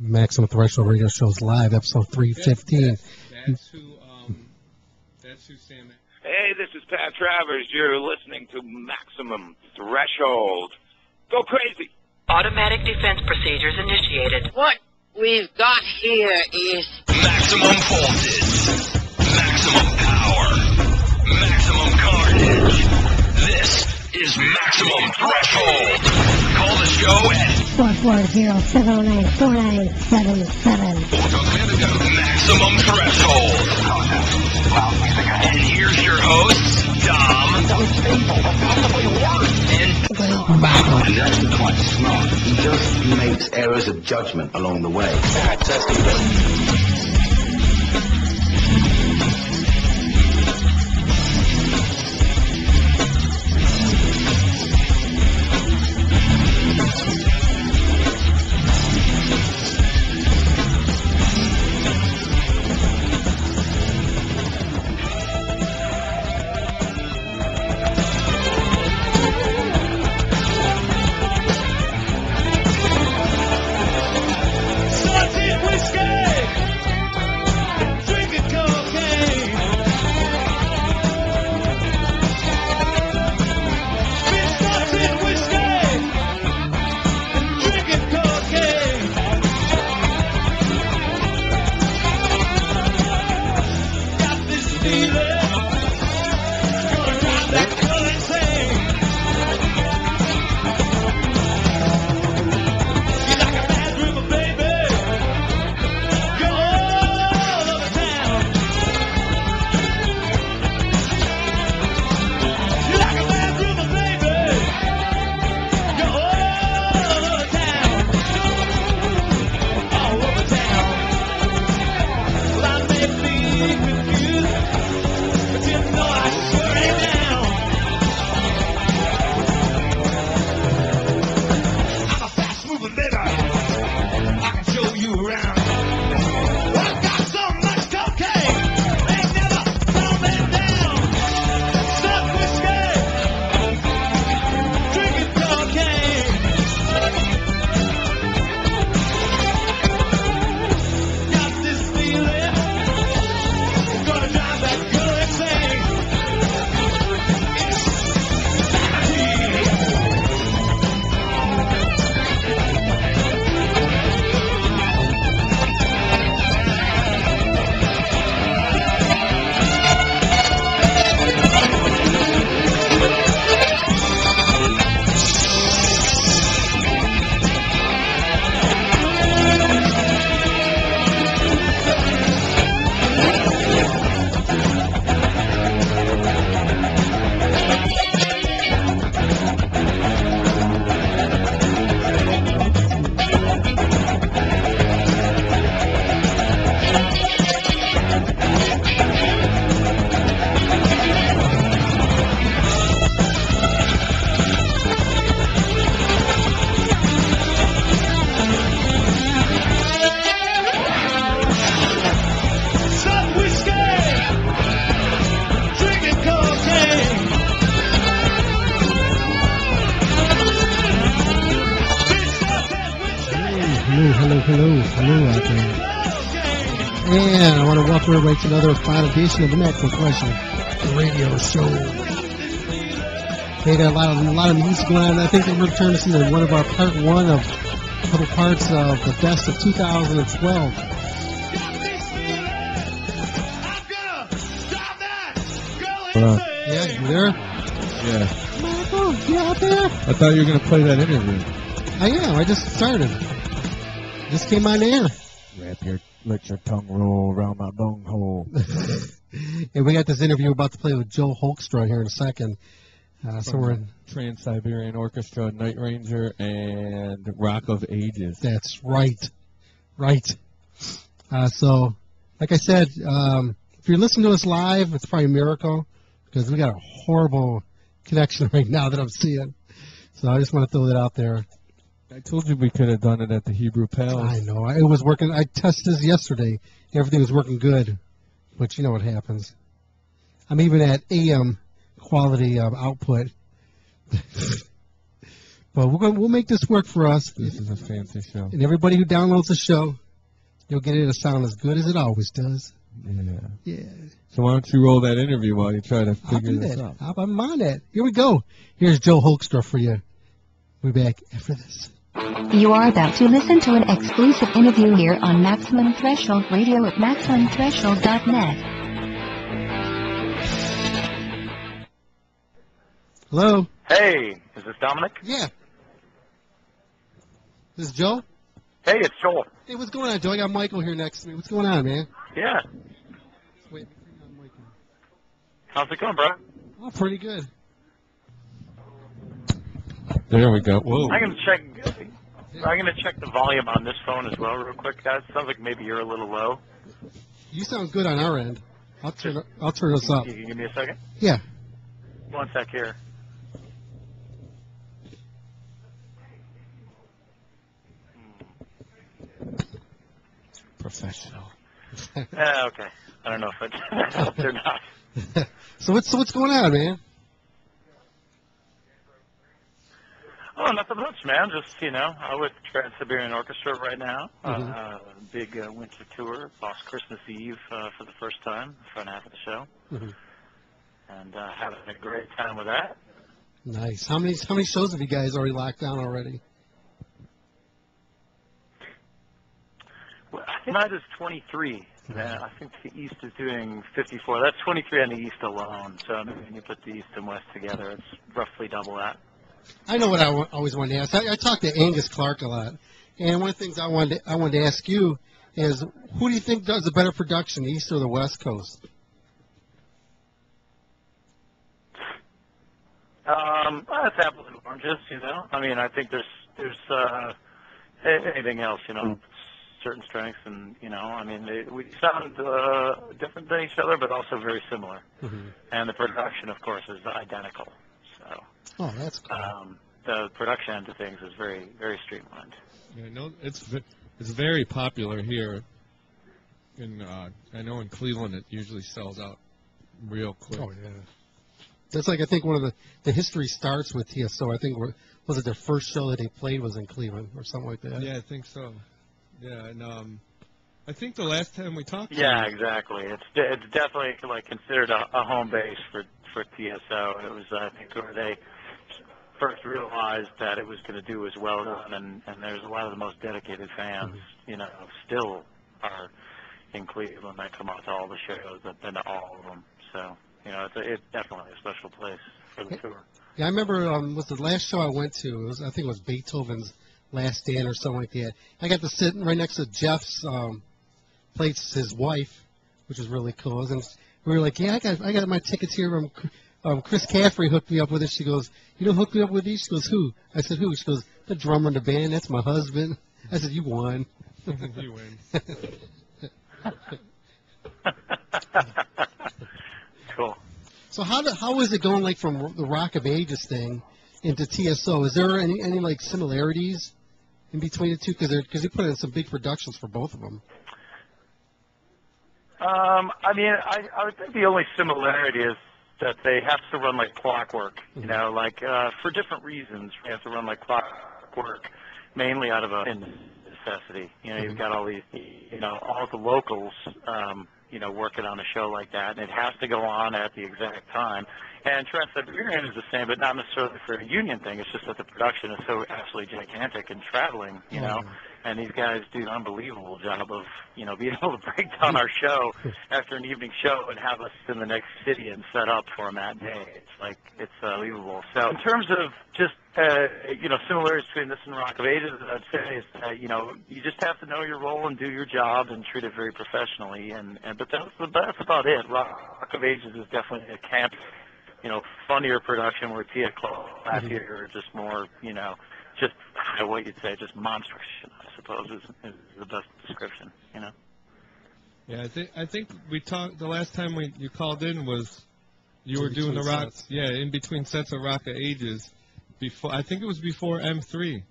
Maximum Threshold Radio Show's live, episode 315. That's who Sam is. Hey, this is Pat Travers. You're listening to Maximum Threshold. Go crazy. Automatic defense procedures initiated. What we've got here is maximum voltage, maximum power, maximum carnage. This is Maximum Threshold. Call the show at 440-709-4977. Maximum Threshold. And here's your hosts, Dom and that's quite smart. He just makes errors of judgment along the way. Hello out there. And I want to welcome everybody to another fine edition of the Maximum Threshold Radio Show. They got a lot of music going on. I think we're going to turn this into one of our part one of a couple parts of the best of 2012. Yeah, you there? Yeah. Michael, you out there? I thought you were going to play that interview. I am. I just started. Just came on air. Let your tongue roll around my bunghole. And we got this interview about to play with Joel Hoekstra here in a second. So we're in Trans-Siberian Orchestra, Night Ranger, and Rock of Ages. That's right. Right. So, like I said, if you're listening to us live, it's probably a miracle because we got a horrible connection right now that I'm seeing. So I just want to throw that out there. I told you we could have done it at the Hebrew Palace. I know. It was working. I tested this yesterday. Everything was working good. But you know what happens. I'm even at AM quality output. But we'll make this work for us. This is a fancy show. And everybody who downloads the show, you'll get it to sound as good as it always does. Yeah. Yeah. So why don't you roll that interview while you try to I'll figure do this that. out? I'm on that. Here we go. Here's Joel Hoekstra for you. We'll be back after this. You are about to listen to an exclusive interview here on Maximum Threshold Radio at MaximumThreshold.net. Hello? Hey, is this Dominic? Yeah. This is Joe? Hey, it's Joel. Hey, what's going on, Joe? I got Michael here next to me. What's going on, man? Yeah. Wait, bring on Michael. How's it going, bro? Oh, pretty good. There we go. Whoa. I'm gonna check the volume on this phone as well, real quick, guys. Sounds like maybe you're a little low. You sound good on our end. I'll turn us up. You can give me a second? Yeah. One sec here. Professional. Okay. I don't know if it helped or not. So what's going on, man? Oh, nothing much, man. Just, I'm with Trans-Siberian Orchestra right now. Big winter tour. Lost Christmas Eve for the first time, the front half of the show. And having a great time with that. Nice. How many shows have you guys already locked down already? Well, I think that is 23. I think the East is doing 54. That's 23 on the East alone. So when you put the East and West together, it's roughly double that. I know what I always wanted to ask. I talked to Angus Clark a lot, and one of the things I wanted to ask you is, who do you think does a better production, the East or the West Coast? It's apples and oranges, I mean, I think there's anything else, certain strengths, and I mean, we sound different than each other, but also very similar. And the production, of course, is identical. So. Oh, that's cool. The production end of things is very, very streamlined. Yeah, no, it's very popular here. I know in Cleveland it usually sells out real quick. Oh yeah. That's like, I think one of the history starts with TSO. I think was it their first show that they played was in Cleveland or something like that. Yeah, I think so. Yeah, and I think the last time we talked. Yeah, exactly. It's definitely like considered a home base for TSO. It was, I think, where they first realized that it was going to do as well done, and there's a lot of the most dedicated fans, still are in Cleveland. They come out to all the shows. I've been to all of them. So, it's definitely a special place for the tour. Yeah, I remember was the last show I went to. I think it was Beethoven's Last Stand or something like that. I got to sit right next to Jeff's place, his wife, which was really cool. And we were like, yeah, I got my tickets here from Chris Caffrey hooked me up with it. She goes, you know who hooked me up with these? She goes, who? I said, who? She goes, the drummer in the band. That's my husband. I said, you won. You win. Cool. So how is it going, like, from the Rock of Ages thing into TSO? Is there any like similarities in between the two? Because you put in some big productions for both of them. I mean, I would think the only similarity is that they have to run like clockwork, for different reasons. They have to run like clockwork, mainly out of a necessity. You've got all these, all the locals, working on a show like that, and it has to go on at the exact time. And Trans-Siberian is the same, but not necessarily for a union thing. It's just that the production is so absolutely gigantic and traveling, and these guys do an unbelievable job of, being able to break down our show after an evening show and have us in the next city and set up for a matinee. It's unbelievable. So in terms of just, similarities between this and Rock of Ages, I'd say is that, you just have to know your role and do your job and treat it very professionally. But that's about it. Rock of Ages is definitely a camp, funnier production, where last year just more, just what you'd say, just monstrous, I suppose, is the best description, Yeah, I think we talked the last time you called in was you were doing the rock, sets. Yeah, in between sets of Rock of Ages. I think it was before M3.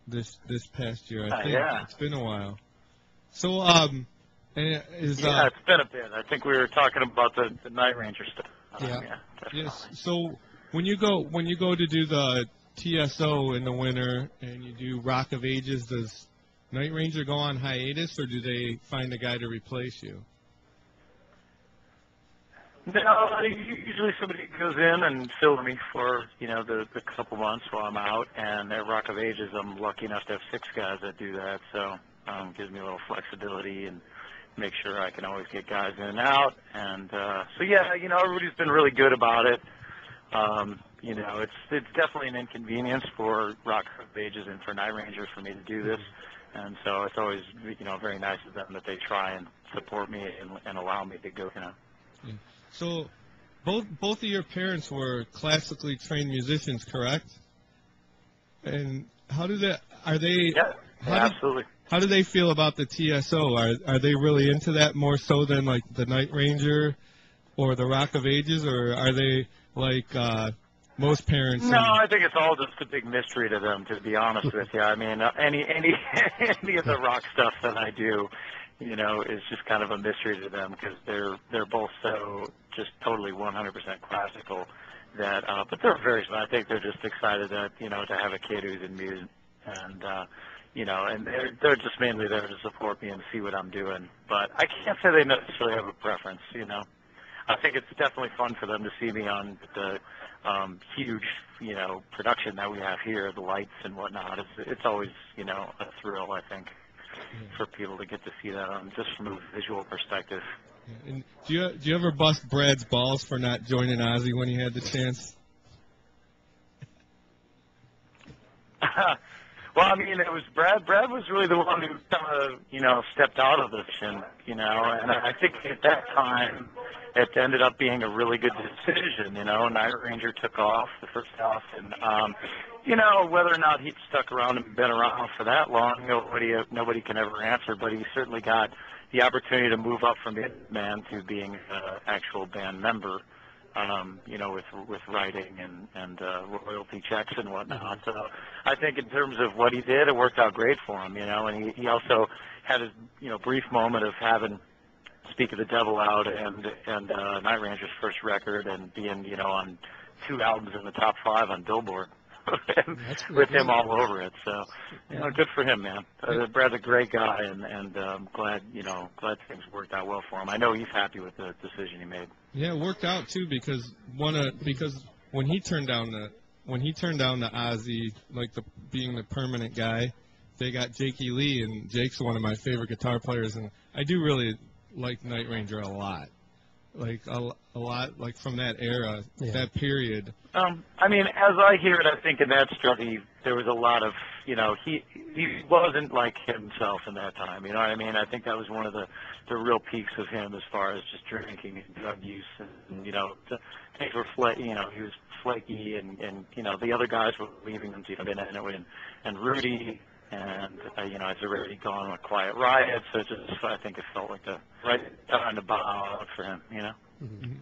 This past year, I think. Yeah. It's been a while. So it's been a bit. I think we were talking about the Night Ranger stuff. Yeah. Yeah, yes. So when you go to do the TSO in the winter and you do Rock of Ages, does Night Ranger go on hiatus, or do they find a guy to replace you? No, usually somebody goes in and fills me for, the couple months while I'm out. And at Rock of Ages, I'm lucky enough to have 6 guys that do that. So gives me a little flexibility and make sure I can always get guys in and out. And so, yeah, everybody's been really good about it. It's definitely an inconvenience for Rock of Ages and for Night Ranger for me to do this. And so it's always, very nice of them that they try and support me and allow me to go, Yeah. So, both of your parents were classically trained musicians, correct? And how do they? Are they? Yeah, absolutely. How do they feel about the TSO? Are they really into that more so than like the Night Ranger or the Rock of Ages, or are they like most parents? No, I think it's all just a big mystery to them, to be honest with you. I mean, any of the rock stuff that I do, is just kind of a mystery to them because they're both so just totally 100% classical that, but they're I think they're just excited that, to have a kid who's in music and, and they're just mainly there to support me and see what I'm doing. But I can't say they necessarily have a preference, I think it's definitely fun for them to see me on the huge, production that we have here, the lights and whatnot. It's always, a thrill, I think, for people to get to see that just from a visual perspective. And do you ever bust Brad's balls for not joining Ozzy when he had the chance? Well, I mean, it was Brad. Brad was really the one who kind of, stepped out of this, and and I think at that time it ended up being a really good decision. Night Ranger took off the first half, and whether or not he stuck around and been around for that long, nobody can ever answer. But he certainly got the opportunity to move up from man to being an actual band member. With writing and royalty checks and whatnot. So I think in terms of what he did, it worked out great for him, and he also had a, brief moment of having Speak of the Devil out and Night Ranger's first record and being, on 2 albums in the top 5 on Billboard with him all over it. So, good for him, man. Brad's a great guy, and I'm glad things worked out well for him. I know he's happy with the decision he made. Yeah, it worked out too because when he turned down the Ozzy, like being the permanent guy, they got Jakey Lee, and Jake's one of my favorite guitar players, and I do really like Night Ranger a lot. Like a lot, like from that era, that period. I mean, as I hear it, I think in that study there was a lot of, he wasn't like himself in that time. You know what I mean? I think that was one of the real peaks of him as far as just drinking and drug use, and things were he was flaky, and the other guys were leaving him, and Rudy. And, it's already gone with Quiet Riot, so I think it felt like the right time to bow out for him, Mm-hmm.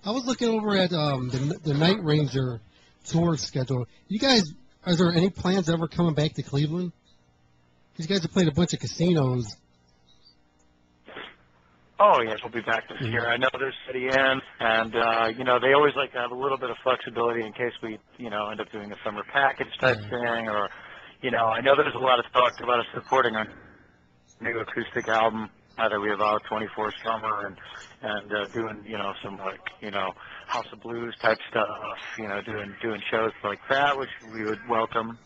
I was looking over at the Night Ranger tour schedule. You guys, are there any plans ever coming back to Cleveland? Because you guys have played a bunch of casinos. Oh, yes, we'll be back this year. I know they're City Inn, and, they always like to have a little bit of flexibility in case we, end up doing a summer package type thing, or, I know there's a lot of talk about us supporting our new acoustic album that we have out, 24 Summer, and doing, some, House of Blues type stuff, doing shows like that, which we would welcome.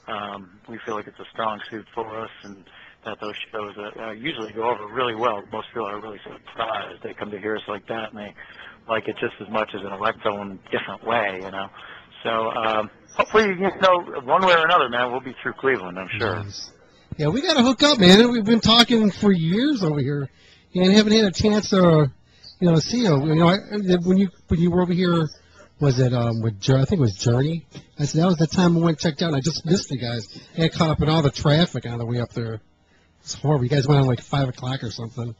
We feel like it's a strong suit for us, and that those shows usually go over really well. Most people are really surprised. They come to hear us like that, and they like it just as much as an electro in a different way, So hopefully, one way or another, man, we'll be through Cleveland, I'm sure. Nice. Yeah, we got to hook up, man. We've been talking for years over here, and haven't had a chance to, see you. When you were over here, was it I think it was Journey? I said that was the time I went and checked out, and I just missed you guys. I got caught up in all the traffic on the way up there. It's horrible. You guys went on like 5 o'clock or something.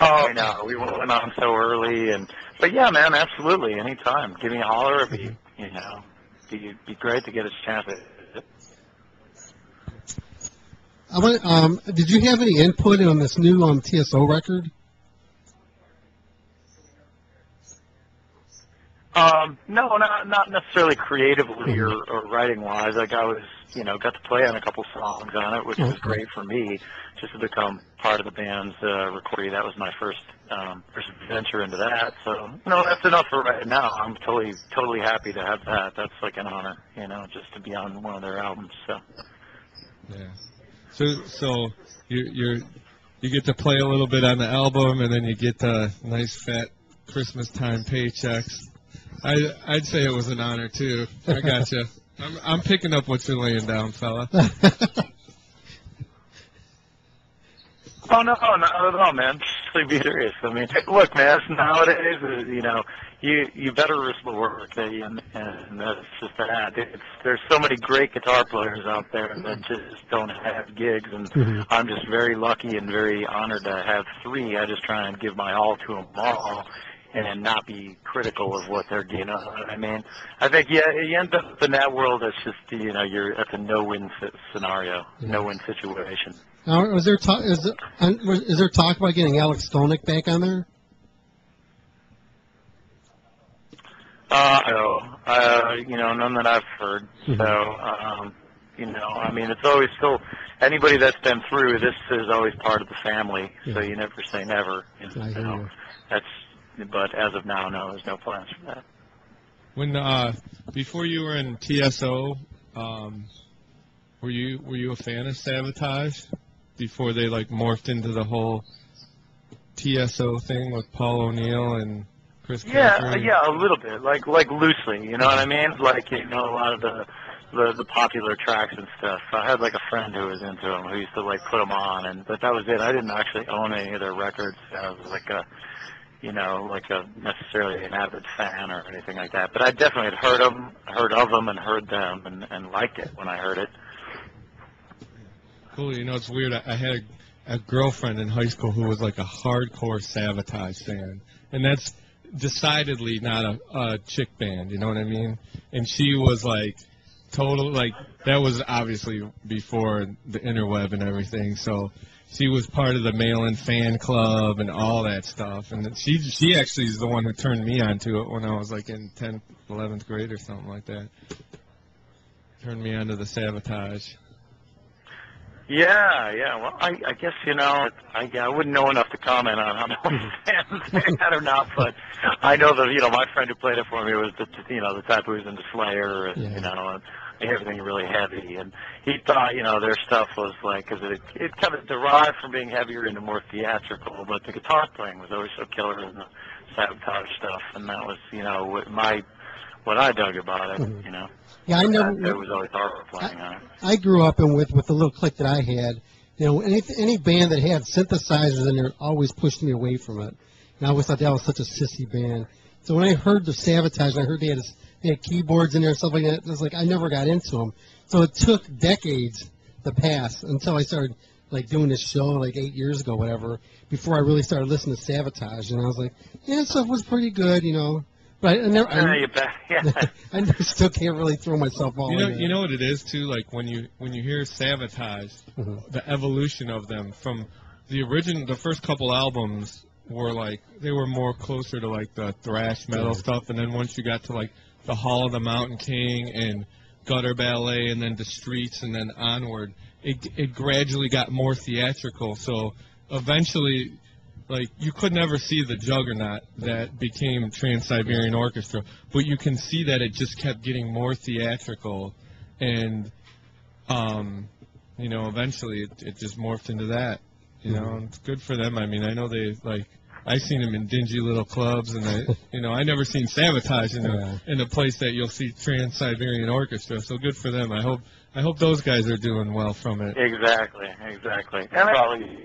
Oh, no, we went on so early, but yeah, man, absolutely, anytime. Give me a holler. It'd be great to get a chance at it. Did you have any input on this new TSO record? No, not necessarily creatively or writing wise. Like I was, got to play on a couple songs on it, which was great for me, just to become part of the band's recording. That was my first venture into that. So, that's enough for right now. I'm totally happy to have that. That's like an honor, just to be on one of their albums. So. Yeah. So you get to play a little bit on the album, and then you get the nice fat Christmas time paychecks. I'd say it was an honor too. I got you. I'm picking up what you're laying down, fella. Oh no, not at all, man. Just be serious. I mean, look, man. Nowadays, you better risk the work, and that's just that. There's so many great guitar players out there that just don't have gigs, and I'm just very lucky and very honored to have 3. I just try and give my all to them all, and not be critical of what they're doing. You know what I mean? I think, you end up in that world that's just, you're at the no-win scenario, no-win situation. Now, is there talk about getting Alex Skolnick back on there? None that I've heard. So, I mean, it's always still, anybody that's been through, this is always part of the family, so you never say never. But as of now, no, there's no plans for that. When before you were in TSO, were you a fan of Sabotage before they morphed into the whole TSO thing with Paul O'Neill and Chris Caffrey? Yeah, a little bit, like loosely. You know what I mean? Like a lot of the popular tracks and stuff. I had a friend who was into them, who used to put them on, but that was it. I didn't actually own any of their records. I was necessarily an avid fan or anything like that. But I definitely had heard of them and heard them and liked it when I heard it. Cool. It's weird. I had a girlfriend in high school who was a hardcore Sabotage fan. And that's decidedly not a chick band, you know what I mean? And she was total, that was obviously before the interweb and everything, so she was part of the mail-in fan club and all that stuff, and she actually is the one who turned me onto it when I was in 10th, 11th grade or something like that. Turned me onto the Sabotage. Yeah. Well, I guess I wouldn't know enough to comment on how many fans say that or not, but I know that my friend who played it for me was the type who was into Slayer and everything really heavy, and he thought their stuff was because it kind of derived from being heavier into more theatrical, but the guitar playing was always so killer in the Sabotage stuff, and that was what I dug about it. Yeah, it was always hard playing on it. I grew up with the little clique that I had. Any band that had synthesizers in there always pushed me away from it. And I always thought that was such a sissy band. So when I heard the Sabotage, and I heard they had keyboards in there and stuff like that, it was I never got into them. So it took decades to pass until I started doing this show 8 years ago, whatever, before I really started listening to Sabotage. And I was stuff was pretty good, But I still can't really throw myself all in. You know what it is too. When you hear Sabotage, the evolution of them from the first couple albums were they were more closer to the thrash metal stuff, and then once you got to the Hall of the Mountain King and Gutter Ballet, and then the Streets, and then onward, it gradually got more theatrical. So eventually, you could never see the juggernaut that became Trans-Siberian Orchestra, but you can see that it just kept getting more theatrical, and, eventually it just morphed into that, and it's good for them. I mean, I know they, I've seen them in dingy little clubs, and I never seen Sabotage in a place that you'll see Trans-Siberian Orchestra, so good for them. I hope those guys are doing well from it. Exactly. And probably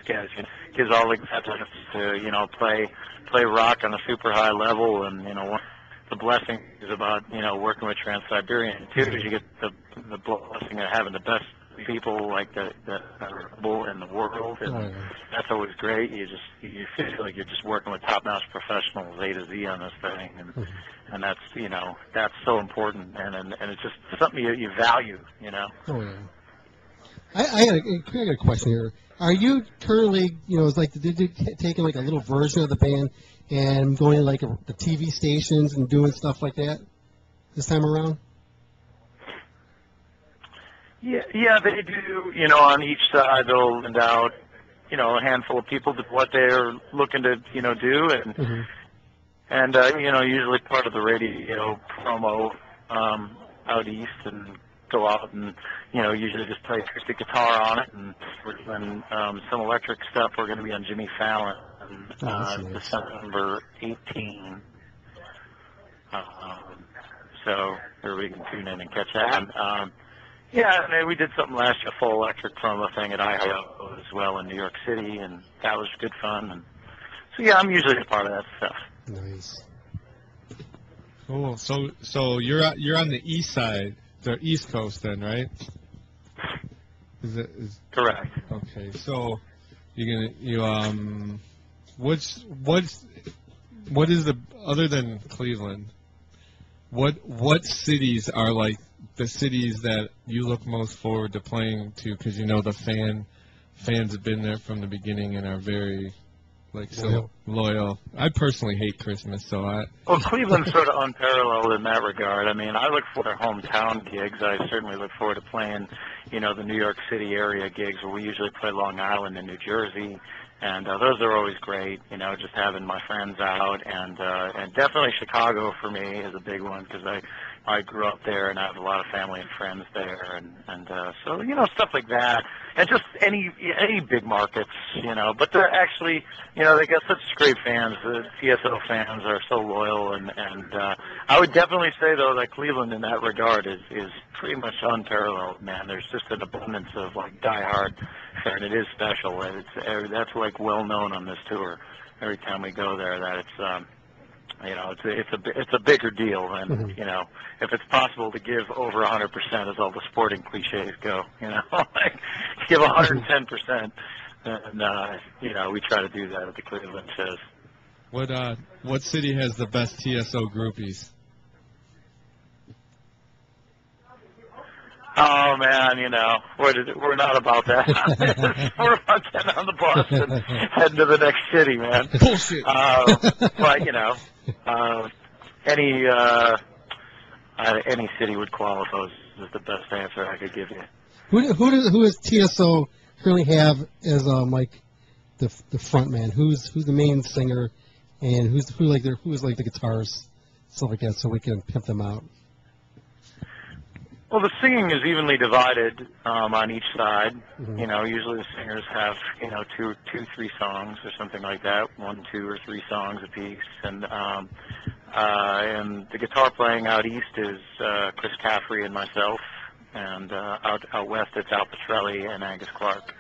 gives all the acceptance to play rock on a super high level, and one of the blessings about working with Trans-Siberian too is you get the blessing of having the best people that are in the world, and that's always great. You feel like you're just working with top-notch professionals, A to Z on this thing, and that's so important, and it's just something you value. I got a question here. Are you currently, did you take a little version of the band and going to like the TV stations and doing stuff like that this time around? Yeah, they do. You know, on each side they'll lend out, you know, a handful of people to what they're looking to, you know, do, and you know, usually part of the radio promo out east, and go out and, you know, usually just play acoustic guitar on it, and we're doing some electric stuff. We're going to be on Jimmy Fallon December 18. So we can tune in and catch that. Yeah, I mean, we did something last year, a full electric promo thing at IO as well in New York City, and that was good fun. And so yeah, I'm usually a part of that stuff. Nice. Cool. So you're on the east side, the East Coast, then, right? Correct. Okay. So what is the, other than Cleveland, what cities are like the cities that you look most forward to playing to, because you know the fans have been there from the beginning and are very loyal. I personally hate Christmas, so Well, Cleveland's sort of unparalleled in that regard. I mean, I look for their hometown gigs. I certainly look forward to playing, you know, the New York City area gigs where we usually play Long Island and New Jersey. And those are always great, you know, just having my friends out, and definitely Chicago for me is a big one, because I grew up there and I have a lot of family and friends there, and so, you know, stuff like that, and just any big markets, you know. But they're actually, you know, they got such great fans. The TSO fans are so loyal, and I would definitely say though that Cleveland in that regard is pretty much unparalleled, man. There's just an abundance of like diehard, and it is special. And that's like well known on this tour. Every time we go there, that it's you know, it's a bigger deal, and you know, if it's possible to give over 100%, as all the sporting cliches go, you know, like give 110%, and you know, we try to do that at the Cleveland shows. What city has the best TSO groupies? Oh man, you know, we're not about that. We're about getting on the bus and heading to the next city, man. Bullshit. But you know, any city would qualify is the best answer I could give you. Who does TSO currently have as like the front man? Who's the main singer, and who's like the guitarist, stuff like that, so we can pimp them out? Well, the singing is evenly divided on each side. You know, usually the singers have, you know, two, 3 songs or something like that, 1, 2, or 3 songs apiece, and the guitar playing out east is Chris Caffrey and myself, and out west it's Al Petrelli and Angus Clark.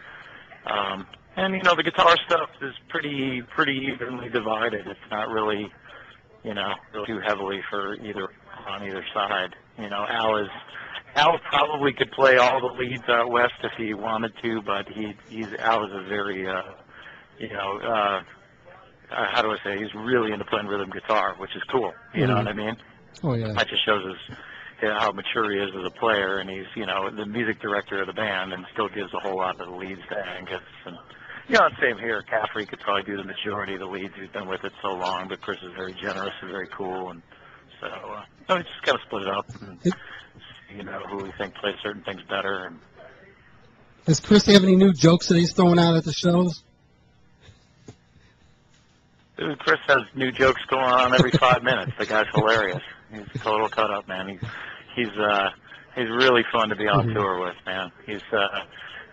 And you know, the guitar stuff is pretty evenly divided. It's not really, you know, too heavily on either side. You know, Al probably could play all the leads out west if he wanted to, but Al is a very, you know, how do I say? He's really into playing rhythm guitar, which is cool. You know what I mean? Oh yeah. That just shows us, you know, how mature he is as a player, and he's, you know, the music director of the band, and still gives a whole lot of the leads to Angus. And you know, same here. Caffrey could probably do the majority of the leads. He's been with it so long, but Chris is very generous and very cool, and so we just kind of split it up. And, you know, who we think plays certain things better. And does Chris have any new jokes that he's throwing out at the shows? Dude, Chris has new jokes going on every 5 minutes. The guy's hilarious. He's a total cut up, man. He's really fun to be on tour with, man. He's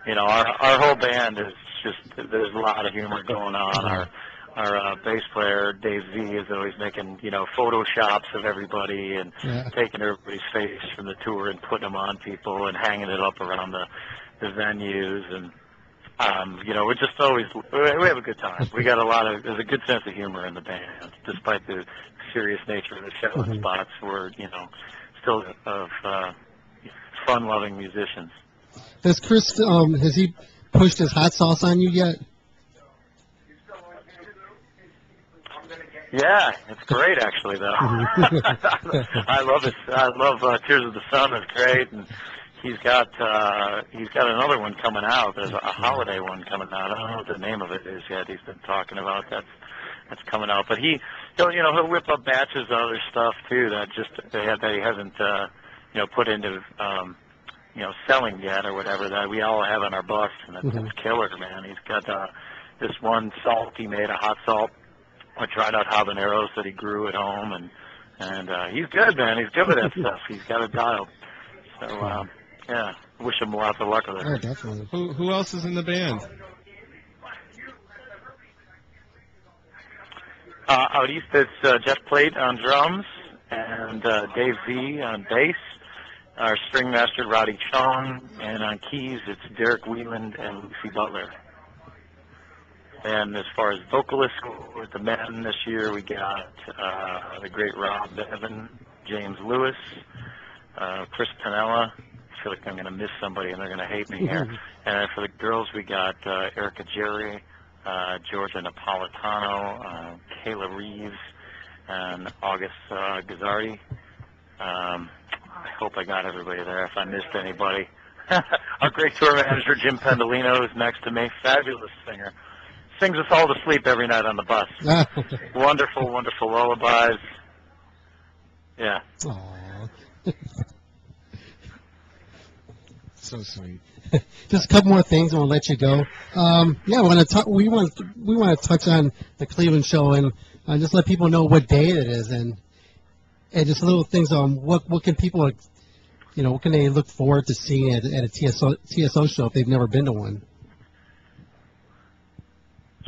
you know, our whole band is just, there's a lot of humor going on. Our bass player, Dave Z, is always making, you know, photoshops of everybody and taking everybody's face from the tour and putting them on people and hanging it up around the venues. And, you know, we're just always, we have a good time. We got there's a good sense of humor in the band, despite the serious nature of the show spots. We're, you know, still of fun-loving musicians. Has Chris, has he pushed his hot sauce on you yet? Yeah, it's great actually though. I love it. I love Tears of the Sun. It's great, and he's got another one coming out. There's a holiday one coming out. I don't know what the name of it is yet. He's been talking about that. that's coming out. But he'll whip up batches of other stuff too that he hasn't put into selling yet or whatever that we all have on our bus, and it's killer, man. He's got this one salt he made, a hot salt, I tried out habaneros that he grew at home, and he's good, man. He's good with that stuff. He's got it dialed. So yeah, wish him lots of luck with it. Oh, definitely. Who else is in the band? Out east, it's Jeff Plate on drums and Dave Z on bass. Our string master, Roddy Chong, and on keys, it's Derek Wheeland and Lucy Butler. And as far as vocalists with the men this year, we got the great Rob Bevan, James Lewis, Chris Pinella. I feel like I'm going to miss somebody and they're going to hate me here. And for the girls, we got Erica Jerry, Georgia Napolitano, Kayla Reeves, and August Gazzardi. I hope I got everybody there. If I missed anybody. Our great tour manager, Jim Pendolino, is next to me. Fabulous singer. Sings us all to sleep every night on the bus. Wonderful, wonderful lullabies. Yeah. Aww. So sweet. Just a couple more things, and we'll let you go. Yeah, we want to touch on the Cleveland show and just let people know what day it is, and just little things on what can people, what can they look forward to seeing at a TSO show if they've never been to one.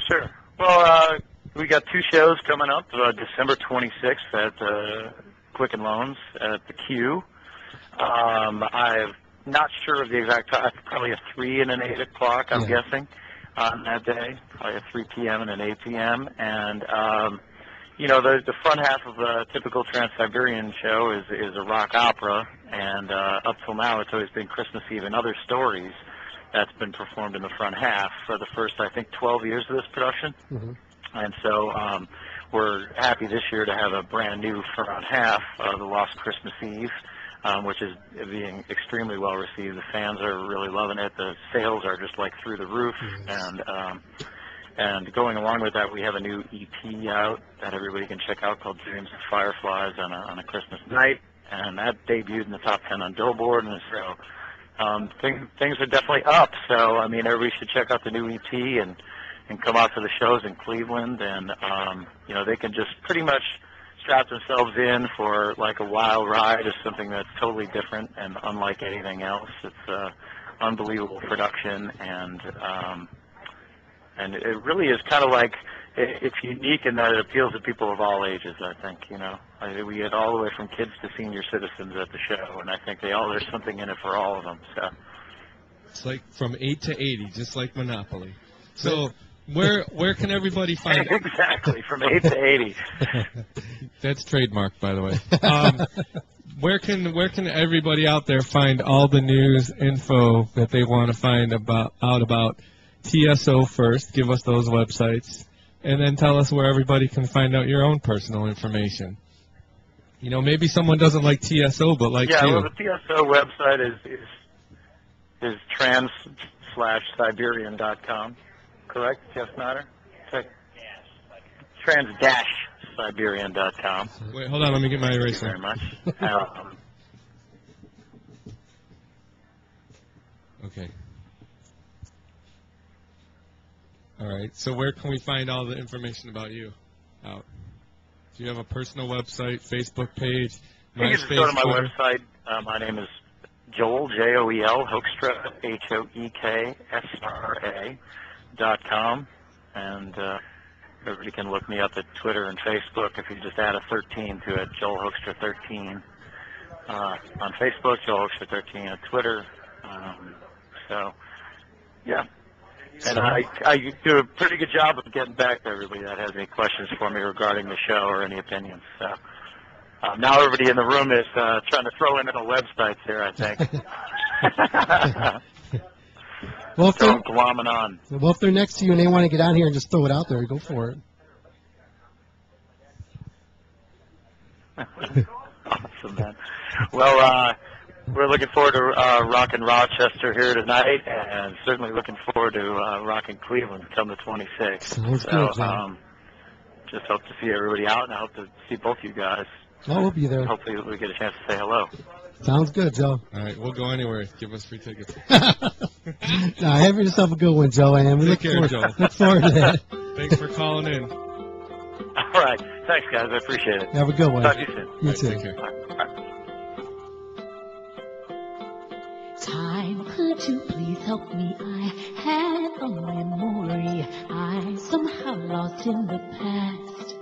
Sure. Well, we got two shows coming up, December 26th at Quicken Loans at the Q. I'm not sure of the exact time, probably a 3 and an 8 o'clock, I'm guessing, on that day, probably a 3 p.m. and an 8 p.m. And, the front half of a typical Trans-Siberian show is a rock opera, and up till now it's always been Christmas Eve and Other Stories that's been performed in the front half for the first, I think, 12 years of this production. And so we're happy this year to have a brand new front half of The Lost Christmas Eve, which is being extremely well received. The fans are really loving it. The sales are just like through the roof. And going along with that, we have a new EP out that everybody can check out called Dreams of Fireflies on a Christmas night. And that debuted in the top 10 on Billboard. And so things are definitely up. So, I mean, everybody should check out the new EP and come out to the shows in Cleveland. And, they can just pretty much strap themselves in for like a wild ride of something that's totally different and unlike anything else. It's unbelievable production, and it really is kind of like, it's unique in that it appeals to people of all ages, I think, we get all the way from kids to senior citizens at the show, and I think there's something in it for all of them. So it's like from 8 to 80, just like Monopoly. So where can everybody find Exactly, from 8 to 80. That's trademarked, by the way. Where can everybody out there find all the news info that they want to find about TSO first? Give us those websites, and then tell us where everybody can find out your own personal information. Maybe someone doesn't like TSO but likes you. Yeah, well, the TSO website is trans/Siberian.com. Correct, Jeff Snyder? Trans-Siberian.com. Wait, hold on, let me get my eraser. Thank you very much. Okay. All right, so where can we find all the information about you out? Do you have a personal website, Facebook page, You can just go to my website. My name is Joel, Joel, Hoekstra, HOEKSRA.com, and everybody can look me up at Twitter and Facebook if you just add a 13 to it, Joel Hoekstra 13. On Facebook, Joel Hoekstra 13, on Twitter. So, yeah. And I do a pretty good job of getting back to everybody that has any questions for me regarding the show or any opinions. So now everybody in the room is trying to throw in the websites here, I think. Well, if they're, glomming on. Well, if they're next to you and they want to get on here and just throw it out there, go for it. Awesome, man. Well, we're looking forward to rocking Rochester here tonight, and certainly looking forward to rocking Cleveland come the 26th. Sounds good, John. just hope to see everybody out, and I hope to see both you guys. Oh, we'll be there. Hopefully we get a chance to say hello. Sounds good, Joe. All right, we'll go anywhere. Give us free tickets. Have yourself a good one, Joanne. We Take care, Joe. Look forward to that. Thanks for calling in. All right. Thanks, guys. I appreciate it. Have a good one. Talk to you soon. You too. Take care. All right. Time, could you please help me? I had a memory I somehow lost in the past.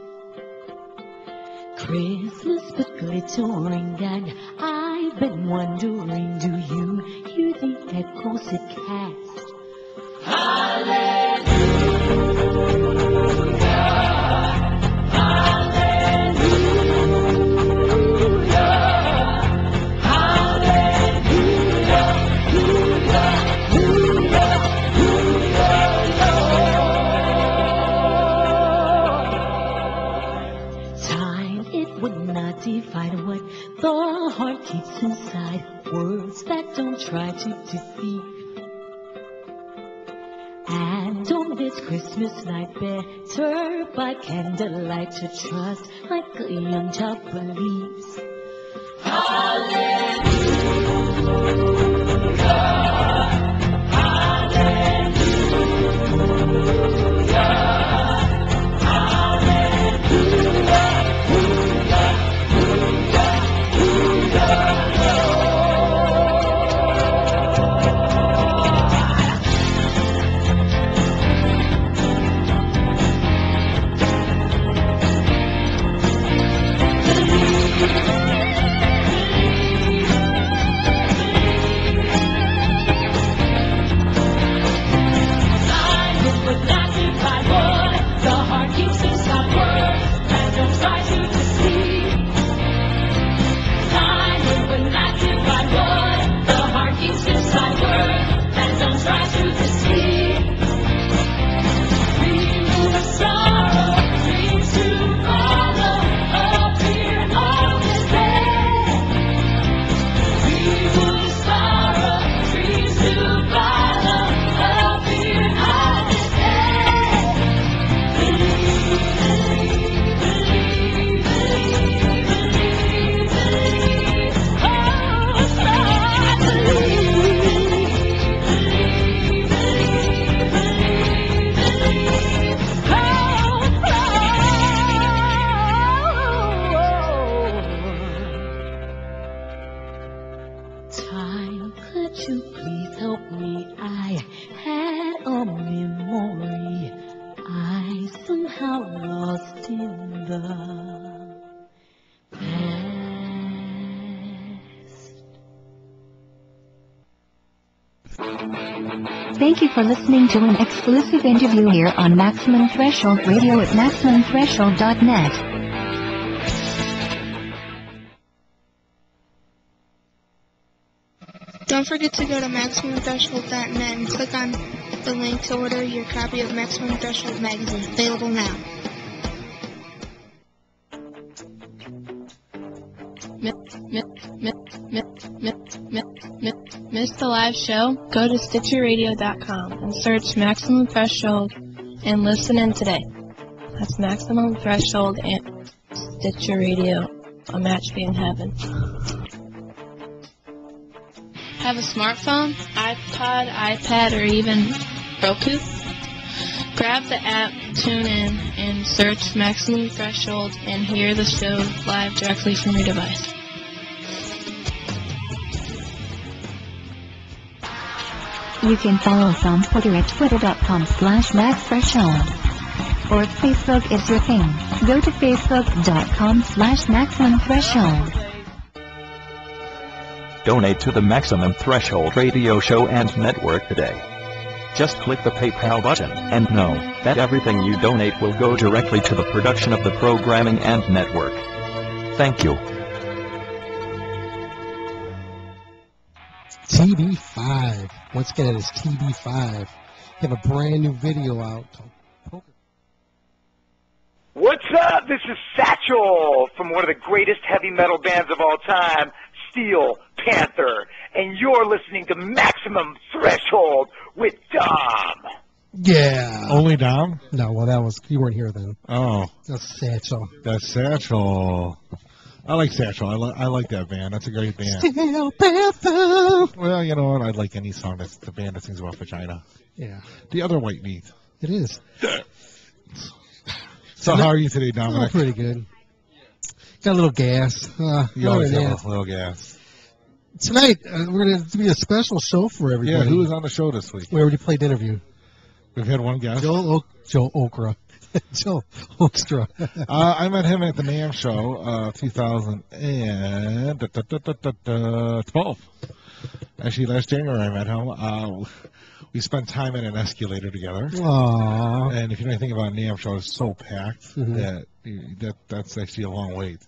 Christmas but glittering, and I've been wondering, do you hear the echoes it cast? Hallelujah, divide what the heart keeps inside, words that don't try to deceive. And on this Christmas night, better by candlelight to trust like a young child believes. Hallelujah, hallelujah. Thank you for listening to an exclusive interview here on Maximum Threshold Radio at MaximumThreshold.net. Don't forget to go to MaximumThreshold.net and click on the link to order your copy of Maximum Threshold magazine, available now. Missed the live show? Go to StitcherRadio.com and search Maximum Threshold and listen in today. That's Maximum Threshold and Stitcher Radio. A match made in heaven. Have a smartphone, iPod, iPad, or even Roku? Grab the app, tune in, and search Maximum Threshold and hear the show live directly from your device. You can follow us on Twitter at twitter.com/MaxThreshold. Or if Facebook is your thing, go to facebook.com/MaximumThreshold. Donate to the Maximum Threshold radio show and network today. Just click the PayPal button and know that everything you donate will go directly to the production of the programming and network. Thank you. TB5. Once again, it is TB5. They have a brand new video out called Poker. What's up? This is Satchel from one of the greatest heavy metal bands of all time, Steel Panther. And you're listening to Maximum Threshold with Dom. Yeah. Only Dom? No, well, that was, you weren't here then. Oh. That's Satchel. That's Satchel. I like Satchel. I like that band. That's a great band. Steel Panther. Well, you know what? I like any song that's the band that sings about vagina. Yeah. The other white meat. It is. So how are you today, Dominic? Oh, pretty good. Got a little gas. You always have a little gas. Tonight, we're going to be a special show for everybody. Yeah, who was on the show this week? We already played the interview. We've had one guest. Joel Hoekstra. Joel Hoekstra. I met him at the NAMM show, 2012. Actually, last January I met him. We spent time in an escalator together. Aww. And if you know anything about NAMM show, it's so packed that's actually a long wait.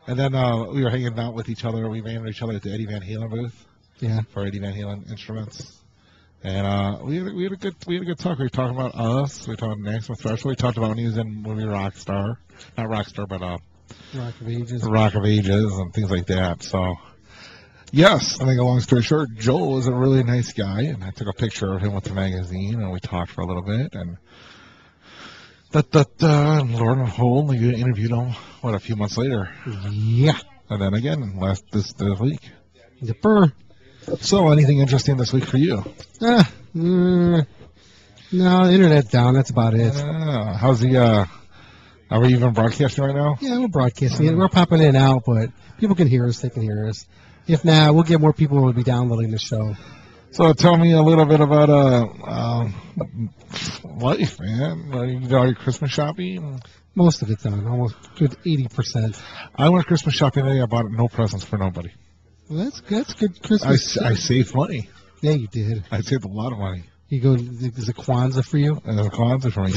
And then we were hanging out with each other. We ran into each other at the Eddie Van Halen booth. Yeah. For Eddie Van Halen instruments. And we had a good talk. We were talking about us. We were talking Maximum Threshold. We talked about when he was in the movie Rockstar, not Rockstar, but Rock of Ages, Rock of Ages, and things like that. So, yes, I think a long story short, Joel was a really nice guy, and I took a picture of him with the magazine, and we talked for a little bit, and Lord of Hole, we interviewed him a few months later. Yeah. And then again this week. Yepper. So, anything interesting this week for you? No, the internet's down. That's about it. How's the, are we even broadcasting right now? Yeah, we're broadcasting. We're popping in and out, but people can hear us. They can hear us. If not, we'll get more people who will be downloading the show. So, tell me a little bit about life, man. You did all your Christmas shopping? Most of it's done. Almost good 80%. I went Christmas shopping today. I bought no presents for nobody. Well, that's good Christmas. I saved money. Yeah, you did. I saved a lot of money. You go, is it Kwanzaa for you? There's a Kwanzaa for me.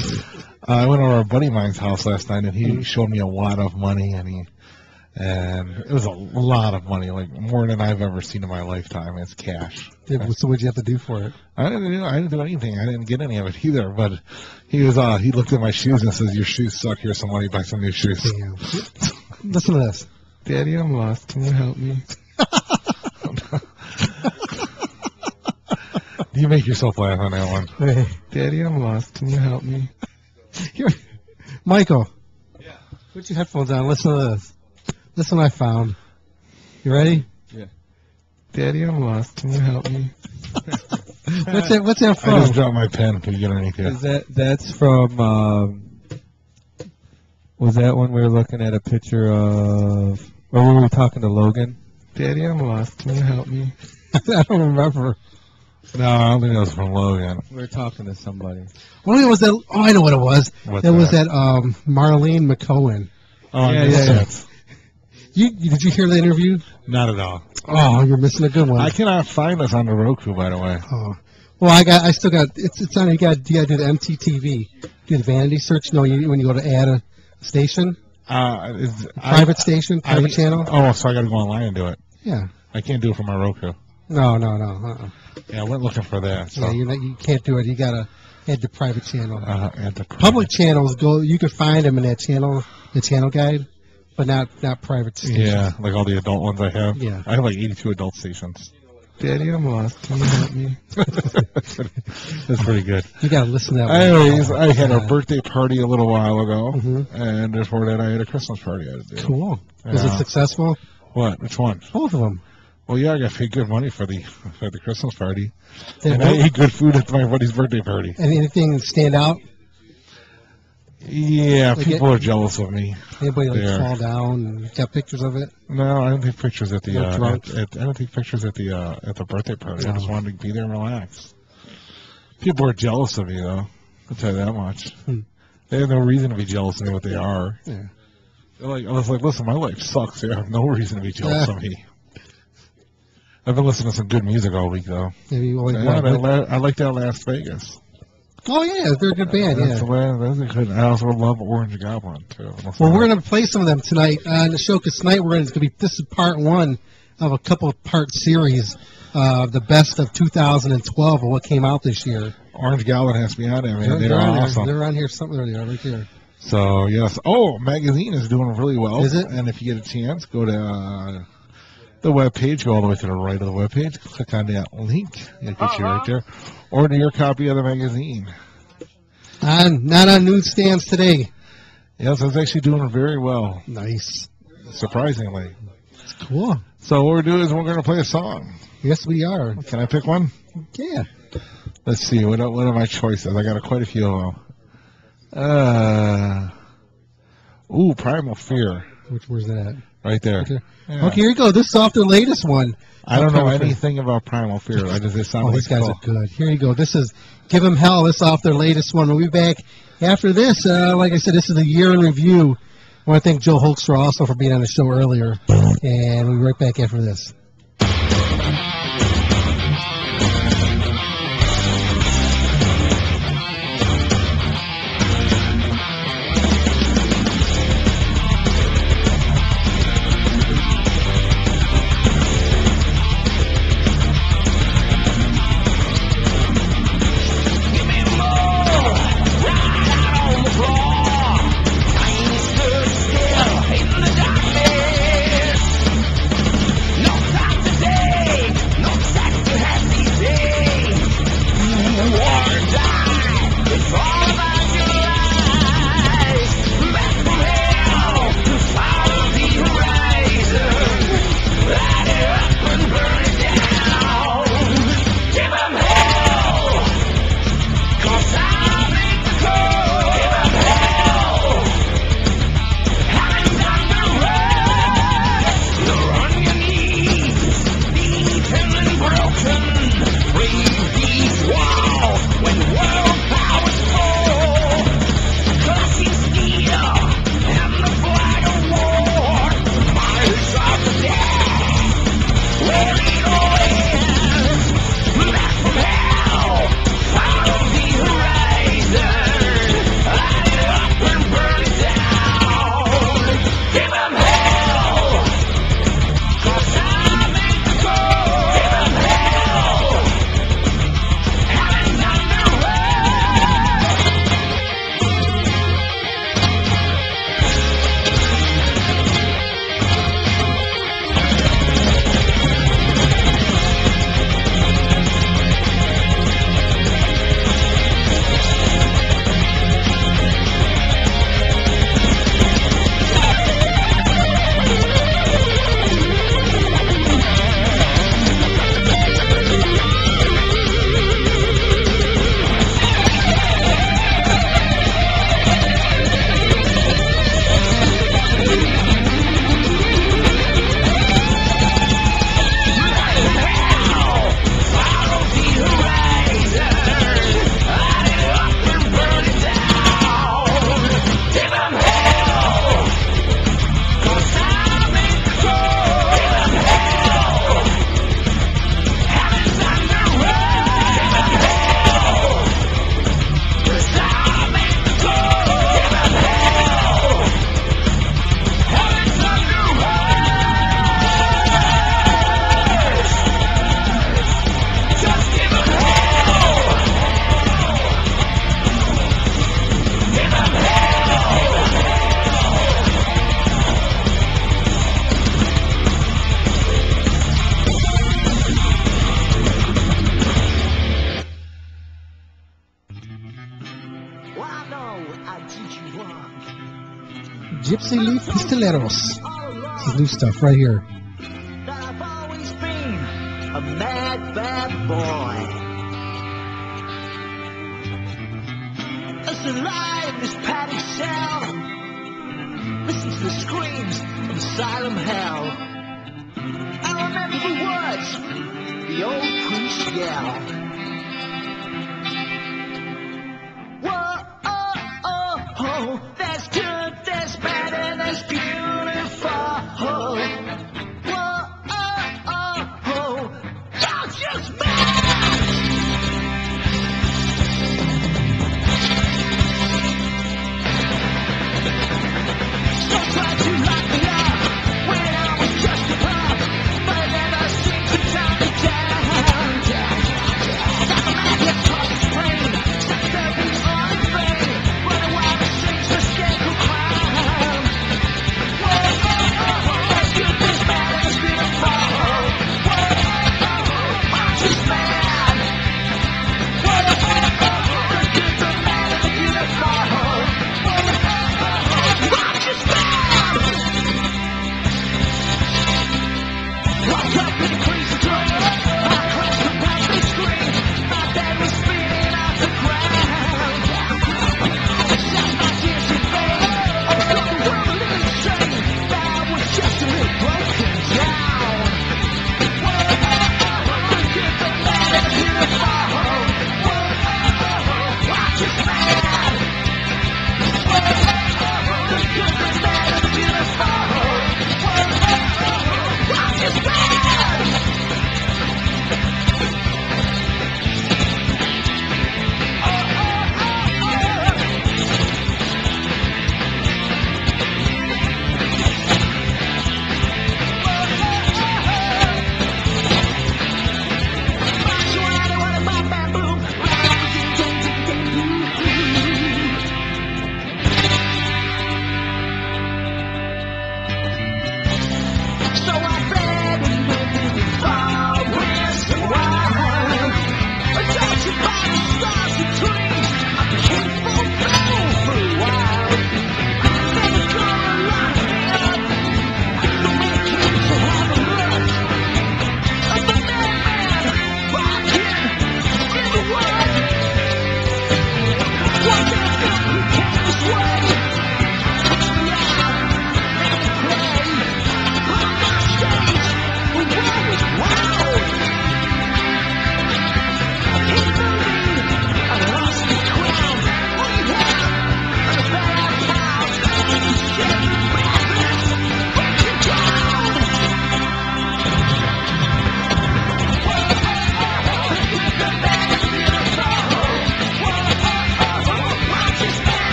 I went over to a buddy of mine's house last night, and he showed me a lot of money, and it was a lot of money, like more than I've ever seen in my lifetime. It's cash. Yeah, so what'd you have to do for it? I didn't do anything. I didn't get any of it either. But he looked at my shoes and says, "Your shoes suck. Here's some money. Buy some new shoes." Damn. Listen to this. Daddy, I'm lost. Can you help me? You make yourself laugh on that one. Hey. Daddy, I'm lost. Can you help me? Here, Michael. Yeah. Put your headphones on. Listen to this. This one I found. You ready? Yeah. Daddy, I'm lost. Can you help me? What's that from? I just dropped my pen. Can you get underneath here? That's from, was that when we were looking at a picture of, or were we talking to Logan? Daddy, I'm lost. Can you help me? I don't remember. No, I don't think that was from Logan. We were talking to somebody. Well, it was that. Oh, I know what it was. Was that Marlene McCohen. Oh, yeah. Did you hear the interview? Not at all. Oh, you're missing a good one. I cannot find this on the Roku, by the way. Oh, well, I still got. It's on. You got to do the MTTV. Do the vanity search. No, when you go to add a station. Private station, private channel. Oh, so I got to go online and do it. Yeah. I can't do it from my Roku. No. Yeah, I went looking for that. So. Yeah, you can't do it. You gotta add the private channel. Public channels you can find them in that channel, the channel guide, but not private stations. Yeah, like all the adult ones I have. Yeah, I have like 82 adult stations. Daddy, I'm lost. Can you help me? That's pretty good. You gotta listen to that. Anyways, I had a birthday party a little while ago, and before that, I had a Christmas party I had to do. Cool. Was it successful? What? Which one? Both of them. Well, yeah, I got paid good money for the Christmas party, and I ate good food at my buddy's birthday party. And anything stand out? Yeah, people are jealous of me. Anybody fall down and got pictures of it? No, I don't take pictures at the. I don't take pictures at the birthday party. I just wanted to be there and relax. People are jealous of me, though. I'll tell you that much. They have no reason to be jealous of me, what they are. Yeah. I was like, listen, my life sucks. They have no reason to be jealous of me. I've been listening to some good music all week, though. I like that Las Vegas. Oh, yeah, they're a good band, That's good. I also love Orange Goblin, too. Well, we're going to play some of them tonight on the show, because tonight this is part one of a couple-part series of the best of 2012 of what came out this year. Orange Goblin has to be on there, man. They're awesome. They're on here somewhere. They are right here. So, yes. Oh, magazine is doing really well. Is it? And if you get a chance, go to the webpage, go all the way to the right of the webpage, click on that link, it'll get you right there, order your copy of the magazine. Not on newsstands today. Yes, I was actually doing very well. Nice. Surprisingly. That's cool. So what we're doing is we're going to play a song. Yes, we are. Can I pick one? Yeah. Let's see. What are my choices? I got quite a few of them. Primal Fear. Where's that? Right there. Okay. Yeah. Okay, here you go. This is off their latest one. I don't know anything about Primal Fear. These guys are good. Here you go. This is Give 'Em Hell. This is off their latest one. We'll be back after this. Like I said, this is the year in review. I want to thank Joel Hoekstra also for being on the show earlier. And we'll be right back after this. Gypsy Leaf Pistoleros. This is new stuff right here. I've always been a mad, bad boy. As the light in this paddock cell, listen to the screams of asylum hell. I remember the words the old priest yelled. Whoa, oh, oh, oh, that's good, that's bad, and that's beautiful. Whoa, oh, oh, oh, you're just mad. So tried to lock me up when I was just a pup, but I never seemed to tie me down. Like a man gets caught in pain, stuck there being all in vain, running wild and sings the scarecrow clown. Whoa, oh, oh, oh, that's good, that's bad, and it's beautiful. Whoa, oh, oh, oh, I'm just mad.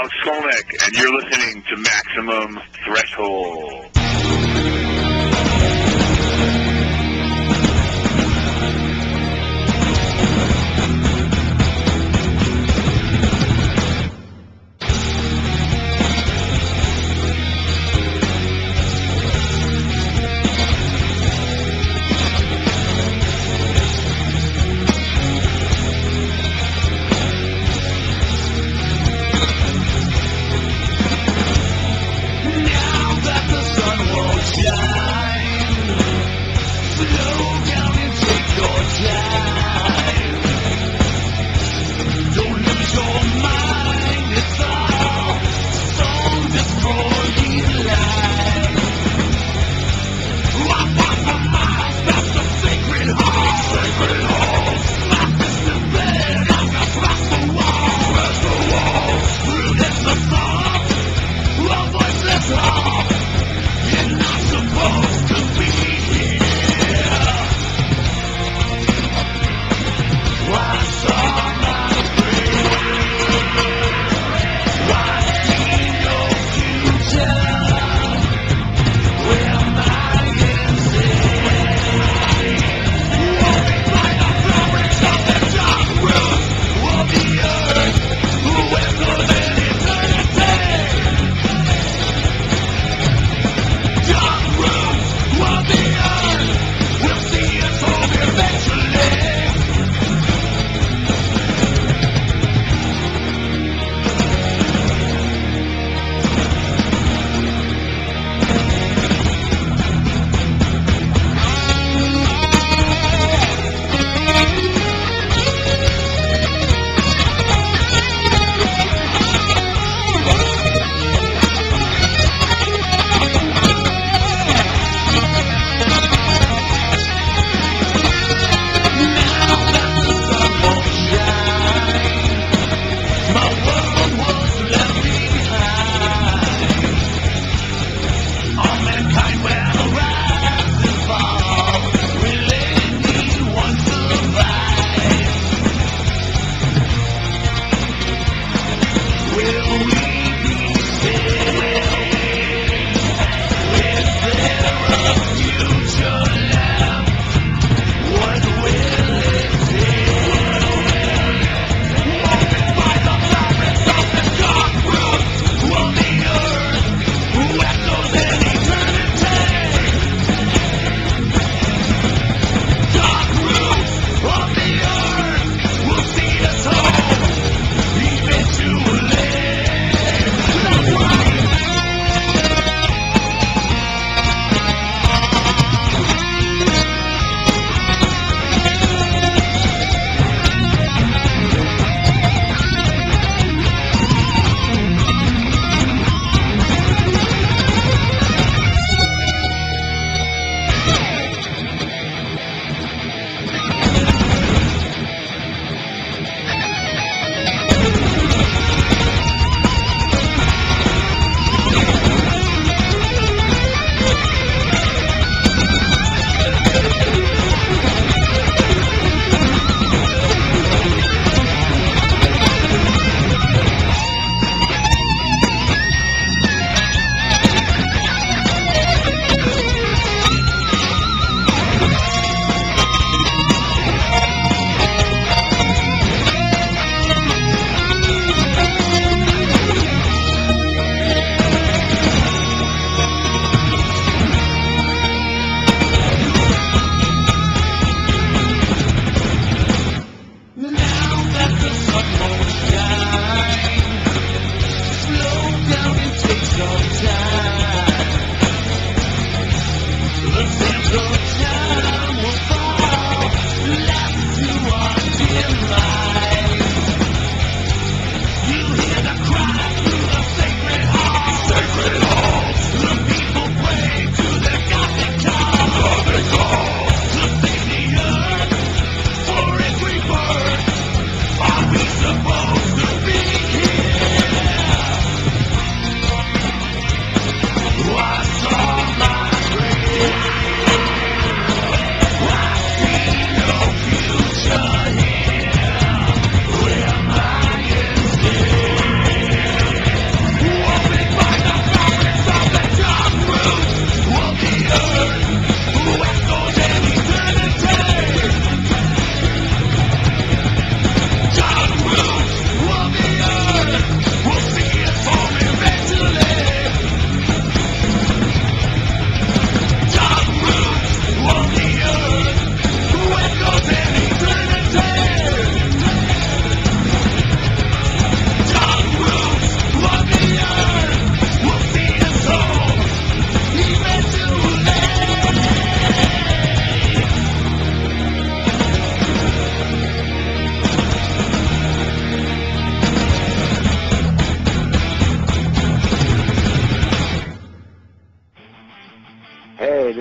Alex Skolnick, and you're listening to Maximum Threshold.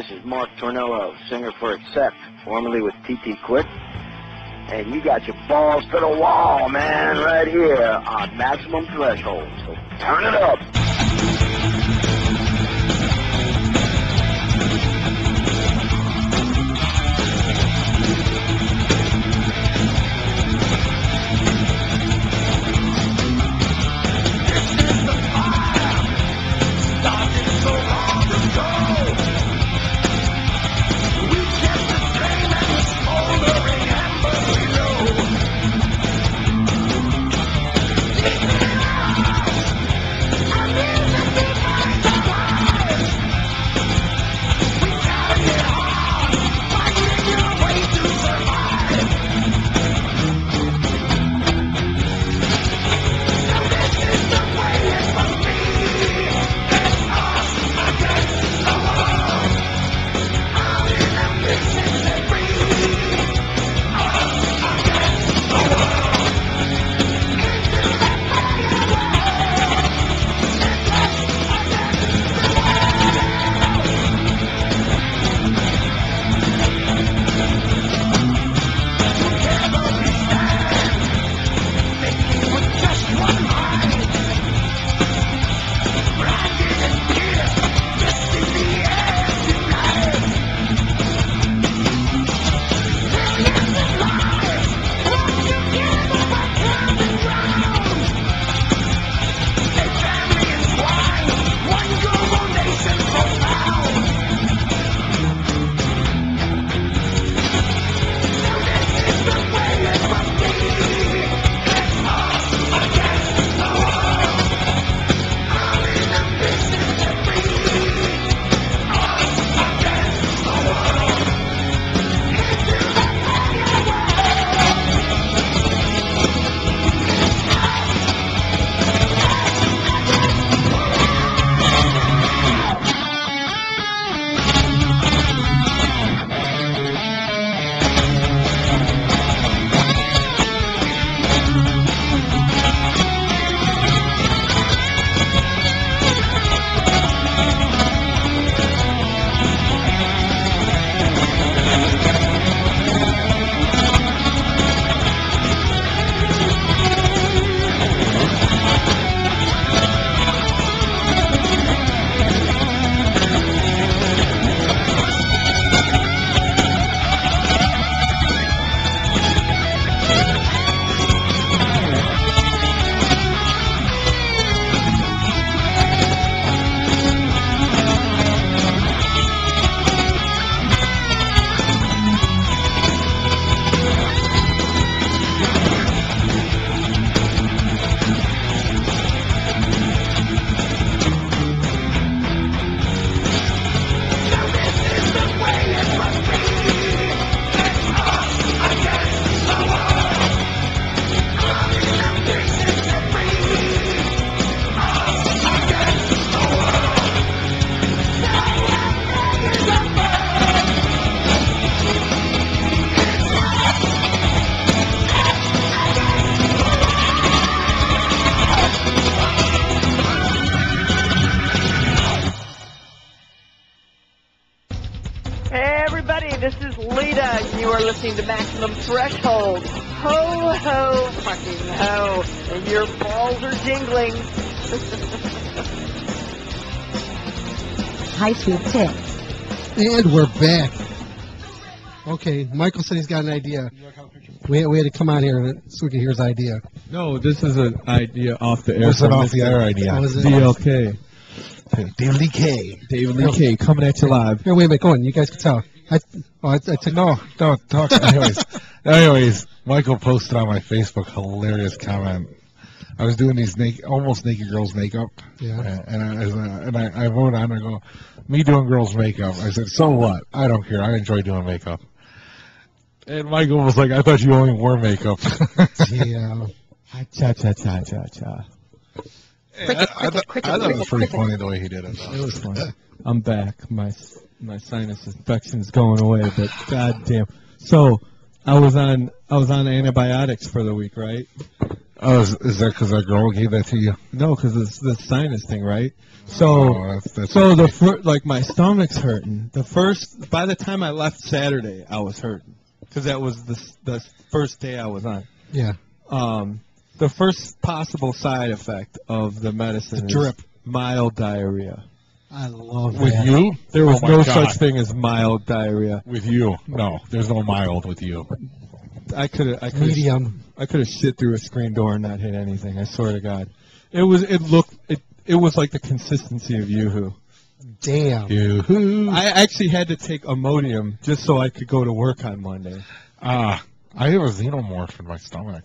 This is Mark Tornello, singer for Accept, formerly with TT Quick. And you got your balls to the wall, man, right here on Maximum Threshold. So turn it up. This is Lita, and you are listening to Maximum Threshold. Ho, ho, fucking ho. And your balls are jingling. Hi, sweet tip. And we're back. Okay, Michael said he's got an idea. We had to come on here so we could hear his idea. No, this is an idea off the air. What's an off-the-air idea? Oh, is it? DLK. David Lee K. David Lee K. coming at you live. Here, wait a minute, go on. You guys can tell. I took No, don't talk. Anyways, Michael posted on my Facebook hilarious comment. I was doing these almost naked girls makeup, and I wrote on. I go, me doing girls makeup. I said, so what? I don't care. I enjoy doing makeup. And Michael was like, I thought you only wore makeup. Yeah. Cha cha cha cha cha. I thought it was pretty funny the way he did it. Though. It was funny. I'm back. My sinus infection's going away, but goddamn. So I was on antibiotics for the week, right? Oh, is that because that girl gave that to you? No, because it's the sinus thing, right? So, that's so like my stomach's hurting. By the time I left Saturday, I was hurting because that was the first day I was on. Yeah. The first possible side effect of the medicine is drip. Mild diarrhea. I love With that. you? There was Oh my no God. such thing as mild diarrhea. With you? No, there's no mild with you. I could Medium. I could have shit through a screen door and not hit anything. I swear to God. It was like the consistency of Yoo-hoo. Damn. Yoo-hoo. I actually had to take Imodium just so I could go to work on Monday. I have a xenomorph in my stomach.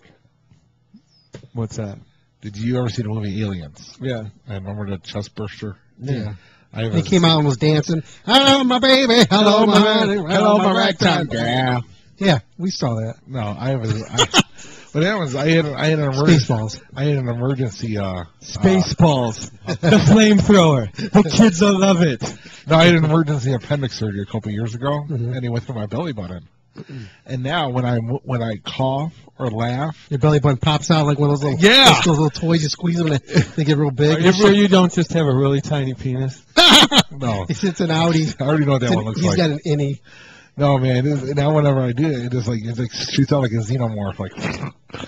What's that? Did you ever see the movie Aliens? Yeah. And remember the chest burster? Yeah. I have He came out and was dancing. Hello, my baby. Hello, my honey. Hello, my ragtime girl. Yeah, we saw that. No, I have what happens? I had an emergency. Spaceballs. I had an emergency. Spaceballs. The flamethrower. The kids will love it. No, I had an emergency appendix surgery a couple years ago, and it went through my belly button. And now when I cough or laugh, Your belly button pops out like one of those little, Yeah. those little toys you squeeze them and they get real big. Are you sure you don't just have a really tiny penis? no, It's an Audi. I already know what that one looks He's like. got an innie. No, man. Now whenever I do it, it's like shoots out like a xenomorph. Like,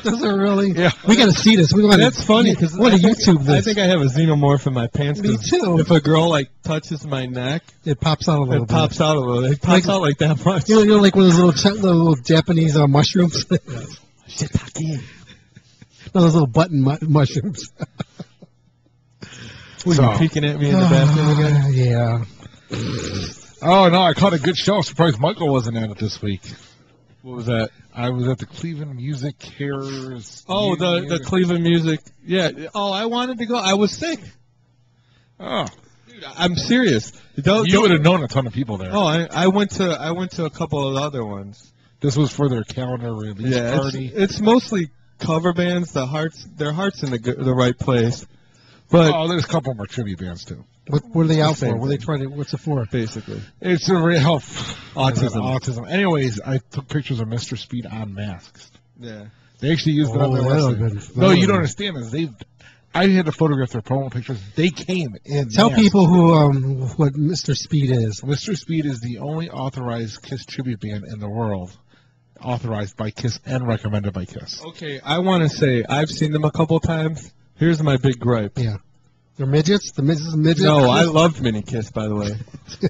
Does it really? Yeah. We got to see this. We want That's funny because want to YouTube this. I think I have a xenomorph in my pants. Me 'cause too. If a girl like touches my neck, It pops out a little it pops out a little. It pops out like that much. You know, like one of those little Japanese mushrooms. Shiitake. No, those little button mushrooms. Were you peeking at me in the bathroom again? Yeah. oh no, I caught a good show. I'm surprised Michael wasn't at it this week. What was that? I was at the Cleveland Music Cares. Oh, the Cleveland Music. Yeah. Oh, I wanted to go. I was sick. Oh, Dude, I'm serious. you would have known a ton of people there. Oh, I went to a couple of other ones. This was for their calendar release Yeah, party. it's mostly cover bands. Their hearts in the right place. But Oh, there's a couple more tribute bands too. What are they out Same for? What are they thing. trying to? What's it for? basically, It's to really help Autism. Anyways, I took pictures of Mr. Speed on masks. yeah. They actually used it on their that'll website. good. No, you don't understand this. I had to photograph their promo pictures. They came in. Tell masks. people who what Mr. Speed is. Mr. Speed is the only authorized Kiss tribute band in the world, authorized by Kiss and recommended by Kiss. Okay, I want to say I've seen them a couple times. Here's my big gripe. Yeah. They're midgets? The midgets? No, I loved Mini Kiss, by the way.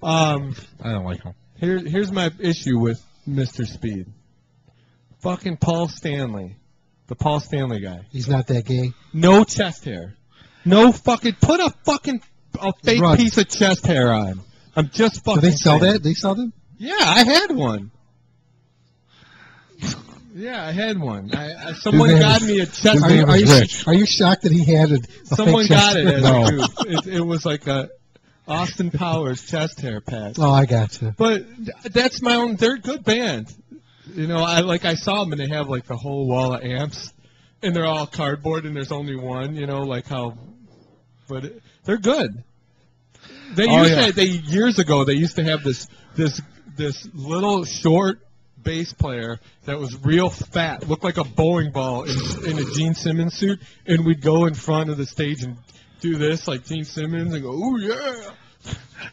I don't like them. Here's my issue with Mr. Speed. Fucking Paul Stanley. The Paul Stanley guy. He's not that gay. No chest hair. No fucking... Put a fake Rug. piece of chest hair on. I'm just fucking Do they sell saying. that? They sell them? Yeah, I had one. Yeah, I had one. Someone His name got is- me a chest His name hair. is Rich. Are you shocked that he had a Someone fake got chest it hair? as No. a goof. It was like a Austin Powers chest hair patch. Oh, I got you. But that's my own. They're a good band. You know, I saw them and they have like the whole wall of amps, and they're all cardboard and there's only one. You know, like how. But they're good. They used to. Years ago they used to have this little short bass player that was real fat, looked like a bowling ball in a Gene Simmons suit, and we'd go in front of the stage and do this like Gene Simmons and go, "Ooh yeah."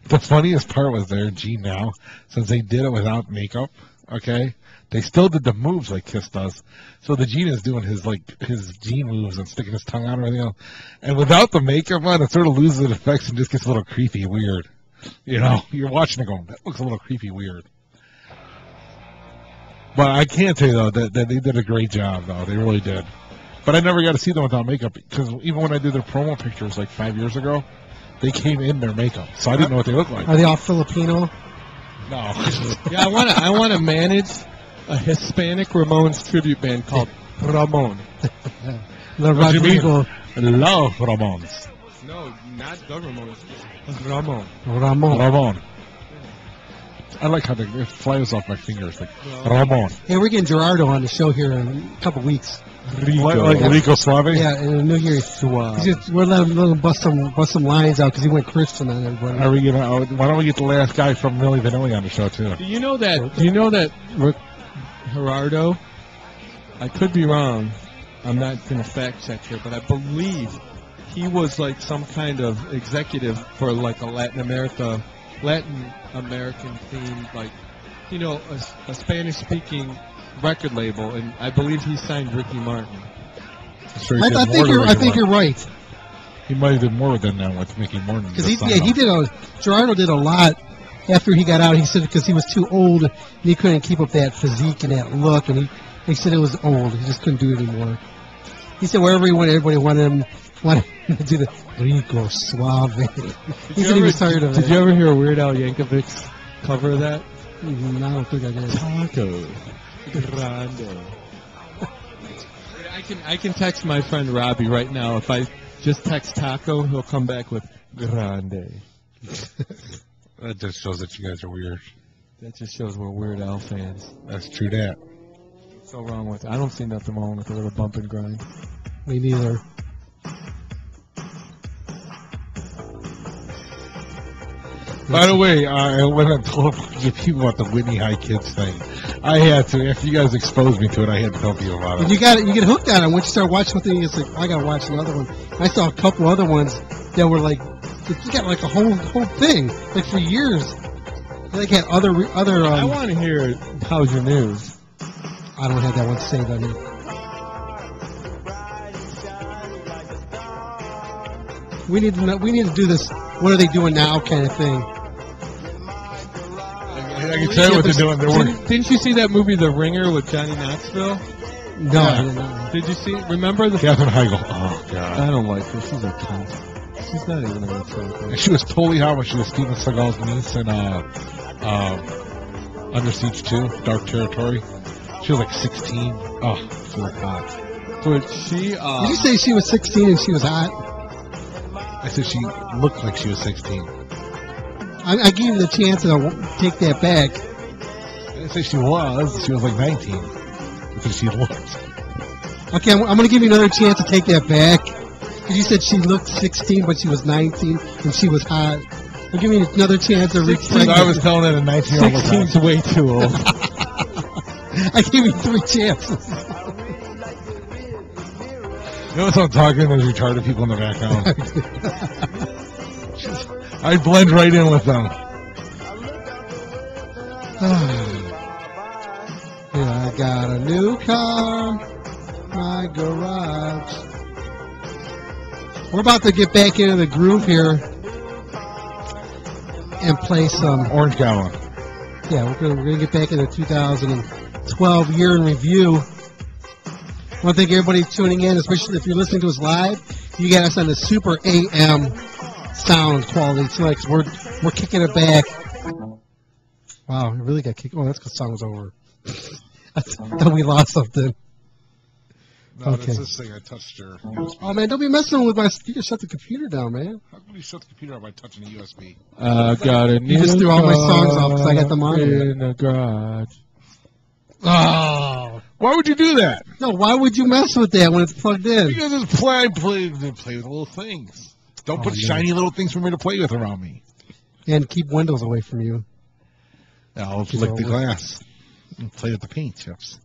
The funniest part was their Gene now, since they did it without makeup, okay? They still did the moves like Kiss does. So the Gene is doing his Gene moves and sticking his tongue out and everything else. And without the makeup on, it sort of loses its effects and just gets a little creepy weird. You know, you're watching it going, that looks a little creepy weird. But I can tell you, though, that they did a great job, though. They really did. But I never got to see them without makeup, because even when I did their promo pictures like 5 years ago, they came in their makeup, so I didn't know what they looked like. Are they all Filipino? No. Yeah, I want to manage a Hispanic Ramones tribute band called Ramon. The What do you mean? Rodrigo. Love Ramones. No, not the Ramones. Ramon. Ramon. Ramon. I like how it flies off my fingers, like Ramon. Hey, we're getting Gerardo on the show here in a couple weeks. Like Rico Suave? Yeah, in the New Year. We're letting him bust some lines out because he went Christian on everybody. Are we gonna? Why don't we get the last guy from Milli Vanilli on the show too? Do you know that? Gerardo? I could be wrong, I'm not going to fact check here, but I believe he was like some kind of executive for like a Latin American themed, like, you know, a Spanish speaking record label, and I believe he signed Ricky Martin. So I think you're right. He might have did more than that with Mickey Martin. Because Gerardo did a lot after he got out. He said because he was too old and he couldn't keep up that physique and that look, and he said it was old. He just couldn't do it anymore. He said wherever he went, everybody wanted him to do the Rico Suave. He said he was tired of it. Did you ever hear Weird Al Yankovic's cover of that? I don't think I did. Taco Grande. I can text my friend Robbie right now. If I just text Taco, he'll come back with Grande. That just shows that you guys are weird. That just shows we're Weird Al fans. That's true that. What's so wrong with it? I don't see nothing wrong with a little bump and grind. Me neither. By the way, I went and told a bunch of people about the Whitney High Kids thing. I had to. After you guys exposed me to it, I had to tell people about it. You get hooked on it. Once you start watching something, it's like, I got to watch another one. I saw a couple other ones that were like, you got like a whole thing, like for years. They like had other. I want to hear How's Your News. I don't have that one saved on here. We need to do this. What are they doing now? Kind of thing. I can tell you what they're doing. Didn't you see that movie The Ringer with Johnny Knoxville? No, I didn't know. Did you see? Remember the Katherine Heigl? Oh God, I don't like her. She's a cunt. She's not even a good person. And she was totally hot when she was Steven Seagal's niece in Under Siege 2, Dark Territory. She was like 16. Oh, she was hot. But she. Did you say she was 16 and she was hot? I said she looked like she was 16. I gave him the chance and I'll take that back. I didn't say she was. She was like 19. Because she looked. Okay, I'm going to give you another chance to take that back. Because you said she looked 16, but she was 19 and she was hot. I'll give you another chance to reframe. I was telling her a 19-year-old 16's way too old. I gave you 3 chances. You know what I'm talking? There's retarded people in the background. I blend right in with them. Yeah, I got a new car, my garage. We're about to get back into the groove here and play some Orange Goblin. Yeah, we're gonna get back into 2012 year in review. I want to thank everybody tuning in, especially if you're listening to us live. You got us on the Super AM sound quality tonight, because we're kicking it back. Wow, it really got kicked. Oh, that's because the song was over. I thought we lost something. No, okay. That's this thing. I touched your USB. Oh, man, don't be messing with my... You just shut the computer down, man. How can you shut the computer off by touching a USB? Got it. You just threw all my songs off because I got them on in the garage. Oh. Why would you do that? No, why would you mess with that when it's plugged in? Because it's play with little things. Don't put shiny little things for me to play with around me. And keep windows away from you. I'll lick the glass and play with the paint chips.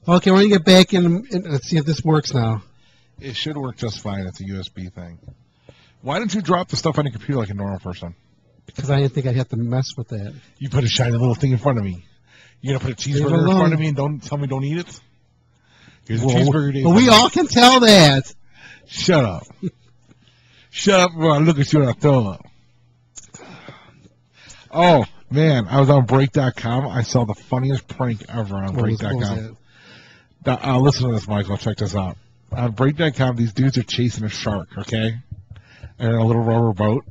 Okay, we're going to get back in. Let's see if this works now. It should work just fine. It's a USB thing. Why don't you drop the stuff on your computer like a normal person? Because I didn't think I'd have to mess with that. You put a shiny little thing in front of me. You're going to put a cheeseburger in front of me and don't tell me don't eat it? Here's a cheeseburger. But we all can tell that. Shut up. Shut up while I look at you and I throw up. Oh, man. I was on Break.com. I saw the funniest prank ever on Break.com. Listen to this, Michael. Check this out. On Break.com, these dudes are chasing a shark, okay? And in a little rubber boat.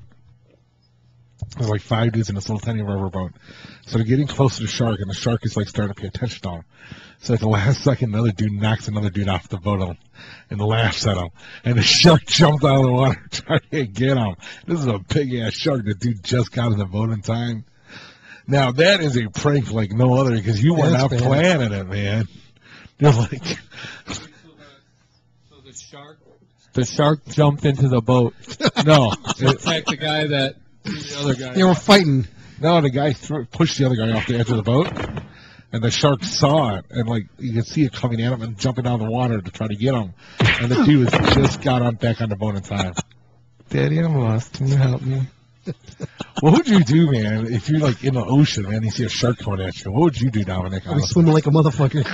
There's like 5 dudes in this little tiny rubber boat. So they're getting close to the shark, and the shark is like starting to pay attention to them. So at the last second, another dude knocks another dude off the boat and laughs at him. And the shark jumps out of the water trying to get him. This is a big-ass shark. The dude just got in the boat in time. Now, that is a prank like no other, because you were not planning it, man. You're like... So the shark jumped into the boat. No. To attack the guy that... The other guy. They were fighting. No, the guy pushed the other guy off the edge of the boat. And the shark saw it, and like you could see it coming at him and jumping out of the water to try to get him. And the dude just got on back on the boat in time. Daddy, I'm lost. Can you help me? What would you do, man, if you're like in the ocean, man, and you see a shark coming at you? What would you do, Dominic? I'd be swimming like a motherfucker.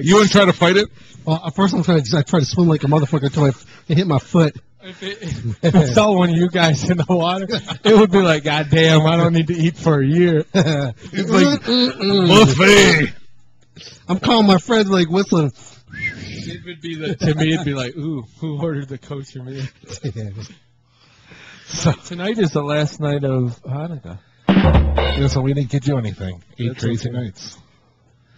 You wouldn't try to fight it? Well, first I try to swim like a motherfucker until I hit my foot. If I saw one of you guys in the water, it would be like, God damn, I don't need to eat for a year. It's like, buffet. I'm calling my friends like whistling. It would be to me, it'd be like, ooh, who ordered the kosher meal? So tonight is the last night of Hanukkah. Yeah, so we didn't get you anything. 8 crazy nights.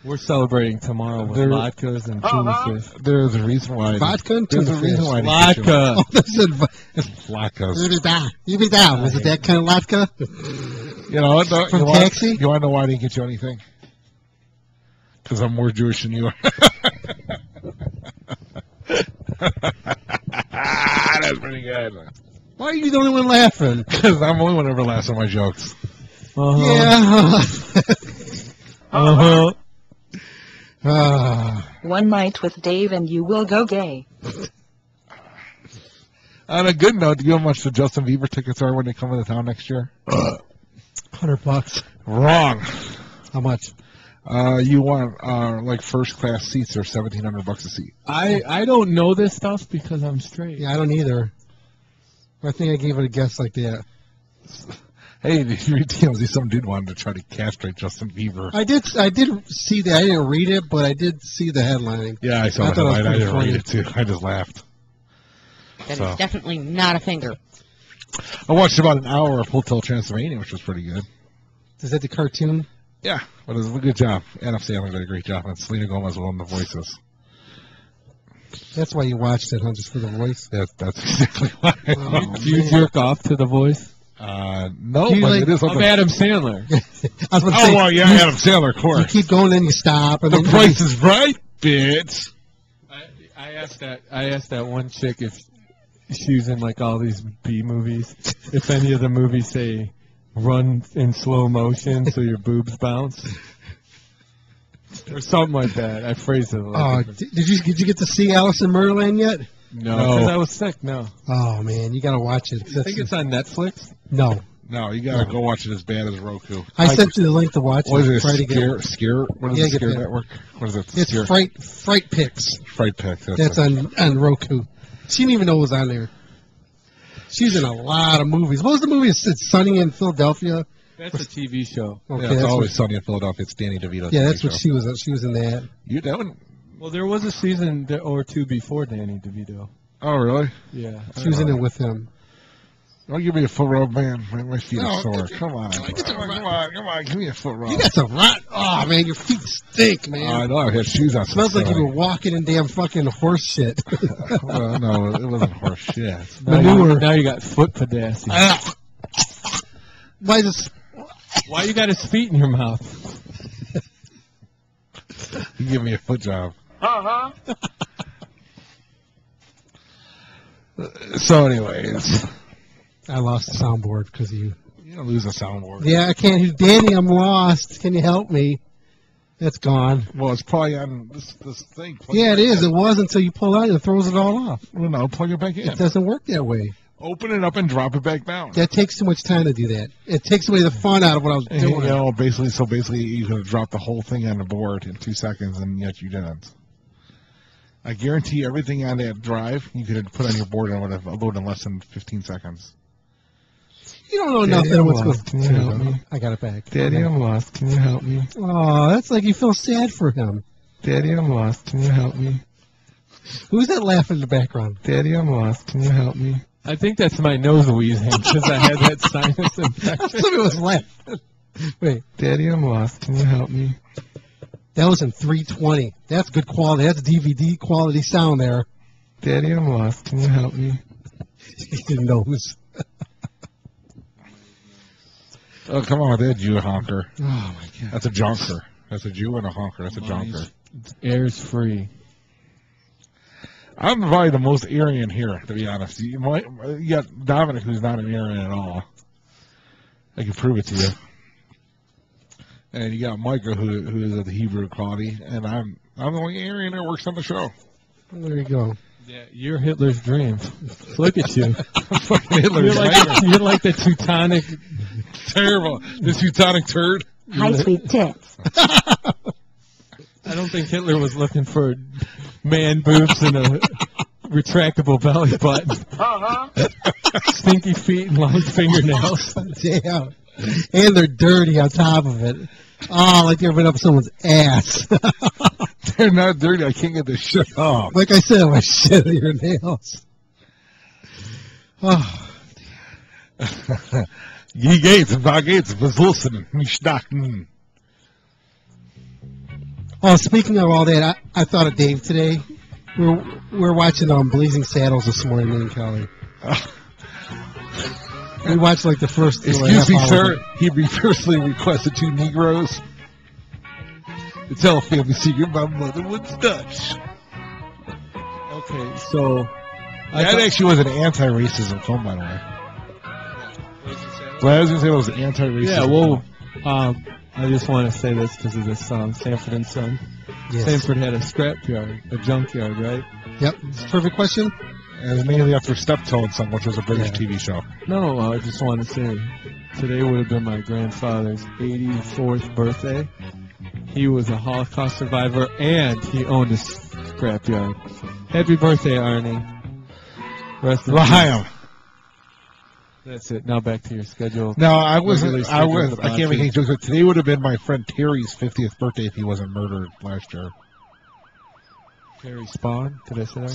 We're celebrating tomorrow with vodkas and tuna fish. There's a reason why. Vodka and tuna fish. Vodka. Oh, that's it. Latkes. You be down. Was it that kind of latka? You know what? From Taxi? You want to know why I didn't get you anything? Because I'm more Jewish than you are. That's pretty good. Why are you the only one laughing? Because I'm the only one who ever laughs at my jokes. Yeah. One night with Dave and you will go gay. On a good note, do you know how much the Justin Bieber tickets are when they come into town next year? $100. Wrong. How much? You want like first class seats are $1,700 a seat. I don't know this stuff because I'm straight. Yeah, I don't either. I think I gave it a guess like that. Hey, did you read TMZ? Some dude wanted to try to castrate Justin Bieber. I did see that. I didn't read it, but I did see the headline. Yeah, I saw the headline. I didn't read it too. I just laughed. That is definitely not a finger. I watched about an hour of Hotel Transylvania, which was pretty good. Is that the cartoon? Yeah, but it was a good job. Adam Sandler did a great job, and Selena Gomez was one of the voices. That's why you watched it, huh? Just for the voice? That's exactly why. Do you jerk off to the voice? No, Do you but like- it is I'm Adam Sandler. I was about to say, well, yeah, Adam Sandler, of course. You keep going, then you stop. And The then Price is Right, bitch. I asked that one chick if she was in like all these B movies. If any of the movies say run in slow motion so your boobs bounce. Or something like that. I phrased it a lot. Did you get to see Alice in Murderland yet? No, because I was sick. No. Oh man, you gotta watch it. You think it's on Netflix? No. No, you gotta go watch it as bad as Roku. I sent you the link to watch What is it. it? Try to get Scare? What is Yeah, it? get Scare that. Network? What is it? It's Scare? Fright Picks. Fright Picks. That's on Roku. She didn't even know it was on there. She's in a lot of movies. What was the movie? It's Sunny in Philadelphia. That's a TV show. Okay, Yeah, it's that's always Sunny in Philadelphia. It's Danny DeVito. Yeah, that's what she was. She was in that. You that one? Well, there was a season or two before Danny DeVito. Oh, really? Yeah. She was in it with him. Don't give me a foot rub, man. My feet No, are sore. get- Come on. Come on. Give me a foot rub. You got some rot. Oh man, your feet stink, man. I know. I had shoes on. Smells like you were walking in damn fucking horse shit. Well, no, it wasn't horse shit. Manure. Now you got foot pedasty. Why this? Why you got his feet in your mouth? You give me a foot job. So, anyways, I lost the soundboard because of you. you don't lose a soundboard. Yeah, I can't hear. Danny, I'm lost. Can you help me? It's gone. Well, it's probably on this thing. Plug Yeah, it it is. in. It was until you pull out and it throws it all off. Well, no, plug it back in. It doesn't work that way. Open it up and drop it back down. That takes too much time to do that. It takes away the fun out of what I was And, doing. you know, basically, you could have dropped the whole thing on the board in 2 seconds, and yet you didn't. I guarantee everything on that drive you could have put on your board and would have loaded in less than 15 seconds. You don't know Daddy, nothing. I'm What's lost. going Can you help me? I got it back. Daddy, I'm lost. Can you help me? Oh, that's like you feel sad for him. Daddy, I'm lost. Can you help me? Who's that laughing in the background? Daddy, I'm lost. Can you help me? I think that's my nose wheezing because I had that sinus infection. Somebody was laughing. Wait, Daddy, I'm lost. Can you help me? that was in 320. That's good quality. That's DVD quality sound there. Daddy, I'm lost. Can you help me? He knows. Oh, come on with that, Jew honker. Oh my god. That's a jonker. That's a Jew and a honker. That's a jonker. Air's free. I'm probably the most Aryan here, to be honest. You got Dominic, who's not an Aryan at all. I can prove it to you. And you got Micah, who is of the Hebrew quality, and I'm the only Aryan that works on the show. There you go. Yeah, you're Hitler's dream. Look at you. Fucking Hitler's You're like the Teutonic. Terrible. The Teutonic turd. Hi, sweet tits. I don't think Hitler was looking for man boobs and a retractable belly button. Stinky feet and long fingernails. Damn. And they're dirty on top of it. Oh, like you've been up someone's ass. They're not dirty. I can't get this shit off. Like I said, my shit on your nails. Oh. Ye geht's, wa geht's, was los denn? Nicht dachten. Oh, speaking of all that, I thought of Dave today. We're watching Blazing Saddles this morning, me and Kelly. We watched like the first. Excuse me, sir. He personally requested 2 Negroes to tell a family secret my mother was Dutch. Okay, so That actually was an anti-racism film, by the way. Well, I was going to say it was an anti-racism. Yeah, well, I just want to say this because of this song, Sanford and Son. Yes. Sanford had a scrapyard, a junkyard, right? Yep. Perfect question. And it was mainly after Steptoe Son, which was a British TV show. No, I just want to say, today would have been my grandfather's 84th birthday. He was a Holocaust survivor, and he owned a scrapyard. Happy birthday, Arnie. Rest in peace. That's it. Now back to your schedule. No, I can't make any jokes, but today would have been my friend Terry's 50th birthday if he wasn't murdered last year. Terry Spawn? Did I say that?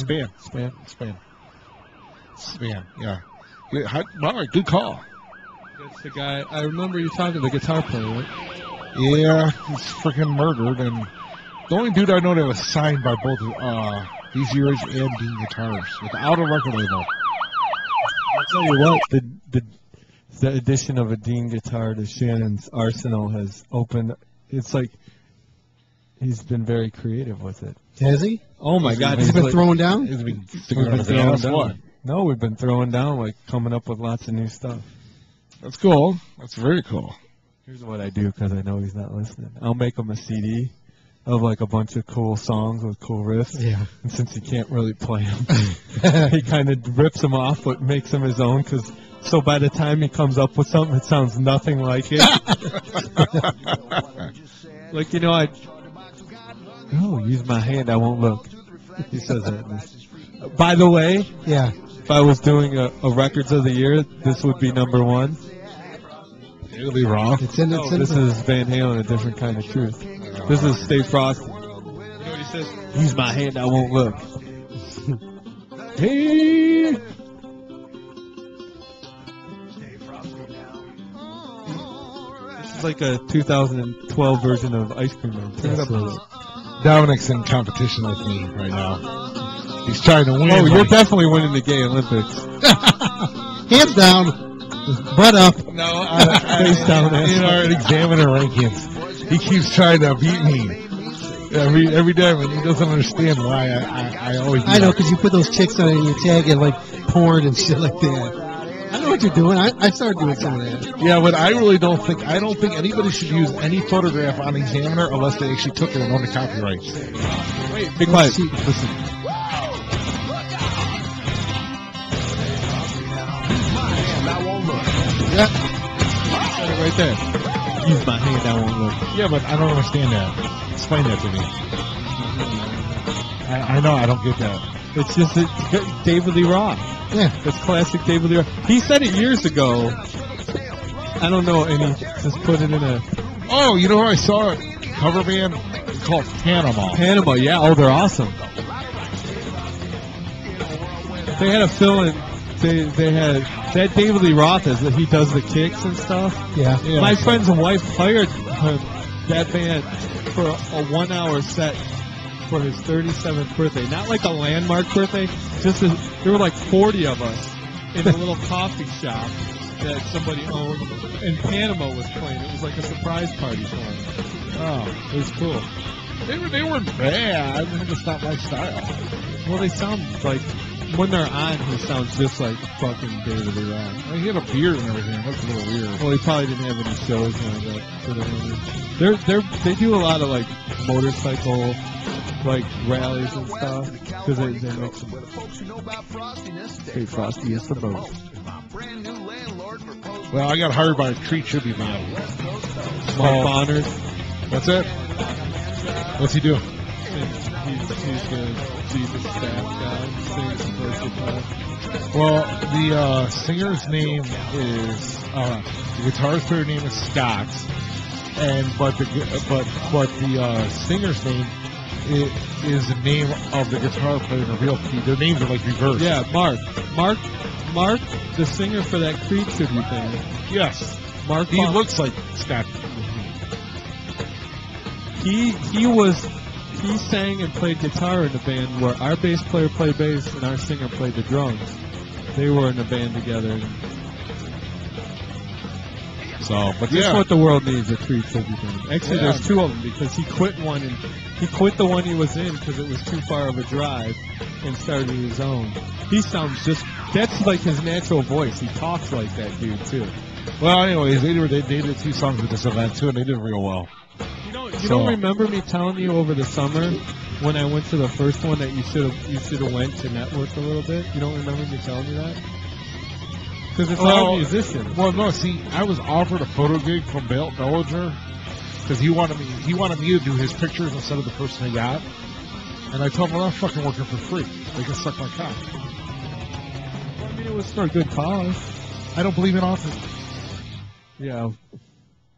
Span, yeah. All right, good call. That's the guy. I remember you talking to the guitar player, right? Yeah, he's freaking murdered, and the only dude I know that was signed by both these years and Dean Guitars without a record label. I'll tell you what, the addition of a Dean guitar to Shannon's arsenal has opened. It's like he's been very creative with it. Has he? Oh my God, He's been throwing down. He's been throwing down. No, we've been throwing down, like coming up with lots of new stuff. That's cool. That's very cool. Here's what I do because I know he's not listening. I'll make him a CD of like a bunch of cool songs with cool riffs. Yeah. And since he can't really play them, he kind of rips them off but makes them his own. So by the time he comes up with something, it sounds nothing like it. Like, you know, use my hand, I won't look. He says that. By the way, yeah, if I was doing a Records of the Year, this would be number 1. It would be wrong. This is Van Halen, A Different Kind of Truth. This is Stay Frosty. You know what he says? Use my hand, I won't look. Hey! This is like a 2012 version of Ice Cream Man. Dominic's in competition with me right now. He's trying to win. Oh, you're definitely winning the gay Olympics. Hands down. Butt up. No, face down. In our examiner rankings, he keeps trying to beat me every time, and he doesn't understand why I always. I know, because you put those chicks on it and you tag it like porn and shit like that. I know what you're doing. I started doing some of that. Yeah, but I really don't think anybody should use any photograph on Examiner unless they actually took it and own the copyrights. Wait, be quiet. Listen. Yeah. Right there. Use my hand, I won't look. Yeah, but I don't understand that. Explain that to me. I know, I don't get that. It's just David Lee Roth. Yeah. It's classic David Lee Roth. He said it years ago. I don't know, and he just put it in a... Oh, you know where I saw a cover band? It's called Panama. Panama, yeah. Oh, they're awesome. They had a fill-in. They had that David Lee Roth he does the kicks and stuff. Yeah. My friend's wife hired that band for a 1-hour set for his 37th birthday. Not like a landmark birthday. There were like 40 of us in a little coffee shop that somebody owned, and Panama was playing. It was like a surprise party for him. Oh, it was cool. They weren't bad. It's not my style. Well, they sound like when they're on, he sounds just like fucking David Lee Roth. He had a beard and everything. That's a little weird. Well, he probably didn't have any shows now, but they do a lot of like motorcycle like rallies and stuff because they make some. Hey, Frosty is the boat. Well, I got hired by a tree tribute band. Mark Bonner. That's it. What's he do? He's the Jesus staff guy. Sings and plays guitar. Well, the singer's name is the guitarist player name is Scott, but the singer's name is the name of the guitar player in the real key. Their names are like reversed. Yeah, Mark, the singer for that Creed tribute band. Yes, Mark. He looks like Scott. He sang and played guitar in the band where our bass player played bass and our singer played the drums. They were in a band together. So, but that's what the world needs, a Creed tribute band. Actually, there's two of them because he quit one and he quit the one he was in because it was too far of a drive and started his own. He sounds that's like his natural voice. He talks like that dude too. Well, anyways, they did 2 songs with this event too, and they did real well. You don't remember me telling you over the summer when I went to the first one that you should have went to network a little bit? You don't remember me telling you that? Because it's all musicians. Well, no, see, I was offered a photo gig from Bellinger because he wanted me to do his pictures instead of the person he got, and I told him I'm not fucking working for free. They can suck my cock. I mean, it was for a good cause. I don't believe in autism. Yeah.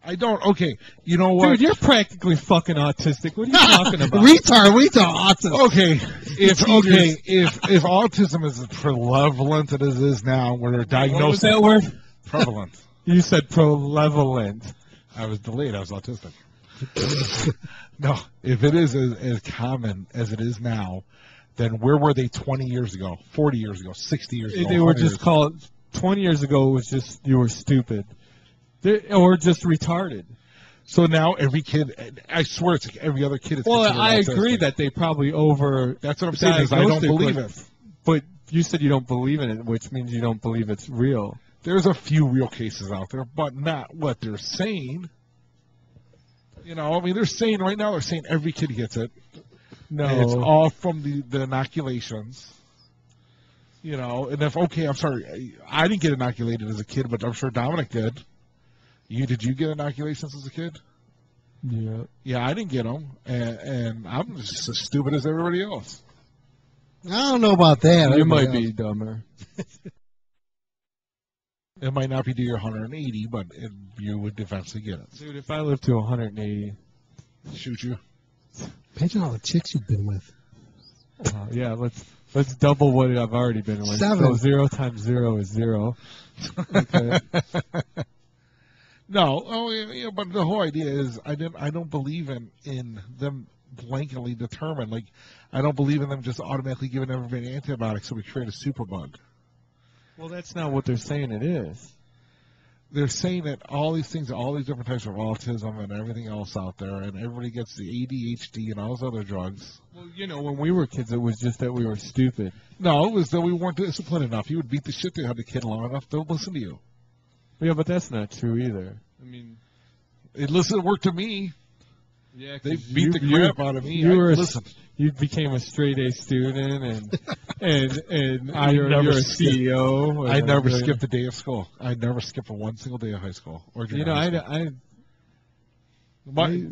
I don't. Okay, you know what? Dude, you're practically fucking autistic. What are you talking about? Retard, autism. Okay, if autism is as prevalent as it is now, where they're diagnosed. What was that word? Prevalent. You said prevalent. I was delayed. I was autistic. No, if it is as common as it is now, then where were they 20 years ago, 40 years ago, 60 years ago? They were just called. 20 years ago, it was just you were stupid. Or just retarded. So now every kid, I swear it's like every other kid is Well, I autistic. agree that they probably That's what I'm saying is I don't believe it. But you said you don't believe in it, which means you don't believe it's real. There's a few real cases out there, but not what they're saying. You know, I mean, they're saying right now, they're saying every kid gets it. No. And it's all from the inoculations. You know, and I'm sorry, I didn't get inoculated as a kid, but I'm sure Dominic did. Did you get inoculations as a kid? Yeah. Yeah, I didn't get them, and I'm just as stupid as everybody else. I don't know about that. You might be dumber. It might not be to your 180, but you would eventually get it. Dude, if I live to 180, shoot you. Imagine all the chicks you've been with. Yeah, let's double what I've already been with. 7. So 0 times 0 is 0. Okay. No, but the whole idea is I don't believe in them blanketly determined. Like, I don't believe in them just automatically giving everybody antibiotics so we create a superbug. Well, that's not what they're saying it is. They're saying that all these things, all these different types of autism and everything else out there, and everybody gets the ADHD and all those other drugs. Well, you know, when we were kids, it was just that we were stupid. No, it was that we weren't disciplined enough. You would beat the shit out of the kid long enough, they'll listen to you. Yeah, but that's not true either. I mean, it worked to me. Yeah, they beat the crap out of me. You became a straight A student, and you're a CEO. I never skipped a day of school. I never skipped one single day of high school or junior high school.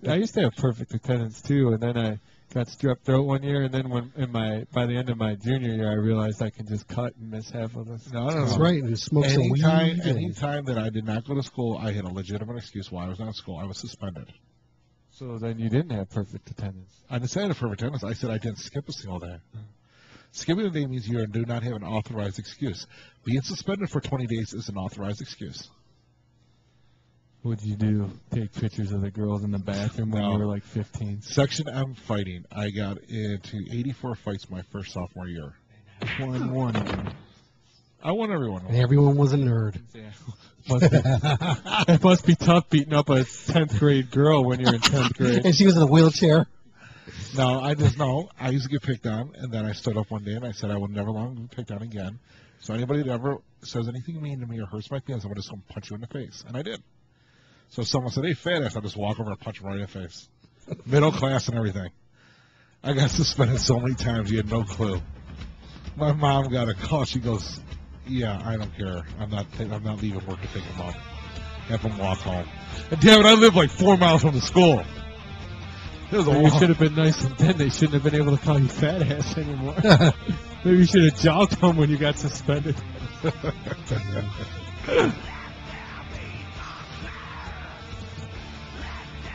I used to have perfect attendance too, and then I got strep throat one year, and then by the end of my junior year, I realized I can just cut and miss half of this. No. That's right, and smoke some weed. Anytime that I did not go to school, I had a legitimate excuse why I was not at school. I was suspended. So then you didn't have perfect attendance. I didn't say I had perfect attendance. I said I didn't skip a single day. Skipping a day means you do not have an authorized excuse. Being suspended for 20 days is an authorized excuse. What'd you do? Take pictures of the girls in the bathroom when you were like 15? Section M fighting. I got into 84 fights my first sophomore year. Won. I won everyone. Everyone was a nerd. Yeah. It must be tough beating up a 10th grade girl when you're in 10th grade. And she was in a wheelchair. No, I just know I used to get picked on, and then I stood up one day and I said I would never long be picked on again. So anybody that ever says anything mean to me or hurts my feelings, I'm just going to punch you in the face. And I did. So if someone said, hey, fat ass, I'll just walk over and punch him right in the face. Middle class and everything. I got suspended so many times, you had no clue. My mom got a call. She goes, yeah, I don't care. I'm not leaving work to pick him up. Have him walk home. And damn it, I live like 4 miles from the school. It was a You walk. should have been nice, and then they shouldn't have been able to call you fat ass anymore. Maybe you should have jogged home when you got suspended.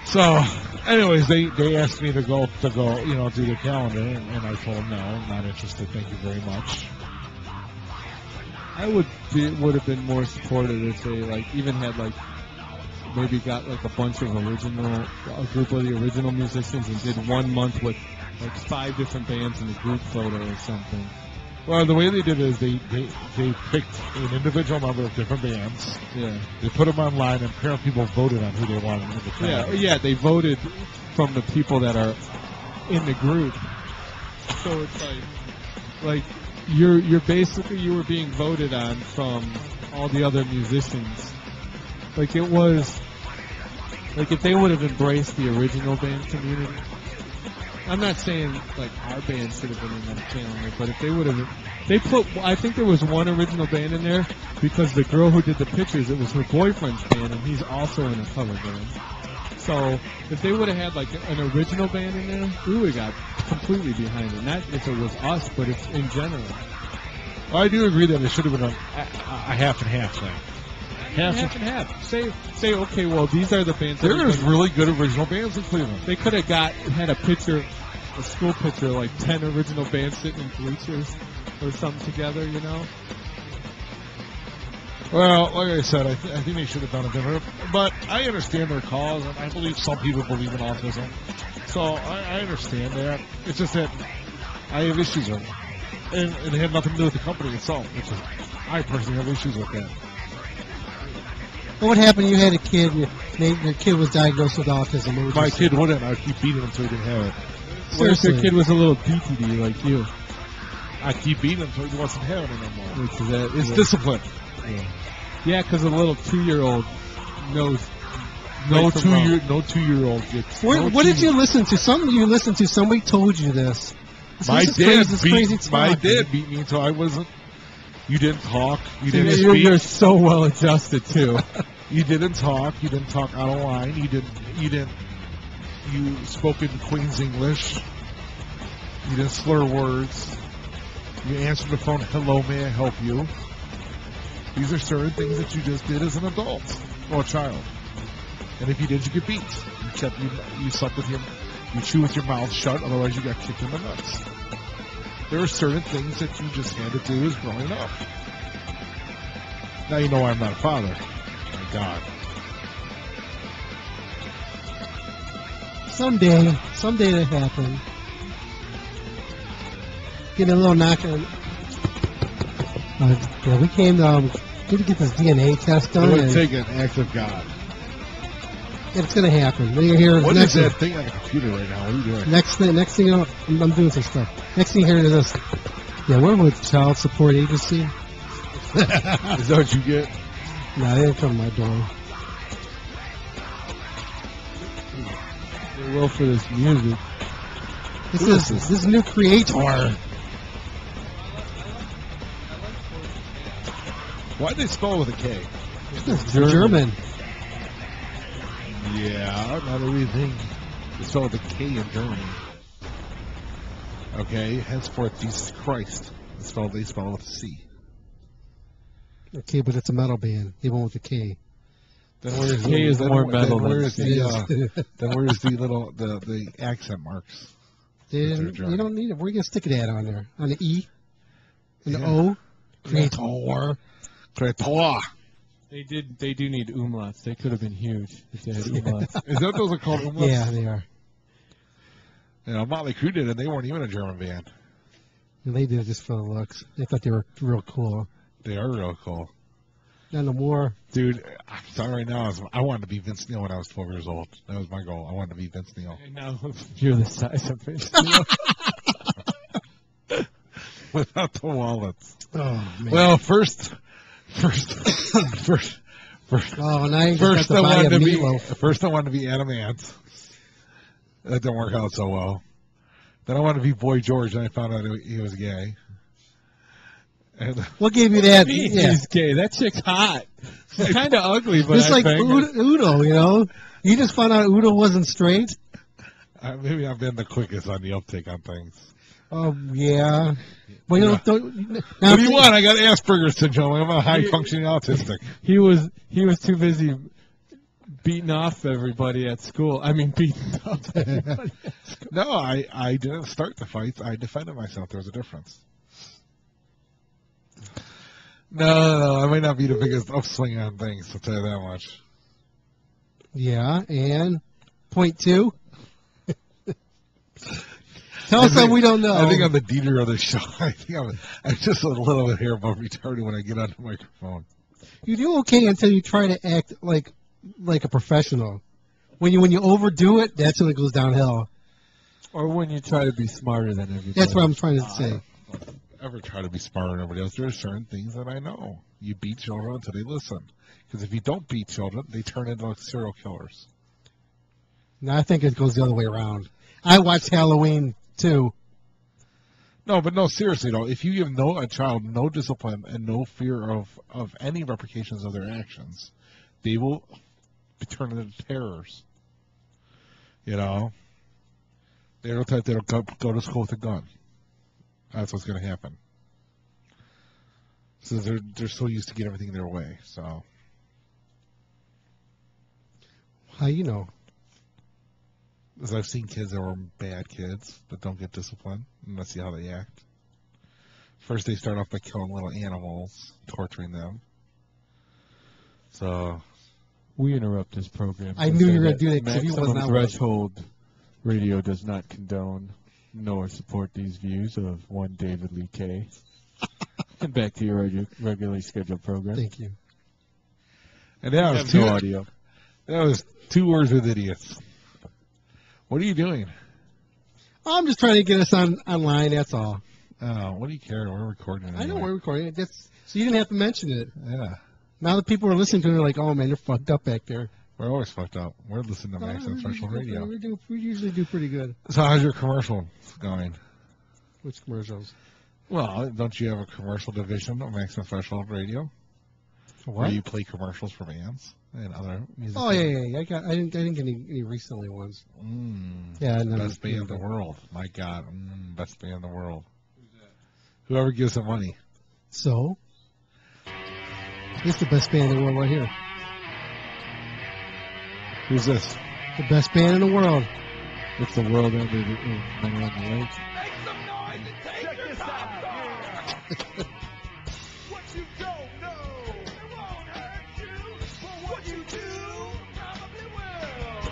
So, anyways, they asked me to go, do the calendar, and I told them no, I'm not interested. Thank you very much. I would have been more supportive if they even had maybe got a bunch of a group of the original musicians and did 1 month with 5 different bands in a group photo or something. Well, the way they did it is they picked an individual number of different bands. Yeah. They put them online, and apparently people voted on who they wanted in the calendar. Yeah, they voted from the people that are in the group. So it's like you're basically you were being voted on from all the other musicians. Like it was if they would have embraced the original band community. I'm not saying our band should have been in that calendar, but if they would have, I think there was one original band in there because the girl who did the pictures, it was her boyfriend's band, and he's also in a cover band. So if they would have had an original band in there, we would have got completely behind it. Not if it was us, but if in general. Well, I do agree that it should have been a half and half thing. Half and half. Say, okay, well, these are the bands. There's really good original bands in Cleveland. They could have had a school picture, 10 original bands sitting in bleachers or something together, you know? Well, like I said, I think they should have done it different. But I understand their cause, and I believe some people believe in autism. So I understand that. It's just that I have issues with it. And it had nothing to do with the company itself, which is, I personally have issues with that. Well, what happened? You had a kid, your kid was diagnosed with autism. My kid wouldn't. I'd keep beating him until he didn't have it. What if your kid was a little DTD like you? I keep beating him until he wasn't having it anymore. Which is that? It's discipline. Yeah, because a little 2-year-old knows. No 2-year-old gets. What did you listen to? Something you listened to. Somebody told you this. My dad beat me until I wasn't. You didn't talk. You didn't speak. You're so well adjusted too. You didn't talk. You didn't talk out of line. You spoke in Queen's English. You didn't slur words. You answered the phone, hello, may I help you? These are certain things that you just did as an adult or a child. And if you did, you get beat. You suck with you chew with your mouth shut, otherwise you got kicked in the nuts. There are certain things that you just had to do as growing up. Now you know why I'm not a father. My God. Someday that happened. Getting a little knock on. We came to get this DNA test done. It would take an act of God. It's going to happen. When you hear what is that thing on the computer right now? What are you doing? Next thing you know, I'm doing some stuff. Next thing you hear is this. Yeah, we're with Child Support Agency. Is that what you get? No, they didn't come to my door. They will for this music. This is new creator. Why'd they spell it with a K? It's German. Yeah, not everything is spelled with a K in Germany. Okay, henceforth Jesus Christ. They spell it with a C. Okay, but it's a metal band. They went with a K. Then where's K is more metal than where's C. then where's the accent marks? You don't need it. Where are you gonna stick it at on there? On the E? And the O? Creator. Creator. They do need umlauts. They could have been huge if they had umlauts. Is that what those are called umlauts? Yeah, they are. Motley Crue did it. They weren't even a German band. And they did it just for the looks. They thought they were real cool. They are real cool. Not no more. Dude, I'm sorry right now. I wanted to be Vince Neil when I was 12 years old. That was my goal. I wanted to be Vince Neil. And now you're the size of Vince Neil. Without the wallets. Oh, man. Well, first. Oh, now you just got the body of Meatloaf. First I wanted to be Adam Ant. That didn't work out so well. Then I wanted to be Boy George, and I found out he was gay. And what gave you that? He's gay. That chick's hot. She's kind of ugly, but it's like Udo, you know? You just found out Udo wasn't straight? Maybe I've been the quickest on the uptake on things. Oh, yeah. Well, you what do you want? I got Asperger's syndrome. I'm a high-functioning autistic. He was too busy beating off everybody at school. I mean, beating up everybody at school. No, I didn't start the fights. I defended myself. There was a difference. No. I might not be the biggest upswing on things, I'll tell you that much. Yeah, and point two? Tell us something we don't know. I think I'm the Dieter of the show. I think I'm just a little bit hair above retarded when I get on the microphone. You do okay until you try to act like a professional. When you overdo it, that's when it goes downhill. Or when you try to be smarter than everybody. That's what I'm trying to say. I don't ever try to be smarter than everybody else. There are certain things that I know. You beat children until they listen. Because if you don't beat children, they turn into serial killers. No, I think it goes the other way around. I watched Halloween too. No, seriously though, if you give a child no discipline and no fear of any repercussions of their actions, they will turn into terrors. You know? They're the type that'll go to school with a gun. That's what's going to happen. So they're so used to get everything their way, so. How you know? Because I've seen kids that were bad kids that don't get disciplined, and let's see how they act. First, they start off by killing little animals, torturing them. So, we interrupt this program. I knew you were going to do that because you Maximum wasn't Threshold Radio does not condone nor support these views of one David Lee Kay. And back to your regularly scheduled program. Thank you. And that was no audio. That was 2 words with idiots. What are you doing? I'm just trying to get us online, that's all. Oh, what do you care? We're recording it. I know we're recording it. So you didn't have to mention it. Yeah. Now that people are listening to it, they're like, oh, man, they're fucked up back there. We're always fucked up. We're listening to Maximum Threshold Radio. We usually do pretty good. So how's your commercial going? Which commercials? Well, don't you have a commercial division of Maximum Threshold Radio? What? Where you play commercials for bands and other music. Oh, yeah. I didn't get any recently ones. Yeah, and best band in the world. My God, best band in the world. Whoever gives them money. So? It's the best band in the world right here. Who's this? The best band in the world. It's the world under the Men on the Lake. Make some noise and take your time. What you don't know, it won't hurt you. But what you do, probably will.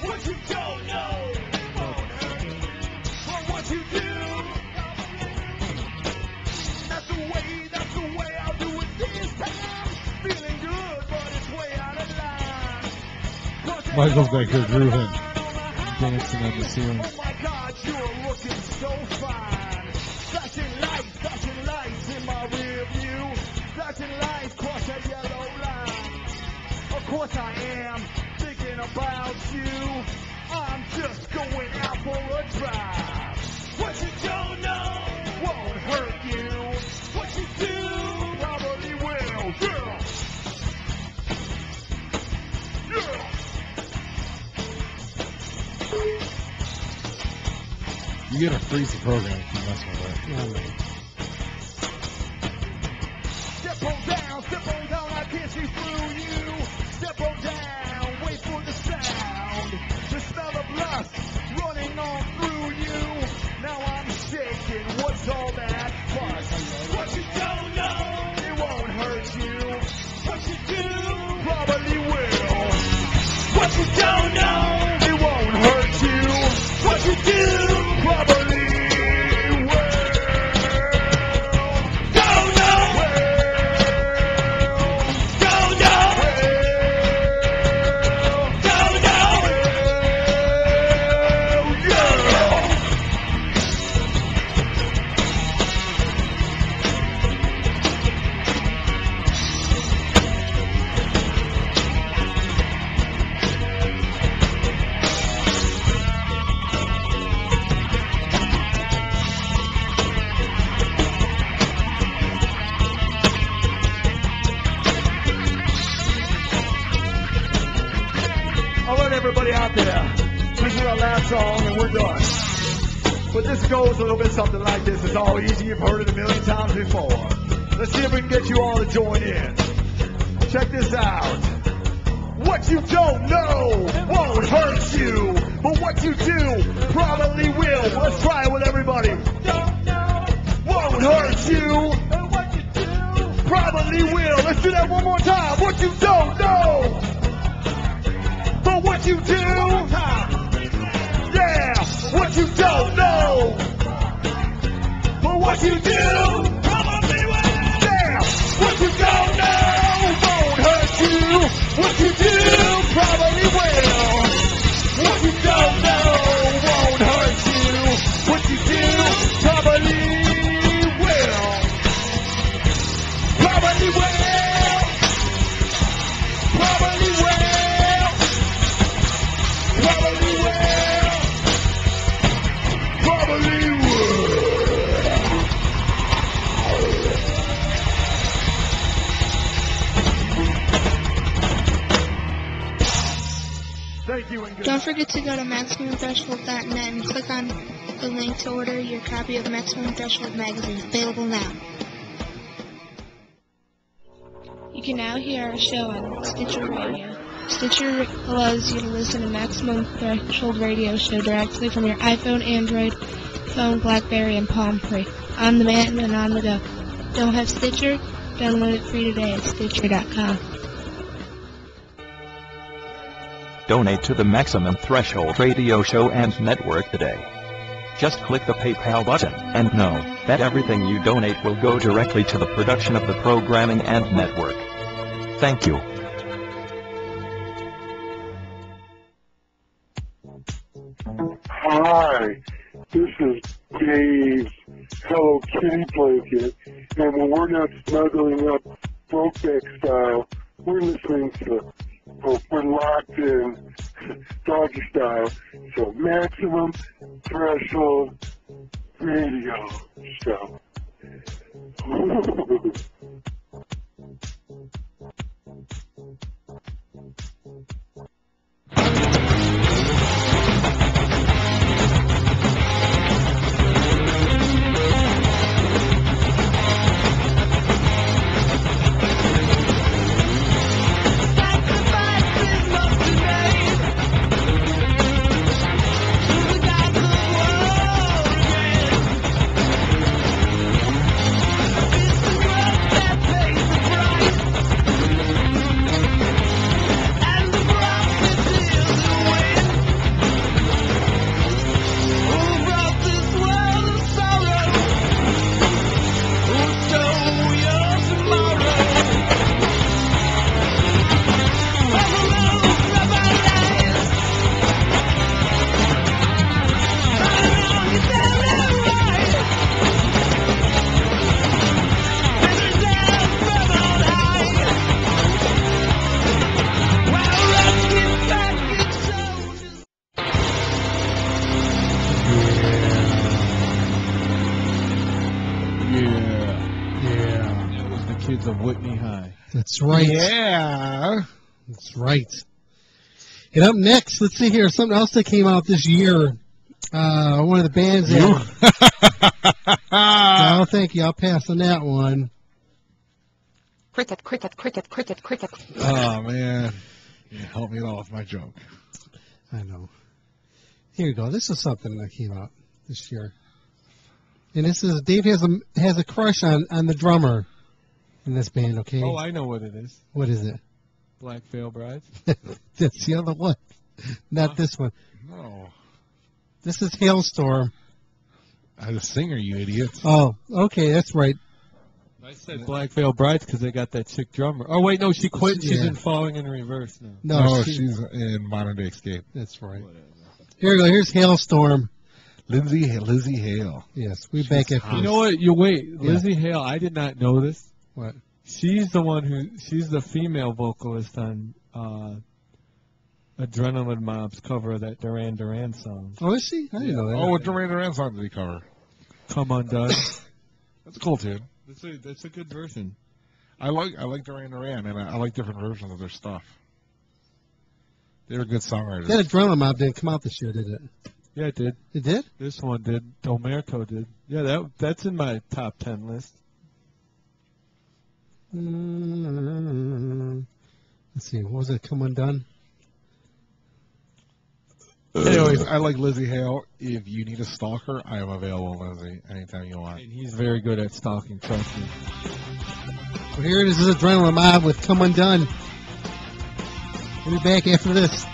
What you don't know, it won't hurt you. But what you do, that's the way I'll do it this time. Feeling good, but it's way out of line. Michael's back here grooving. Dancing on the ceiling. Oh my God, you're looking so fine. Flashing lights in my rear view. Flashing lights cross that yellow line. Of course I am thinking about you. I'm just going out for a drive. What you don't know won't hurt you. What you do probably will. Girl. Yeah. You get a freeze the program if you mess with it. Step on down, I can't see through you. Step on down, wait for the sound. The smell of lust running on through you. Now I'm shaking, what's all that fuss? What you don't know, it won't hurt you. What you do, probably will. What you don't know, it won't hurt you. What you do, probably will. Don't know. All right, everybody out there. This is our last song, and we're done. But this goes a little bit something like this. It's all easy. You've heard it a million times before. Let's see if we can get you all to join in. Check this out. What you don't know won't hurt you, but what you do probably will. Let's try it with everybody. Won't hurt you, but what you do probably will. Let's do that one more time. What you don't know, but what you do. Yeah, what you don't know, but what you do probably will. Yeah, what you don't know won't hurt you. What you do probably will. What you don't know won't hurt you. What you do probably will. Probably will. Probably will. Probably will. Probably will. Thank you and good Don't forget to go to MaximumThreshold.net and click on the link to order your copy of Maximum Threshold magazine, available now. You can now hear our show on Stitcher Radio. Stitcher allows you to listen to Maximum Threshold Radio Show directly from your iPhone, Android phone, BlackBerry, and Palm Pre, on demand and on the go. Don't have Stitcher? Download it free today at Stitcher.com. Donate to the Maximum Threshold Radio Show and Network today. Just click the PayPal button and know that everything you donate will go directly to the production of the programming and network. Thank you. Hi, this is Dave's Hello Kitty blanket, and when we're not snuggling up Brokeback style, we're listening to, we're locked in doggy style, so Maximum Threshold Radio Show. Of Whitney High. That's right. Yeah. That's right. And up next, let's see here, something else that came out this year. One of the bands that... No, thank you. I'll pass on that one. Cricket, cricket, cricket, cricket, cricket. Oh, man. You help me out with my joke. I know. Here you go. This is something that came out this year. And this is, Dave has a crush on the drummer in this band, okay? Oh, I know what it is. What is it? Black Veil Brides. That's the other one. Not this one. No. This is Hailstorm. I'm a singer, you idiot. Oh, okay, that's right. I said Black Veil Brides because they got that chick drummer. Oh, wait, no, she quit. She's in Falling in Reverse now. No, she's in Modern Day Escape. That's right. Here we go. Here's Hailstorm. Lizzie Hale. Yes, we back at. You know what? You wait. Lizzie Hale, I did not know this. What? She's the one she's the female vocalist on Adrenaline Mob's cover of that Duran Duran song. Oh, is she? I didn't know that. Oh, what Duran Duran song did he cover? Come Undone. That's a cool tune. That's a good version. I like Duran Duran, and I like different versions of their stuff. They were good songwriters. That Adrenaline Mob didn't come out this year, did it? Yeah, it did. It did? This one did. Omerco did. Yeah, that's in my top 10 list. Let's see. What was it? Come Undone? Anyways, I like Lizzie Hale. If you need a stalker, I am available, Lizzie, anytime you want. And he's very good at stalking, trust me. Well, here it is, Adrenaline Mob with Come Undone. We'll be back after this.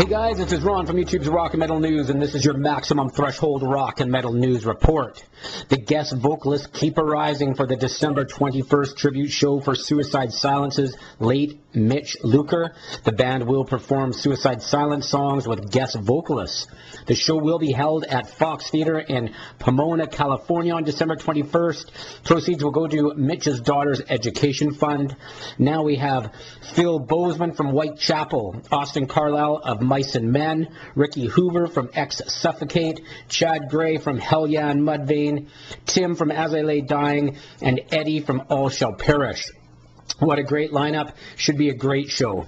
Hey guys, this is Ron from YouTube's Rock N Metal Newz, and this is your Maximum Threshold Rock and Metal News Report. The guest vocalists keep arising for the December 21st tribute show for Suicide Silence's late Mitch Luker. The band will perform Suicide Silence songs with guest vocalists. The show will be held at Fox Theater in Pomona, California on December 21st. Proceeds will go to Mitch's daughter's education fund. Now we have Phil Bozeman from Whitechapel, Austin Carlisle of Mice and Men, Ricky Hoover from Ex-Suffocate, Chad Gray from Hell Yeah and Mudvayne, Tim from As I Lay Dying, and Eddie from All Shall Perish. What a great lineup. Should be a great show.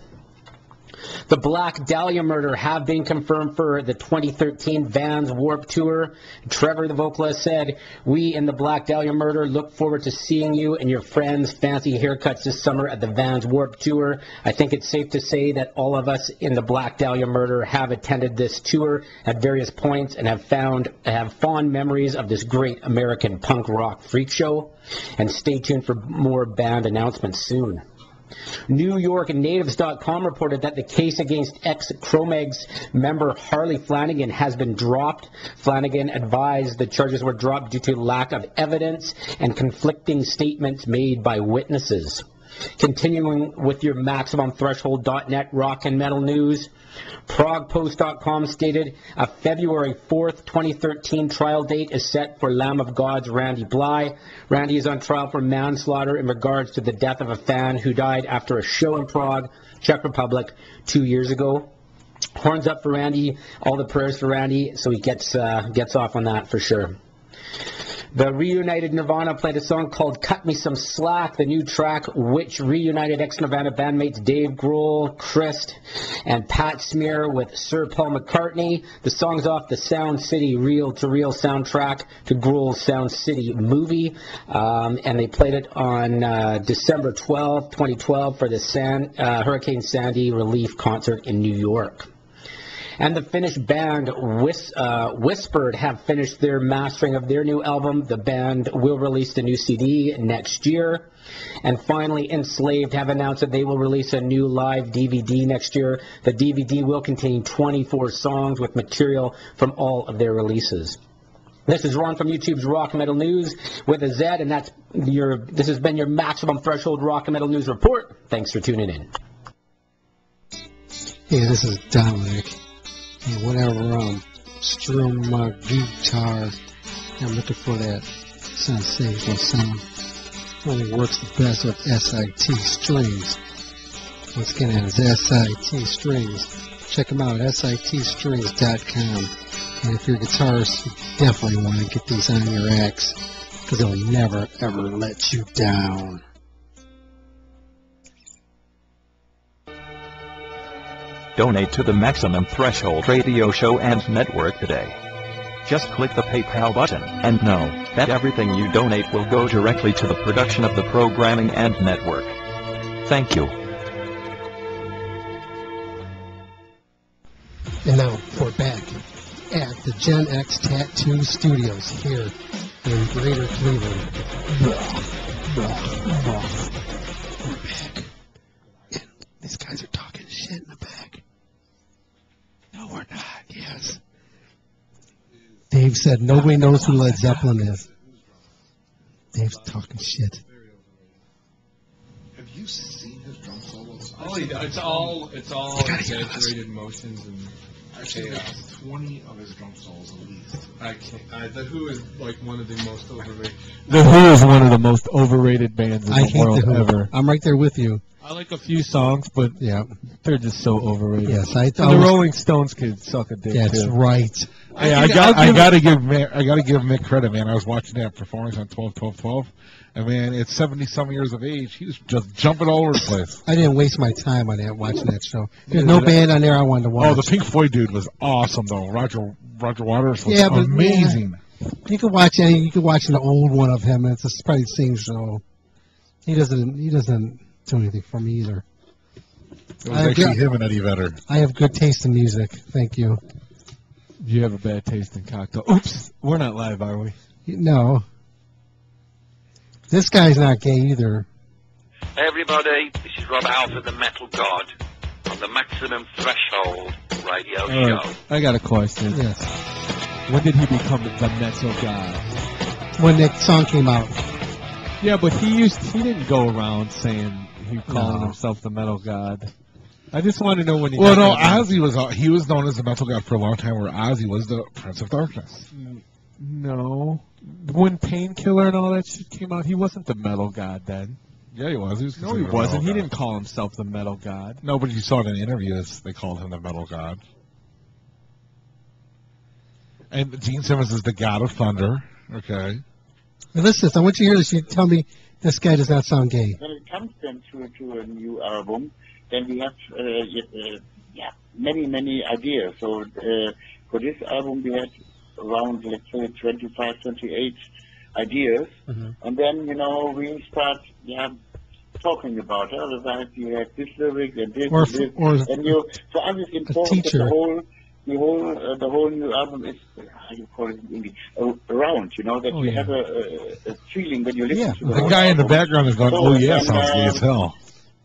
The Black Dahlia Murder have been confirmed for the 2013 Vans Warped Tour. Trevor, the vocalist, said, "We in the Black Dahlia Murder look forward to seeing you and your friends' fancy haircuts this summer at the Vans Warped Tour. I think it's safe to say that all of us in the Black Dahlia Murder have attended this tour at various points and have fond memories of this great American punk rock freak show. And stay tuned for more band announcements soon." NewYorkNatives.com reported that the case against ex-Cro-Mags member Harley Flanagan has been dropped. Flanagan advised the charges were dropped due to lack of evidence and conflicting statements made by witnesses. Continuing with your MaximumThreshold.net rock and metal news, ProgPost.com stated a February 4th, 2013 trial date is set for Lamb of God's Randy Bly. Randy is on trial for manslaughter in regards to the death of a fan who died after a show in Prague, Czech Republic, 2 years ago. Horns up for Randy, all the prayers for Randy, so he gets off on that for sure. The reunited Nirvana played a song called Cut Me Some Slack, the new track which reunited ex-Nirvana bandmates Dave Grohl, Chris, and Pat Smear with Sir Paul McCartney. The song's off the Sound City reel-to-reel soundtrack to Grohl's Sound City movie, and they played it on December 12, 2012 for the Hurricane Sandy relief concert in New York. And the Finnish band Whispered have finished their mastering of their new album. The band will release the new CD next year. And finally, Enslaved have announced that they will release a new live DVD next year. The DVD will contain 24 songs with material from all of their releases. This is Ron from YouTube's Rock and Metal News with a Z, and this has been your Maximum Threshold Rock and Metal News Report. Thanks for tuning in. Hey, this is Dominic. And whenever strum my guitar, I'm looking for that sensational sound. Only works the best with SIT strings. Once again, that is SIT strings. Check them out, sitstrings.com. And if you're a guitarist, you definitely want to get these on your axe, because they'll never, ever let you down. Donate to the Maximum Threshold radio show and network today. Just click the PayPal button and know that everything you donate will go directly to the production of the programming and network. Thank you. And now we're back at the Gen X Tattoo Studios here in Greater Cleveland. We're back. And these guys are talking shit in the back. No, we're not. Yes. Dave said nobody knows who Led Zeppelin is. Dave's talking shit. Have you seen his drum solos? It's all exaggerated motions and Actually, there's 20 of his drum solos at least. I can't. The Who is like one of the most overrated. The Who is one of the most overrated bands in the world ever. I'm right there with you. I like a few songs, but yeah, they're just so overrated. Yes, and the Rolling Stones could suck a dick. That's too. right. Hey, I gotta give Mick credit, man. I was watching that performance on 12-12-12, and man, at 70-some years of age, he was just jumping all over the place. I didn't waste my time on that watching that show. There's no band on there I wanted to watch. Oh, the Pink Floyd dude was awesome though. Roger Waters was amazing. Yeah, you could watch any. You could watch an old one of him, and it's probably the same show. He doesn't do anything for me either. It was actually him and Eddie Vedder. I have good taste in music. Thank you. You have a bad taste in cocktail. Oops, we're not live, are we? No. This guy's not gay either. Hey everybody, this is Rob Alford, the Metal God, on the Maximum Threshold. Radio All Show. right, I got a question. Yes. When did he become the metal god? When that song came out. Yeah, but he didn't go around saying he calling No. himself the metal god. I just want to know when he. Well, no, got that Ozzy he was known as the metal god for a long time, where Ozzy was the Prince of Darkness. No, when Painkiller and all that shit came out, he wasn't the metal god then. Yeah, he was. No, he considered a wasn't. metal He god. didn't call himself the metal god. No, but you saw it in interviews. They called him the metal god. And Gene Simmons is the god of thunder. Okay. Now listen, I want you to hear this. You tell me this guy does not sound gay. When it comes then to a new album, then we have many ideas. So for this album, we had around, let's say, 25, 28 ideas, and then we start talking about it. Otherwise, you have this lyric and this Or- and this, or and you. So I was informed that teacher. the whole new album is, how you call it in English, around. That Oh, you yeah. have a feeling when you listen to The whole guy in the album. background is going, So, "Oh yeah, and, sounds gay as hell."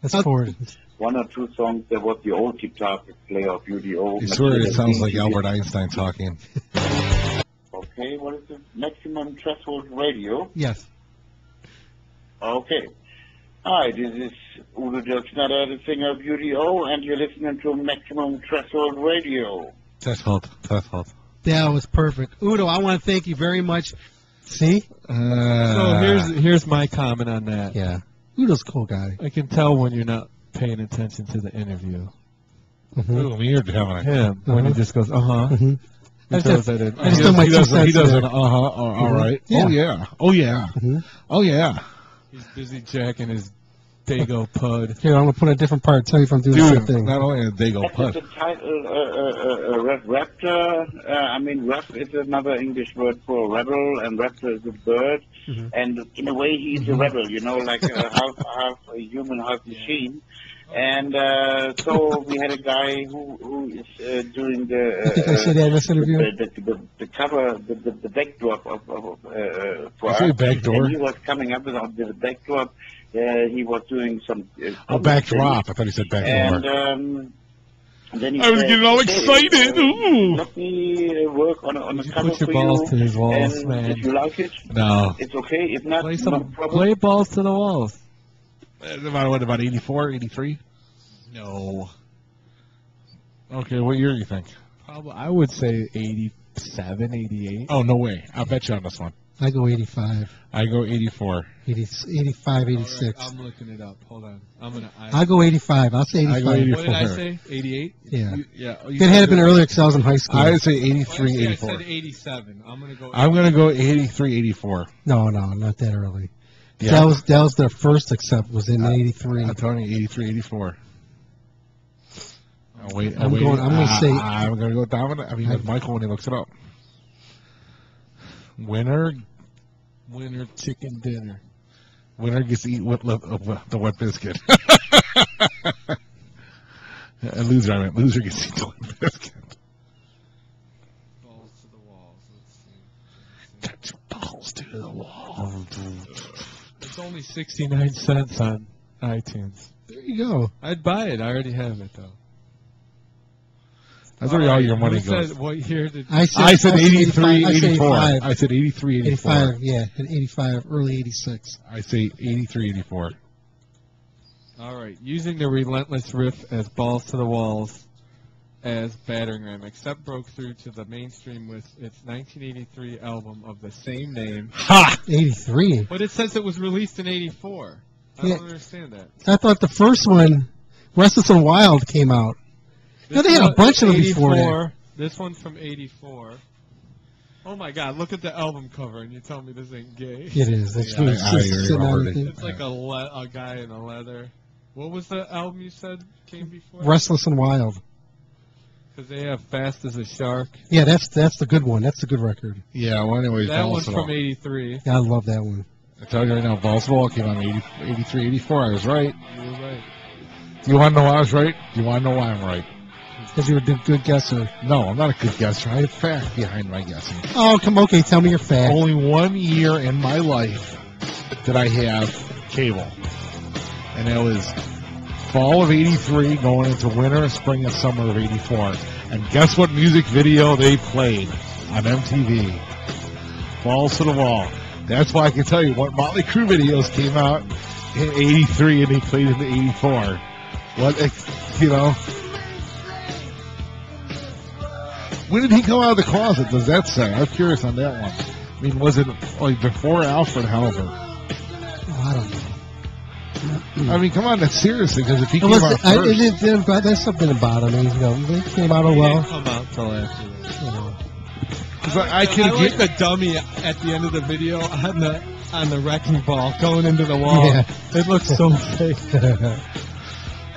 That's forward. One or two songs, there was the old guitar player of UDO. I swear it sounds like Albert Einstein talking. Okay, what is it? Maximum Threshold Radio. Yes. Okay. Hi, this is Udo Dirksnatter, the singer of UDO, and you're listening to Maximum Threshold Radio. Threshold. That was perfect. Udo, I want to thank you very much. See? So here's my comment on that. Yeah. Udo's a cool guy. I can tell when you're not paying attention to the interview. Ooh, weird, haven't I? Him when he just goes, I throws that in. I just don't like He doesn't. All right. Yeah. Oh yeah. Oh yeah. He's busy jacking his Dago Pud. Here, I'm going to put a different part. Tell you if I'm doing the same Dude, thing. not only a Dago That's Pud. the title, raptor. I mean, rap is another English word for rebel, and raptor is a bird. And in a way, he's a rebel, like half a human, half machine. And so we had a guy who is doing the. You think I said that in this interview? The cover, the backdrop of for You say us. backdoor? And he was coming up with the backdrop. He was doing some. Backdrop. I thought he said backdoor. And then he I was said, getting all "Okay, excited. Ooh." let me work on a cover Put your for balls you. to his walls, And man. if you like it, No. it's okay. If not, Play no some, problem. play balls to the walls. About 84, 83? No. Okay, what year do you think? Probably, I would say 87, 88. Oh, no way. I'll bet you on this one. I go 85. I go 84. 85, 86. I'm looking it up. Hold on. I'll go 85. I'll say 85. I go 84. What did I say? 88? Yeah. You It had been earlier because I was in high school. I would say 83, I 84. said 87. I'm going to go. I'm going to go 83, 84. No, not that early. Yeah. That was their first accept was in 83. I'm telling you, 83, 84. Oh, wait, I'm going to say. I'm going to go dominant. I mean, with Michael when he looks it up. Winner chicken dinner. Winner gets to eat the wet biscuit. And loser gets to eat the wet biscuit. Balls to the walls. Let's see. Got your balls to the wall. It's only 69 cents on iTunes. There you go. I'd buy it. I already have it, though. That's where all your money Who goes. said, what year did I said 83, 84. 85. I said 83, 84. 85, yeah, at 85, early 86. I say 83, 84. All right. Using the relentless riff as balls to the walls as battering ram, except broke through to the mainstream with its 1983 album of the same name. Ha! 83. But it says it was released in 84. I Yeah. don't understand that. I thought the first one, Restless and Wild, came out. No, they had a bunch of them before that. 84. This one's from 84. Oh my God! Look at the album cover, and you tell me this ain't gay. It is. It's Yeah, really I just agree, sitting on Robert. the thing. It's like a guy in a leather. What was the album you said came before? Restless and Wild. Because they have Fast as a Shark. Yeah, that's the good one. That's the good record. Yeah, well, anyways, That balls one's to the from wall. 83. Yeah, I love that one. I tell you right now, Balls to the Wall came out in 83, 84. I was right. You were right. You want to know why I was right? You want to know why I'm right? Because you're a good guesser. No, I'm not a good guesser. I have fact behind my guessing. Oh, okay, tell me your fact. Only 1 year in my life did I have cable. And that was fall of '83 going into winter, spring, and summer of '84. And guess what music video they played on MTV? Balls to the Wall. That's why I can tell you what Motley Crue videos came out in '83 and they played in '84. When did he come out of the closet? Does that say? I'm curious on that one. I mean, was it like before Alfred Halver? I don't know. I mean, come on, that's seriously, because if he came out first... There's something about him. He came out well. He didn't come out till after that. I like the dummy at the end of the video on the wrecking ball going into the wall. Yeah. It looks so fake.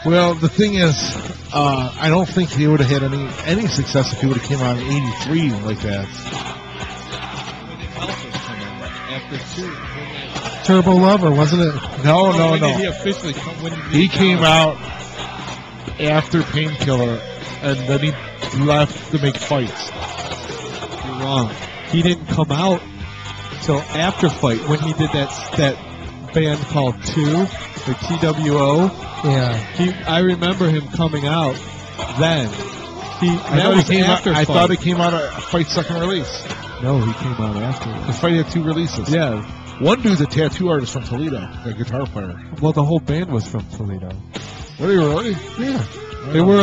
Well, the thing is, I don't think he would have had any success if he would have came out in '83 like that. After 2. Turbo Lover, wasn't it? No. When did he officially come? He came out after Painkiller, and then he left to make Fights. You're wrong. He didn't come out till after Fight, when he did that band called 2, the TWO. Yeah. I remember him coming out then. I thought he came out of Fight's second release. No, he came out after. The Fight had 2 releases. Yeah. One dude's a tattoo artist from Toledo, a guitar player. Well, the whole band was from Toledo. Were they really? Yeah.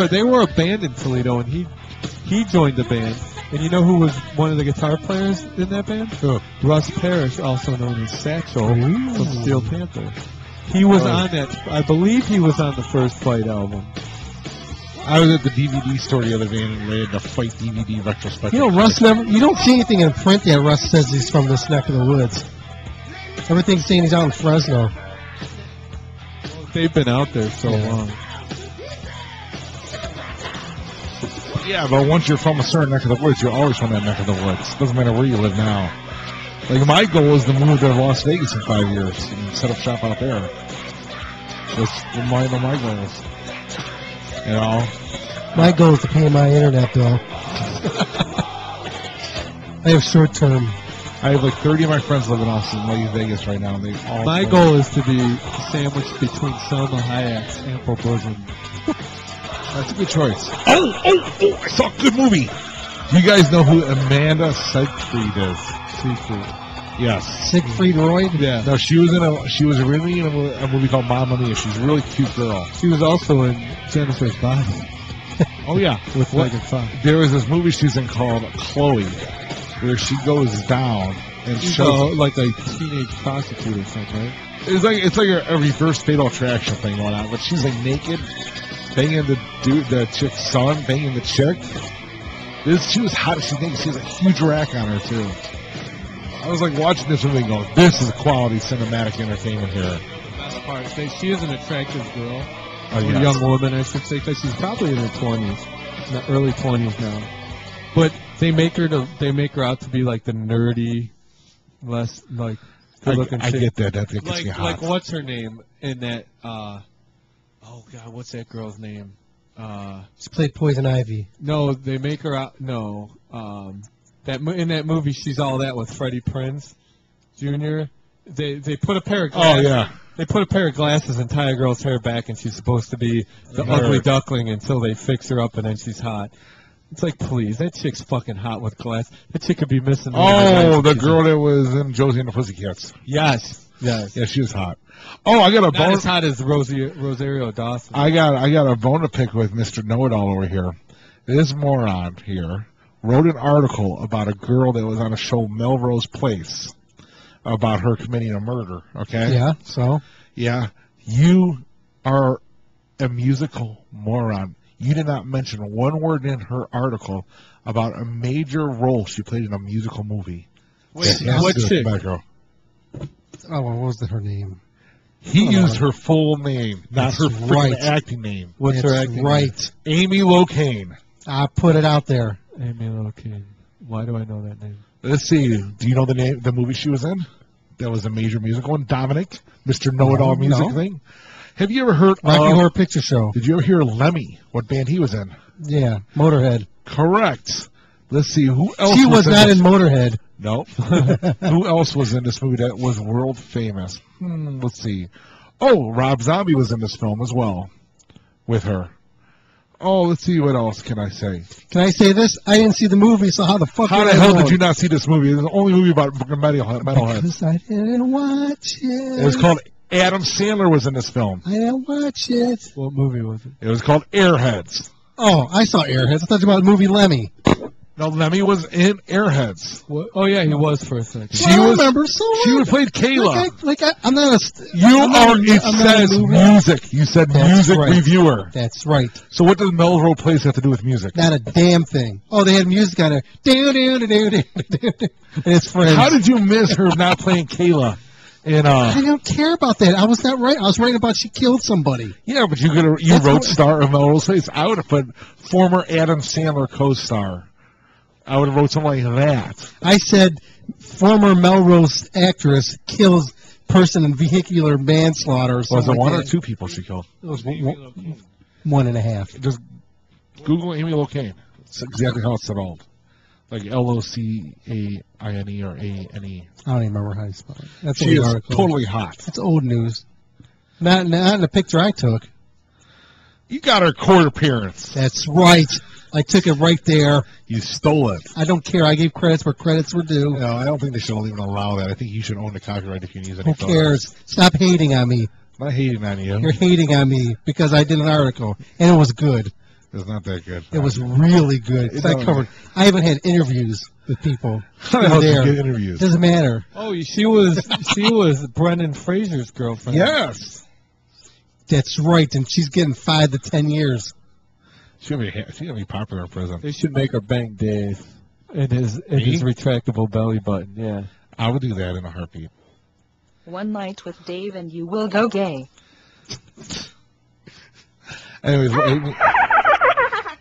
They were a band in Toledo, and he joined the band. And you know who was one of the guitar players in that band? Who? Russ Parrish, also known as Satchel from Steel Panther. He was on that. I believe he was on the first Fight album. I was at the DVD store the other day and they had the Fight DVD retrospective. You know, Russ you don't see anything in print that Russ says he's from this neck of the woods. Everything's saying he's out in Fresno. They've been out there so long. Yeah, but once you're from a certain neck of the woods, you're always from that neck of the woods. Doesn't matter where you live now. Like, my goal is to move to Las Vegas in 5 years and set up shop out there. That's one of my goals. You know? My goal is to pay my internet bill. I have short term. I have like 30 of my friends living off in Las Vegas right now. They all my goal is to be sandwiched between Selma Hayek's ample bosom. That's a good choice. Oh! I saw a good movie. Do you guys know who Amanda Seyfried is? Seyfried. Yes. Siegfried Roy? Yeah. No, she was really in a movie called Mamma Mia. She's a really cute girl. She was also in Jennifer's Body. Oh yeah. With Megan Fox. There was this movie she's in called Chloe, where she goes down and shows like a teenage prostitute or something, right? It's like a reverse Fatal Attraction thing going on, but she's like naked, banging the chick's son, banging the chick. She was hot as she's naked. She has a huge rack on her too. I was like watching this movie and going, this is quality cinematic entertainment here. The best part is she is an attractive girl, a young woman, I should say, because she's probably in her 20s, in the early 20s now. But they make her out to be like the nerdy, less like good-looking. I get that. That gets me hot. Like what's her name in that? Oh God, what's that girl's name? She played Poison Ivy. No, they make her out. No, in that movie, she's all that with Freddie Prinze Jr. They put a pair of glasses. Oh yeah. They put a pair of glasses and tie a girl's hair back, and she's supposed to be the ugly duckling until they fix her up, and then she's hot. It's like, please, that chick's fucking hot with glass. That chick could be missing. Oh, the girl that was in Josie and the Pussycats. Yes. Yeah, she was hot. Oh, I got a bone. Not as hot as Rosario Dawson. I got a bone to pick with Mr. Know-It-All over here. This moron here wrote an article about a girl that was on a show, Melrose Place, about her committing a murder. Okay. Yeah. So. Yeah, you are a musical moron. You did not mention one word in her article about a major role she played in a musical movie. Wait, what chick? Oh, what was her name? He used her full name, not her freaking acting name. What's her acting name? Amy Locane. I put it out there. Amy Locane. Why do I know that name? Let's see. Do you know the movie she was in? That was a major musical one. Dominic, Mr. Know-It-All music thing. Have you ever heard Rocky Horror Picture Show? Did you ever hear Lemmy? What band he was in? Yeah, Motorhead. Correct. Let's see who else. She was not in Motorhead. Nope. Who else was in this movie that was world famous? Let's see. Oh, Rob Zombie was in this film as well. with her. Oh, let's see, what else can I say? Can I say this? I didn't see the movie, so how the fuck? How would the I hell know? did you not see this movie? It's the only movie about metalheads. Because I didn't watch it. It was called Adam Sandler was in this film. I didn't watch it. What movie was it? It was called Airheads. Oh, I saw Airheads. I thought you about the movie Lemmy. No, Lemmy was in Airheads. What? Oh yeah, he was for a second. I remember so She well. would play Kayla. I'm not a. It says music. You said That's music right. reviewer. That's right. So what does Melrose Place have to do with music? Not a damn thing. Oh, they had music on it. And it's friends. How did you miss her not playing Kayla? I don't care about that. I was not right. I was writing about she killed somebody. Yeah, but you wrote star of Melrose Place. I would have put former Adam Sandler co-star. I would have wrote something like that. I said former Melrose actress kills person in vehicular manslaughter or something. Was it one like or that. two people she killed? It was 1.5. Just Google Amy Locane. It's exactly how it's spelled. Like L-O-C-A-I-N-E or A-N-E. I don't even remember how you spell it. That's She old is article. totally hot. It's old news. Not in the picture I took. You got her court appearance. That's right. I took it right there. You stole it. I don't care. I gave credits where credits were due. No, I don't think they should even allow that. I think you should own the copyright if you use any Who photos. cares? Stop hating on me. I'm not hating on you. You're hating on me because I did an article, and it was good. It's not that good. It was really good. 'Cause I haven't had interviews with people. How the hell did you there. get interviews? Doesn't matter. Oh, she was Brendan Fraser's girlfriend. Yes. That's right, and she's getting 5 to 10 years. She's gonna be popular in prison. They should make her bang Dave in his retractable belly button. Yeah, I would do that in a heartbeat. One night with Dave and you will go gay. Anyways,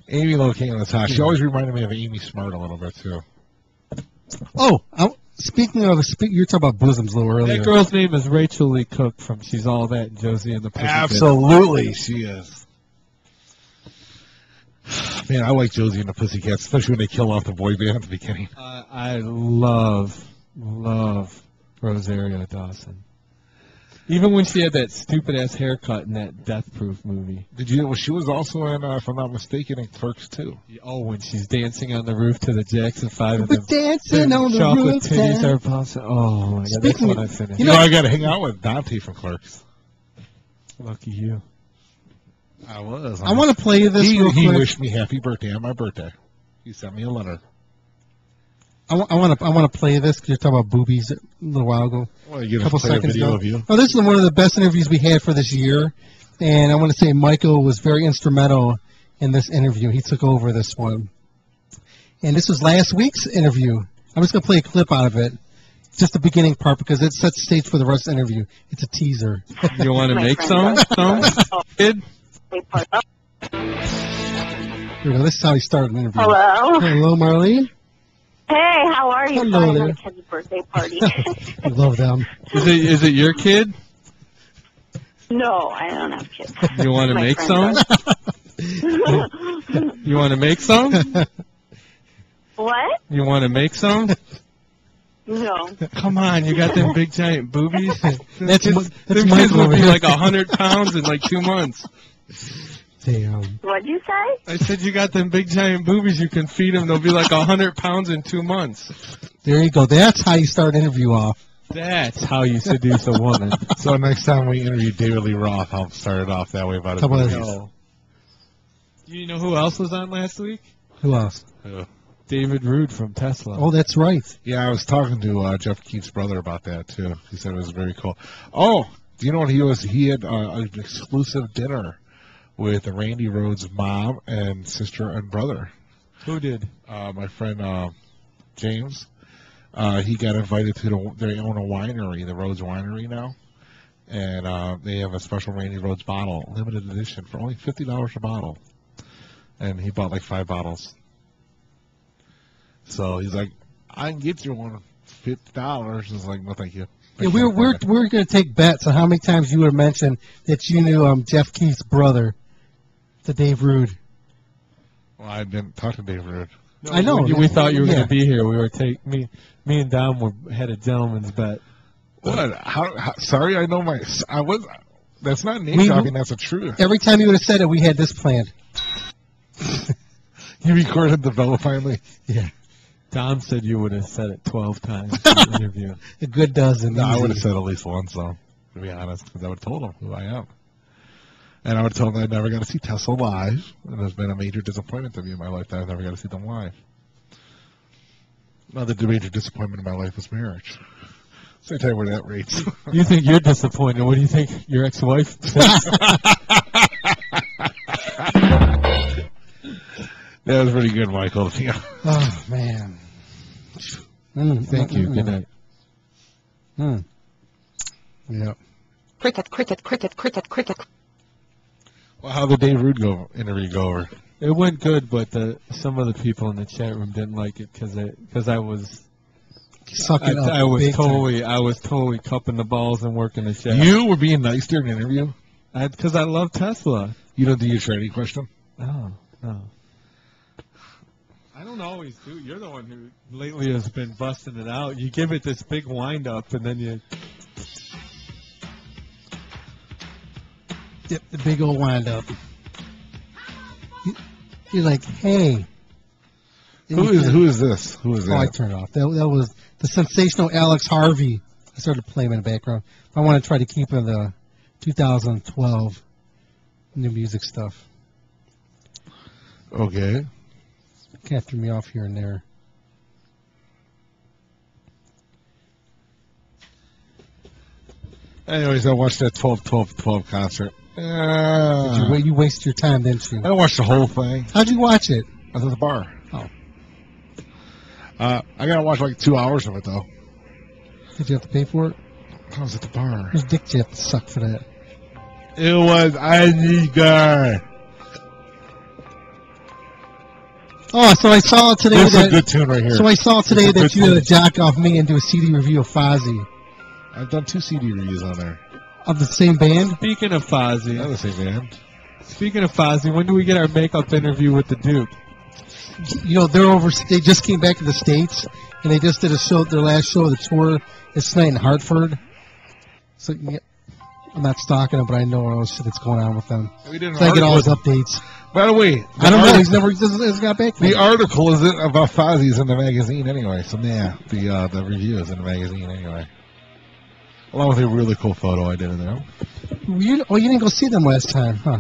Amy Locane was hot. She always reminded me of Amy Smart a little bit too. Oh, speaking of, you're talking about bosoms a little earlier. that girl's name is Rachel Lee Cook from She's All That and Josie and the Pussycats. Absolutely, she is. Man, I like Josie and the Pussycats, especially when they kill off the boy band at the beginning. I love Rosario Dawson. Even when she had that stupid ass haircut in that Death Proof movie. Did you know she was also in, if I'm not mistaken, in Clerks too? Oh, when she's dancing on the roof to the Jackson 5 and the dancing on the chocolate roof. titties are bouncing. Oh my god, that's when I finished. You know, I got to hang out with Dante from Clerks. Lucky you. I was. I want to play this real He quick. wished me happy birthday on my birthday. He sent me a letter. I want to play this because you're talking about boobies a little while ago. Well, you a couple play a seconds video ago. of you. Oh, this is one of the best interviews we had for this year, and I want to say Michael was very instrumental in this interview. He took over this one, and this was last week's interview. I'm just gonna play a clip out of it, just the beginning part because it sets the stage for the rest of the interview. It's a teaser. You want to make some, kid? Here we go. This is how he started an interview. Hello. Hello, Marlene. Hey, how are you? Hello Sorry, there. I'm at a kid's birthday party. I love them. Is it your kid? No, I don't have kids. You want to My make friends some? You want to make some? What? You want to make some? No. Come on, you got them big giant boobies. Them That's kids Michael will over be here. like 100 pounds in like 2 months. Damn. What'd you say? I said you got them big giant boobies. You can feed them. They'll be like 100 pounds in 2 months. There you go. That's how you start an interview off. That's how you seduce a woman. So next time we interview David Lee Roth, I'll start it off that way about his Couple of- movies. No. You know who else was on last week? Who else? David Rude from Tesla. Oh, that's right. Yeah, I was talking to Jeff Keith's brother about that too. He said it was very cool. Oh, do you know what he was? He had an exclusive dinner with Randy Rhoads' mom and sister and brother. Who did? My friend James. He got invited to they own a winery, the Rhoads Winery now, and they have a special Randy Rhoads bottle, limited edition, for only $50 a bottle, and he bought like 5 bottles. So he's like, I can get you one $50. He's like, no, thank you. Yeah, we're going to take bets on how many times you would have mentioned that you knew Jeff Keith's brother, to Dave Rude. Well, I didn't talk to Dave Rude. No, I know. We thought you were Yeah. going to be here. We were me and Dom had a gentleman's bet. What? How? Sorry, I know my. I was. That's not name dropping. That's a truth. Every time you would have said it, we had this planned. You recorded the bell finally. Yeah. Dom said you would have said it 12 times in the interview. A good dozen. No, I easy. would have said at least once, though, to be honest, because I would have told him who I am. And I would have told him I never got to see Tesla live, and there's been a major disappointment to me in my life that I've never got to see them live. Another major disappointment in my life was marriage. So I tell you where that rates. You think you're disappointed. What do you think your ex-wife thinks? That was pretty good, Michael. Yeah. Oh, man. Thank you. Good night. Yeah. Cricket, cricket, cricket, cricket, cricket. Well, how did Dave Rude interview go over? It went good, but some of the people in the chat room didn't like it because I was sucking up. I was big totally cupping the balls and working the chat. You were being nice during the interview? Because I love Tesla. You don't do your trading question? No. I don't always do. You're the one who lately has been busting it out. You give it this big wind up, and then you. Yep, the big old wind up. You're like, hey. Who is this? Who is that? Oh, I turned it off. That was the sensational Alex Harvey. I started playing in the background. I want to try to keep in the 2012 new music stuff. Okay. Kind of threw me off here and there. Anyways, I watched that 12-12-12 concert. Did you waste your time, didn't you? I watched the whole thing. How'd you watch it? I was at the bar. Oh. I gotta watch like 2 hours of it, though. Did you have to pay for it? I was at the bar. Whose dick did you have to suck for that? It was Anigar. Oh, so I saw today This is a good tune right here. So I saw today that you had to tune. jack off me and do a CD review of Fozzy. I've done 2 CD reviews on there. Of the same band? Speaking of Fozzy. Not the same band. Speaking of Fozzy, when do we get our makeup interview with the Duke? You know, they just came back to the States, and they just did a show, their last show of the tour is tonight in Hartford. So yeah, I'm not stalking them, but I know all the shit that's going on with them. We did an So I get all his article. updates. By the way, I don't know. He hasn't got back. The article is about Fozzy's in the magazine anyway. So yeah, the review is in the magazine anyway. Along with a really cool photo I did in there. You didn't go see them last time, huh?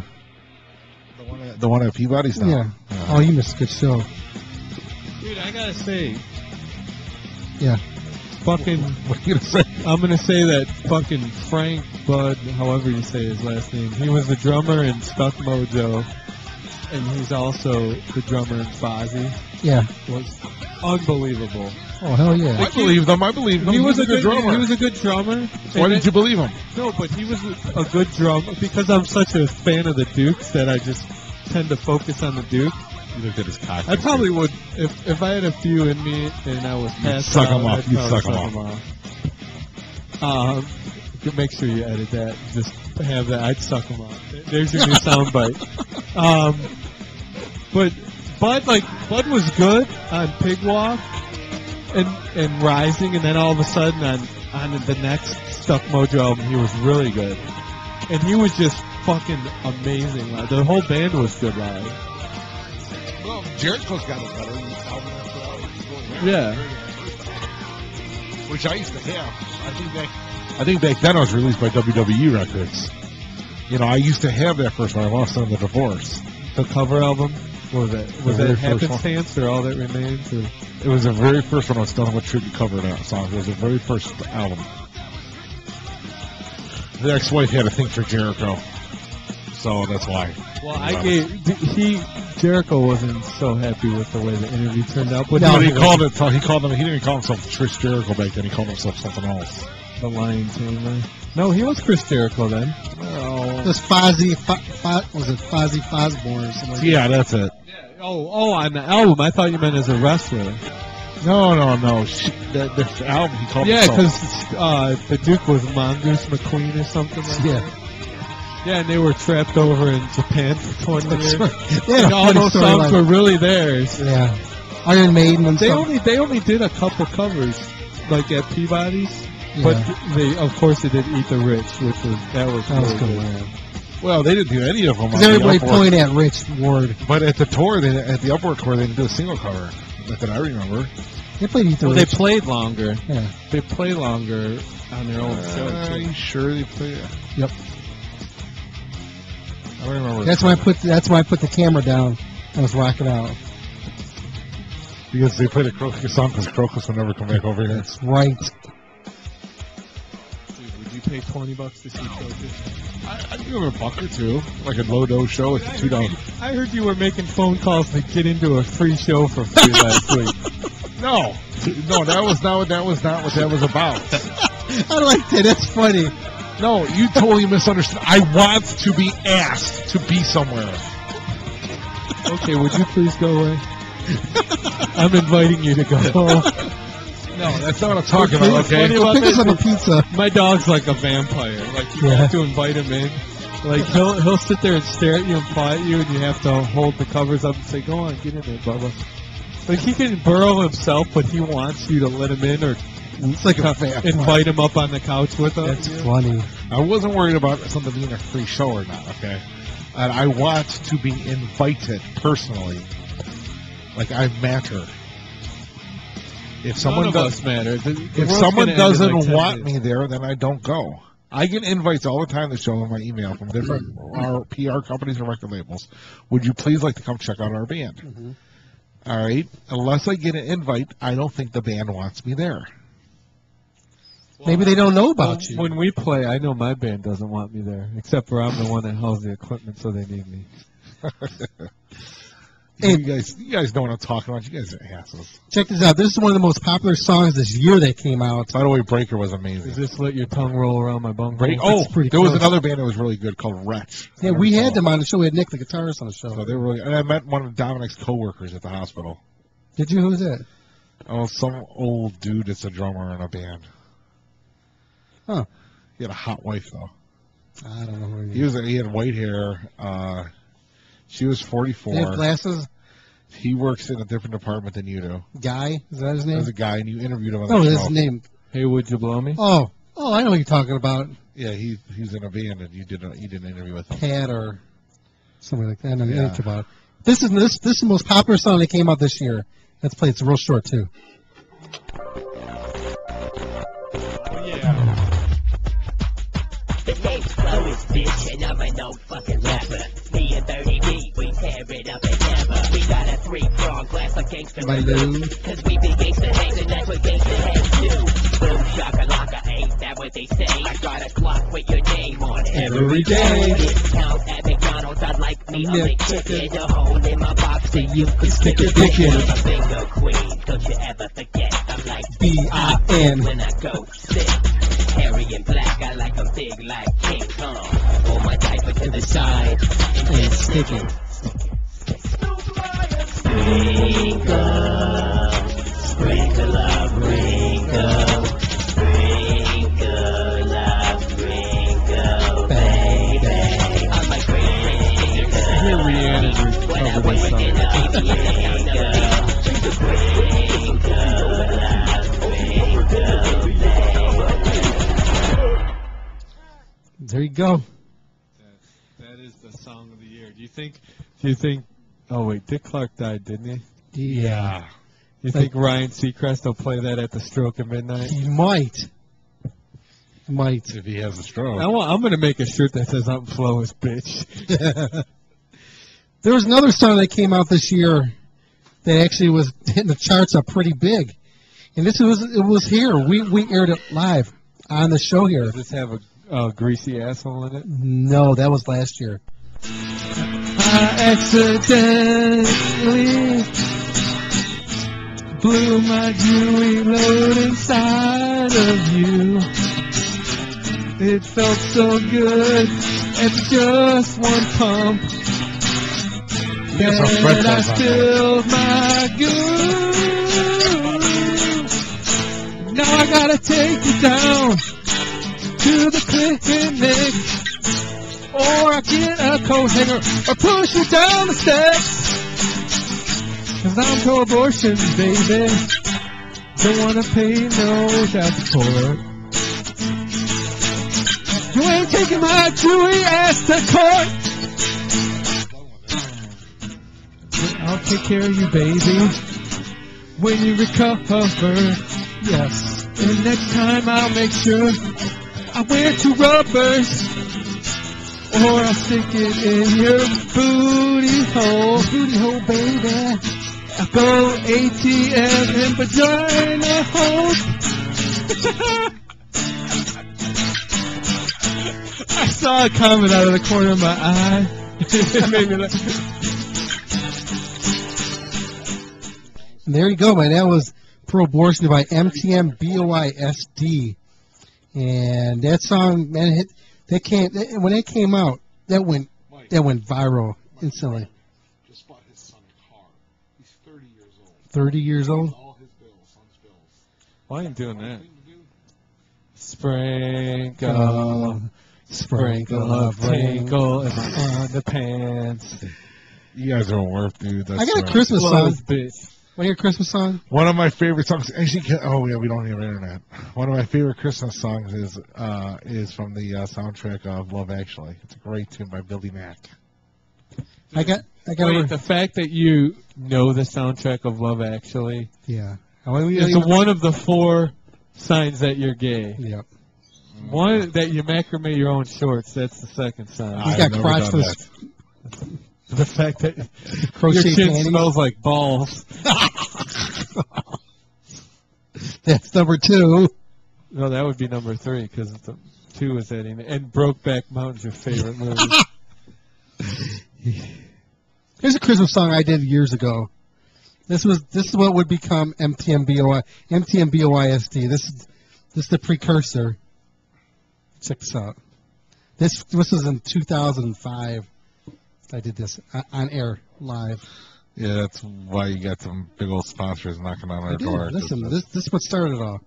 The one at Peabody's now. Yeah. Oh, you missed a good show. Dude, I gotta say, Yeah. fucking. What are you gonna say? I'm gonna say that fucking Frank Bud, however you say his last name, he was the drummer in Stuck Mojo, and he's also the drummer in Fozzy. Yeah. Was unbelievable. Oh, hell yeah. I believe them. I believe them. He was a good drummer. He was a good drummer. Why didn't you believe him? No, but he was a good drummer because I'm such a fan of the Dukes that I just tend to focus on the Duke. You looked at his cock. I probably would if I had a few in me and I was passed suck out, them off. I'd You'd probably suck them off. Make sure you edit that. Just have that. I'd suck them off. There's your new soundbite. But Bud was good on Pig Walk and Rising, and then all of a sudden on the next Stuck Mojo album, he was really good, and he was just fucking amazing live. The whole band was good live. Well, Jericho's got it better. Album after album. Yeah. Which I used to have. I think back then I was released by WWE Records. You know, I used to have that first one. I lost it in the divorce. The cover album? What was that? Was The that very first Happenstance or All That Remains? Or? It was the very first one I was done with tribute cover that song. It was the very first album. The ex-wife had a thing for Jericho, so that's why. Well, Jericho wasn't so happy with the way the interview turned out. But No, he didn't even call himself Chris Jericho back then. He called himself something else. The Lion Tamer. No, he was Chris Jericho then. It was Fozzy, was it Fozzy Fosborn or something like Yeah, that's it. Oh, on the album. I thought you meant as a wrestler. No. The album, he called Yeah, himself. because the Duke was Mongoose McQueen or something like Yeah. that. Yeah, and they were trapped over in Japan for 20 years. They had And a all funny those story songs like- were really theirs. Yeah. Iron Maiden and They stuff. only did a couple covers, like at Peabody's. But of course, they did Eat the Rich, which was really good. Well, they didn't do any of them. Because everybody pointed at Rich Ward. But at the tour, at the Upward tour, they didn't do a single cover. Not that I remember. They played Eat the Well, Rich. they played longer. Yeah. They play longer on their own show. Are you sure they played? Yep. I don't remember. That's why I put the camera down. I was rocking out. Because they played a Crocus song because Crocus will never come back over here. That's right. Dude, would you pay $20 to see Crocus? I'd give him a buck or two, like a low-dose show. It's $2. I heard you were making phone calls to get into a free show for free last week. No, that was not what that was about. I like that. That's funny. No, you totally misunderstood. I want to be asked to be somewhere. Okay, would you please go away? I'm inviting you to go. No, that's not what I'm talking about, okay? Go pick us up a pizza. My dog's like a vampire. Like, you have to invite him in. Like, he'll sit there and stare at you and paw at you, and you have to hold the covers up and say, go on, get in there, Bubba. Like, he can burrow himself, but he wants you to let him in or it's like a vampire. Invite him up on the couch with us. That's funny. I wasn't worried about something being a free show or not, okay? And I want to be invited personally. Like I matter. If someone does matter. If someone doesn't want me there, then I don't go. I get invites all the time to show in my email from different our PR companies and record labels. Would you please like to come check out our band? Mm-hmm. All right. Unless I get an invite, I don't think the band wants me there. Maybe they don't know about you. When we play, I know my band doesn't want me there, except for I'm the one that hauls the equipment, so they need me. You guys know what I'm talking about. You guys are asses. Check this out. This is one of the most popular songs this year that came out. By the way, Breaker was amazing. Does this let your tongue roll around my bum? There was another band that was really good called Wretch. Yeah, we had them on the show. We had Nick, the guitarist, on the show. So they were really, and I met one of Dominic's coworkers at the hospital. Did you? Who was that? Oh, some old dude that's a drummer in a band. Huh. He had a hot wife, though. I don't know who He had white hair. She was 44. He had glasses? He works in a different department than you do. Guy? Is that his name? There's a guy, and you interviewed him on the Oh, show. his name. Hey, would you blow me? Oh, I know what you're talking about. Yeah, he's in a band, and you did an interview with him. Pat or something like that. I know what about. This is the most popular song that came out this year. Let's play it. It's real short, too. The name's Chloe's bitch, and I'm a no fucking rapper. Me and 30B, we tear it up and never. We got a 3-prong glass of gangster loot. Cause we be gangster heads, and that's what gangster heads do. Boom, shakalaka, ain't that what they say? I got a clock with your name on it. Every day. Discount at McDonald's, I'd like me a McChicken. A hole in my box, so you can stick your dick in. I'm a bingo queen, don't you ever forget. I'm like B-I-N. when I go sick. Hairy and black, I like them big like King Kong. Pull my diaper to the side and stick it. Sprinkle, sprinkle up, sprinkle, sprinkle up, sprinkle, baby. I'm like sprinkle. I hear Rihanna cover this song. There you go. That is the song of the year. Do you think? Oh wait, Dick Clark died, didn't he? Yeah. You think Ryan Seacrest will play that at the Stroke at midnight? He might. If he has a stroke. I'm going to make a shirt that says "I'm Flo's bitch." There was another song that came out this year that actually was hitting the charts up pretty big, and it was here. We aired it live on the show here. Does this have a greasy asshole in it? No, that was last year. I accidentally blew my jewelry load inside of you. It felt so good at just one pump that I spilled my goo. Now I gotta take you down to the clinic, or I get a coat hanger or push you down the steps. 'Cause I'm pro-abortion, baby. Don't wanna pay no child support. You ain't taking my Chewy ass to court. I'll take care of you, baby, when you recover. Yes. And next time I'll make sure I wear 2 rubbers, or I'll stick it in your booty hole, baby. I'll go ATM and vagina holes. I saw a comment out of the corner of my eye. It made me laugh. And there you go, man. That was Pro-Abortion by MTMBOISD. And that song, man, when it came out, that went viral instantly. Just bought his son a car. He's 30 years old. 30 years old? All his bills, son's bills. Why are you doing that? Sprinkle, sprinkle of tinkle in my underpants. You guys are worth, dude. That's I got a Christmas song. Want to hear a Christmas song? One of my favorite songs. Actually, we don't have internet. One of my favorite Christmas songs is from the soundtrack of Love Actually. It's a great tune by Billy Mack. I got the fact that you know the soundtrack of Love Actually. Yeah. It's one of the 4 signs that you're gay. Yep. One that you macrame your own shorts. That's the second sign. He's got crotchless. The fact that Crochet your chin panties. smells like balls. That's number 2. No, that would be number 3 because 2 is adding. And Brokeback Mountain's your favorite movie. Here's a Christmas song I did years ago. This is what would become MTMBOISD. This is the precursor. Check this out. This was in 2005. I did this on air live. Yeah, that's why you got some big old sponsors knocking on our door. Listen, this is what started it all.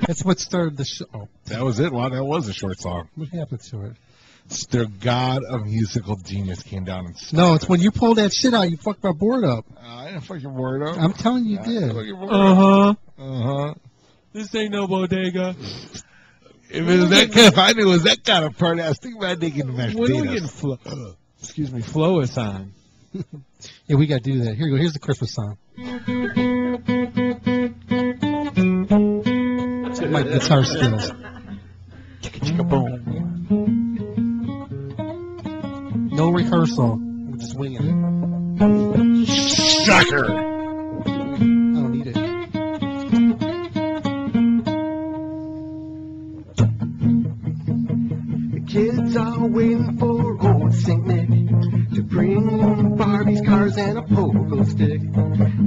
That's what started the show. Oh, that was it. Wow, that was a short song. what happened to it? It's their god of musical genius came down and No, it's when you pulled that shit out, you fucked my board up. I didn't fuck your board up. I'm telling you, you did. Uh-huh. This ain't no bodega. If I knew it was that kind of party, I was thinking about digging the mashed When are we potatoes. getting Flo is on? Yeah, we got to do that. Here you go. Here's the Christmas song. My guitar skills. Chicka chicka boom. No rehearsal. We're just winging it. Sucker! I don't need it. The kids are waiting for old St. Nick to bring Barbies, cars, and a pogo stick.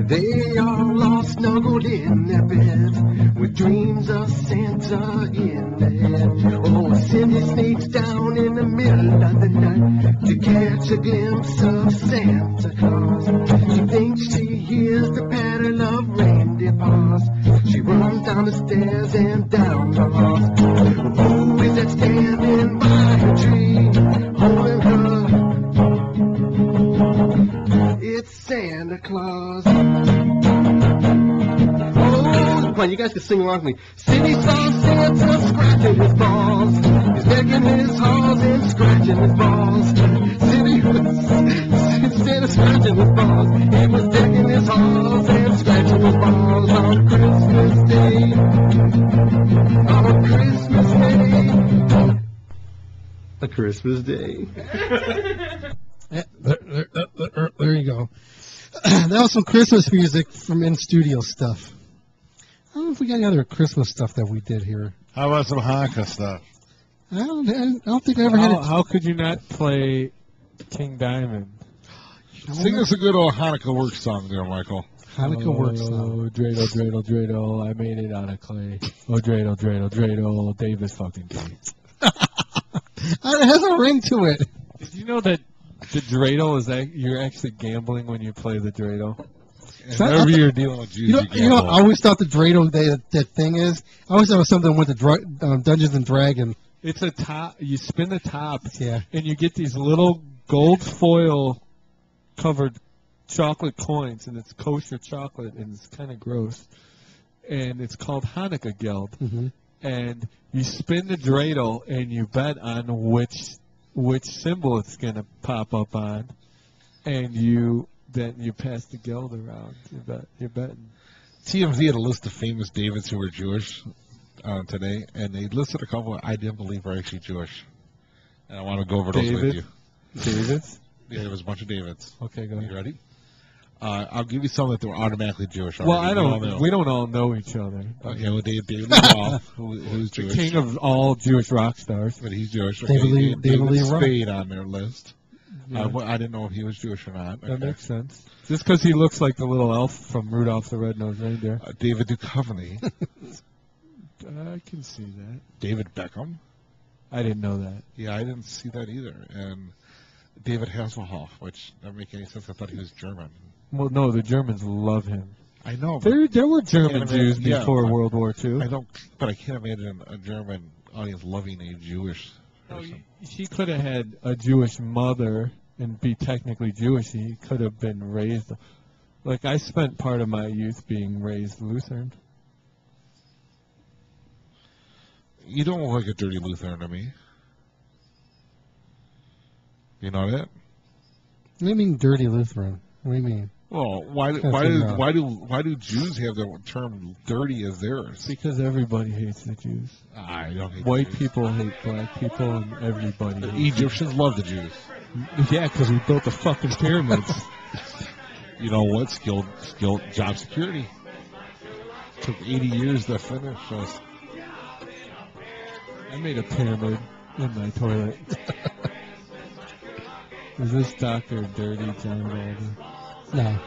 They are all snuggled in their beds with dreams of Santa in their head. Oh, Cindy sneaks down in the middle of the night to catch a glimpse of Santa Claus. She thinks she hears the pattern of reindeer paws. She runs down the stairs and down the halls. Who is that standing by a tree holding her? It's Santa Claus. Oh, come on, you guys can sing along with me. Cindy saw Santa scratching his balls. He's making his halls and scratching his balls. Cindy Santa scratching his balls. He was digging his halls and scratching his balls on Christmas Day. On Christmas Day. A Christmas Day. Yeah, there you go. That was some Christmas music from in-studio stuff. I don't know if we got any other Christmas stuff that we did here. How about some Hanukkah stuff? I don't think I ever had it. How could you not play King Diamond? Sing us a good old Hanukkah work song there, Michael. Hanukkah work song. Oh, dreidel, dreidel, dreidel, I made it out of clay. Oh, dreidel, dreidel, dreidel, David's fucking gay. It has a ring to it. Did you know that the dreidel is you're actually gambling when you play the dreidel? Whenever you're dealing with Jews, You know, I always thought the dreidel that thing is. I always thought it was something with the Dungeons and Dragons. It's a top. You spin the top, yeah, and you get these little gold foil covered chocolate coins, and it's kosher chocolate, and it's kind of gross. And it's called Hanukkah Geld. Mm-hmm. and you spin the dreidel and you bet on which symbol it's going to pop up on, and then you pass the geld around. You're betting. TMZ had a list of famous Davids who were Jewish today, and they listed a couple I didn't believe were actually Jewish. And I want to go over those with you. Davids? Yeah, there was a bunch of Davids. Okay, go ahead. You ready? I'll give you some that were automatically Jewish. Well, already. we don't all know each other. Okay, well, David Lee who's Jewish. The king of all Jewish rock stars. But he's Jewish. Okay, David Spade on their list. Yeah. I didn't know if he was Jewish or not. That makes sense. Just because he looks like the little elf from Rudolph the Red-Nosed Reindeer. David Duchovny. I can see that. David Beckham. I didn't know that. Yeah, I didn't see that either. And David Hasselhoff, which doesn't make any sense. I thought he was German. Well, no, the Germans love him. I know. There were German Jews before World War II. I don't, but I can't imagine a German audience loving a Jewish person. He could have had a Jewish mother and be technically Jewish. He could have been raised. Like, I spent part of my youth being raised Lutheran. You don't look like a dirty Lutheran to me. You know that? What do you mean dirty Lutheran? What do you mean? Well, why do Jews have the term dirty as theirs? Because everybody hates the Jews. I don't hate White the Jews. people hate black people, and everybody. The hates Egyptians love the Jews. Yeah, because we built the fucking pyramids. You know what? Skilled job security. Took 80 years to finish us. I made a pyramid in my toilet. Is this Dr. Dirty John Baldy? No.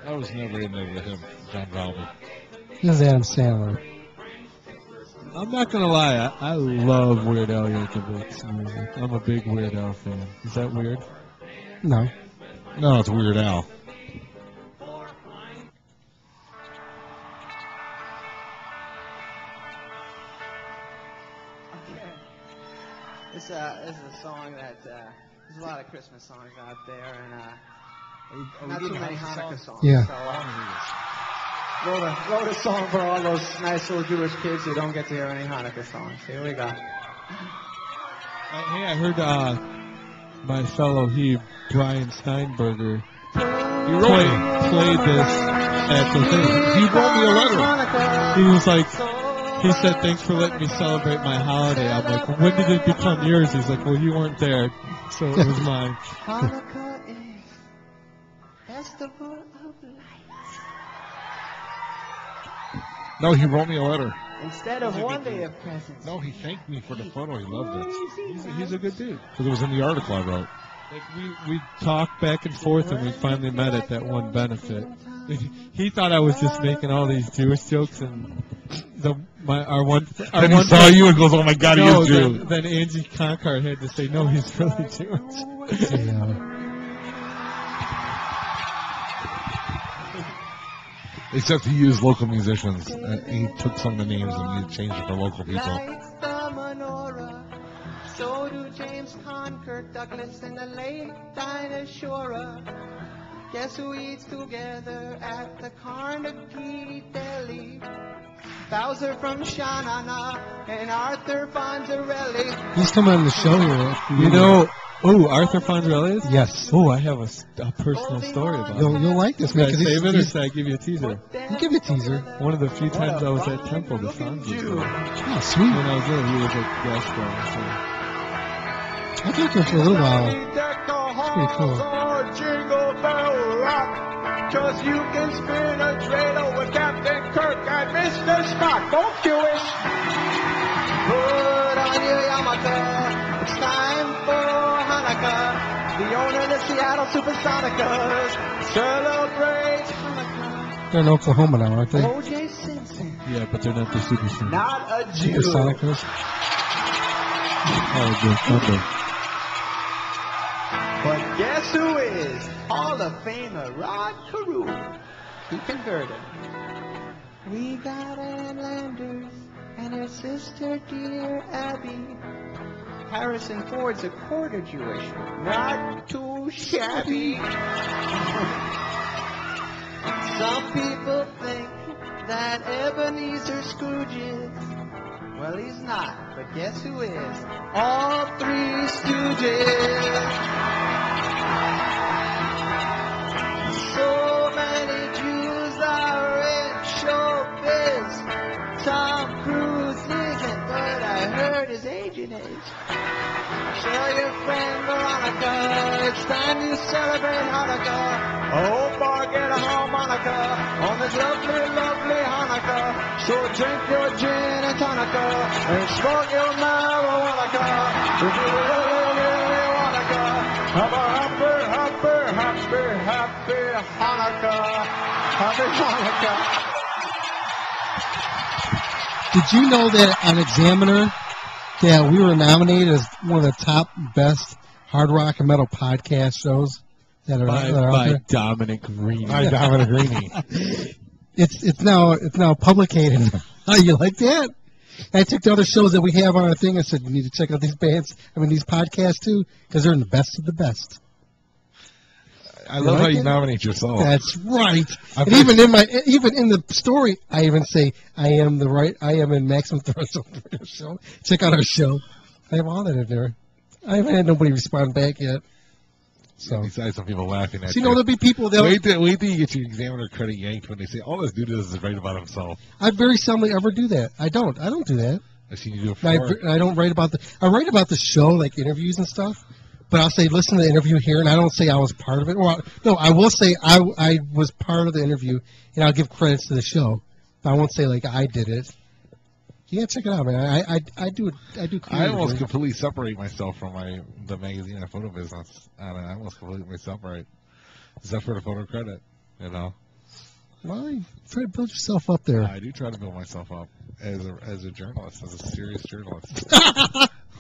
I was never into him, John Baldy. This is Adam Sandler. I'm not gonna lie, I love Weird Al Yankovic's music. I'm a big Weird Al fan. Is that weird? No. No, it's Weird Al. This is a song that there's a lot of Christmas songs out there, and not too many Hanukkah songs. Yeah. So, wrote a song for all those nice little Jewish kids who don't get to hear any Hanukkah songs. Here we go. Hey, I heard my fellow Brian Steinberger, played this at the thing. He wrote me a letter. He was like, he said, "Thanks for letting me celebrate my holiday." I'm like, "When did it become yours?" He's like, "Well, you weren't there, so it was mine." Hanukkah is festival of lights. No, he wrote me a letter. Instead of one day of presents. No, he thanked me for the photo. He loved it. He's a good dude. Because it was in the article I wrote. Like we talked back and forth, and we finally met at that one benefit. He thought I was just making all these Jewish jokes, and our one saw you and goes, "Oh my God, he is Jewish." Then Angie Concar had to say, "No, he's really Jewish." Yeah. Except he used local musicians. He took some of the names and he changed it for local people. Lights the menorah, so do James Conker, Douglas, and the late Dinah Shore. Guess who eats together at the Carnegie Deli? Bowser from Shanana and Arthur Fonzarelli. He's coming on the show here. You know, Arthur Fonzarelli is? Yes. Oh, I have a personal story about him. You'll like this, Should man. I save it, or should I give you a teaser? You give me a teaser. One of the few times I was at Temple, the Fonz was there. Oh, sweet. When I was there, he was a guest I talked to him for a little while. It's pretty cool. Jingle bell rock, 'cause you can spin a dreidel with Captain Kirk and Mr. Spock, both Jewish. Put on your yarmulke, it's time for Hanukkah. The owner of the Seattle Supersonicas celebrates Hanukkah. They're in Oklahoma now, aren't they? O.J. Simpson, Yeah, but they're not the Supersonics. not a Jew. Supersonicals. Oh, good Thunder. But guess who is Hall of Famer Rod Carew? He converted. We got Ann Landers and her sister dear Abby. Harrison Ford's a quarter Jewish, not too shabby. Some people think that Ebenezer Scrooge is? Well, he's not, but guess who is? All three Stooges. So many Jews are in showbiz. Tom Cruise isn't, but I heard his agent is. Show your friend Veronica, it's time to celebrate Hanukkah. Oh boy, get a harmonica on this lovely, lovely Hanukkah. So drink your gin and tonica and smoke your marijuana. If you really wanna go, have a happy Hanukkah. Happy Hanukkah. Did you know that on Examiner that we were nominated as one of the top best hard rock and metal podcast shows that are out by there? Dominic Green. By Dominic Greeny. It's now publicated. How you like that? I took the other shows that we have on our thing. I said you need to check out these these podcasts too, because they're in the best of the best. I love how you nominate yourself. That's right. And even in the story, I even say I am in Maximum Threshold Radio Show. Check out our show. I have all that in there. I haven't had nobody respond back yet. So besides some people laughing at you know, there'll be people that wait till you get your Examiner credit yanked when they say all this dude does is write about himself. I very seldomly ever do that. I don't do that. I've seen you do it before. I don't write about I write about the show, like interviews and stuff. But I'll say, listen to the interview here, and I don't say I was part of it. Well, no, I will say I was part of the interview, and I'll give credits to the show. But I won't say, like, I did it. Yeah, check it out, man. I do I almost completely separate myself from the magazine and photo business. I almost completely separate. Except for the photo credit, you know. Well, you try to build yourself up there. I do try to build myself up as a journalist, as a serious journalist.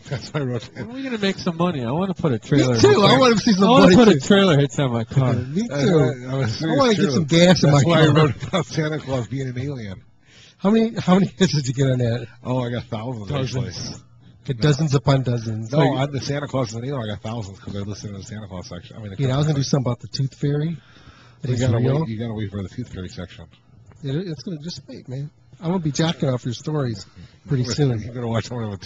That's why I wrote it. When are we going to make some money? I want to put a trailer. Me too. I want to see some money. I want to put a trailer hits on my car. Me too. I want to get some gas in my car. That's why I wrote about Santa Claus being an alien. How many hits did you get on that? Oh, I got thousands. Dozens. Dozens upon dozens. No, on the Santa Claus is an alien, I got thousands because I listened to the Santa Claus section. I mean, I was going to do something about the Tooth Fairy. You got to wait for the Tooth Fairy section. It's going to just wait, man. I'm going to be jacking off your stories pretty soon. You're going to watch one of a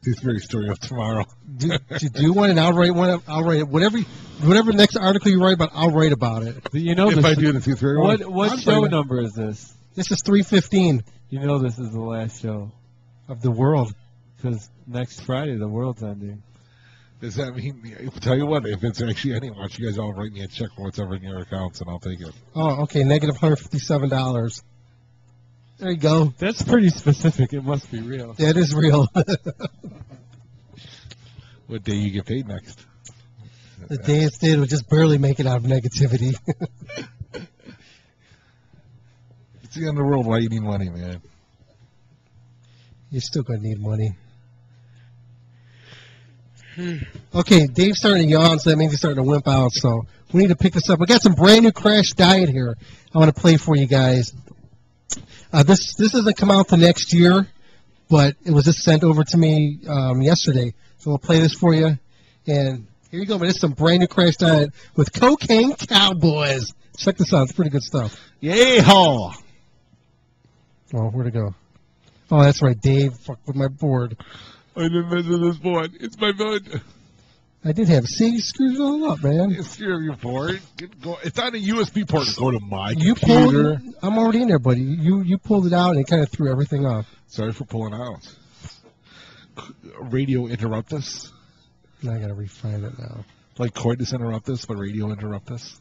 Tooth Fairy story of tomorrow. Do one, and I'll write one. I'll write it. Whatever next article you write about, I'll write about it. You know, if I do the Tooth Fairy one. What show number is this? This is 315. You know this is the last show of the world. Because next Friday the world's ending. Does that mean, tell you what, if it's actually ending, why don't you guys all write me a check for what's ever in your accounts, and I'll take it. Oh, okay, negative $157. There you go. That's pretty specific. It must be real. That is real. What day you get paid next? The day it's dead will just barely make it out of negativity. It's the end of the world. Why you need money, man? You're still going to need money. Okay, Dave's starting to yawn, so that means he's starting to wimp out. So we need to pick this up. We got some brand new Crash Diet here. I want to play for you guys. This doesn't come out the next year, but it was just sent over to me yesterday. So we'll play this for you. And here you go, man. This is some brand new Crash Diet with Cocaine Cowboys. Check this out. It's pretty good stuff. Yay-haw! Oh, where'd it go? Oh, that's right. Dave fucked with my board. I didn't mess with this board. It's my board. I did have. See, you screwed it all up, man. You screwed your board. It's on a USB port to go to my computer. I'm already in there, buddy. You pulled it out and it kind of threw everything off. Sorry for pulling out. Radio interruptus. Now I got to refine it now. Like coitus interruptus, but radio interruptus.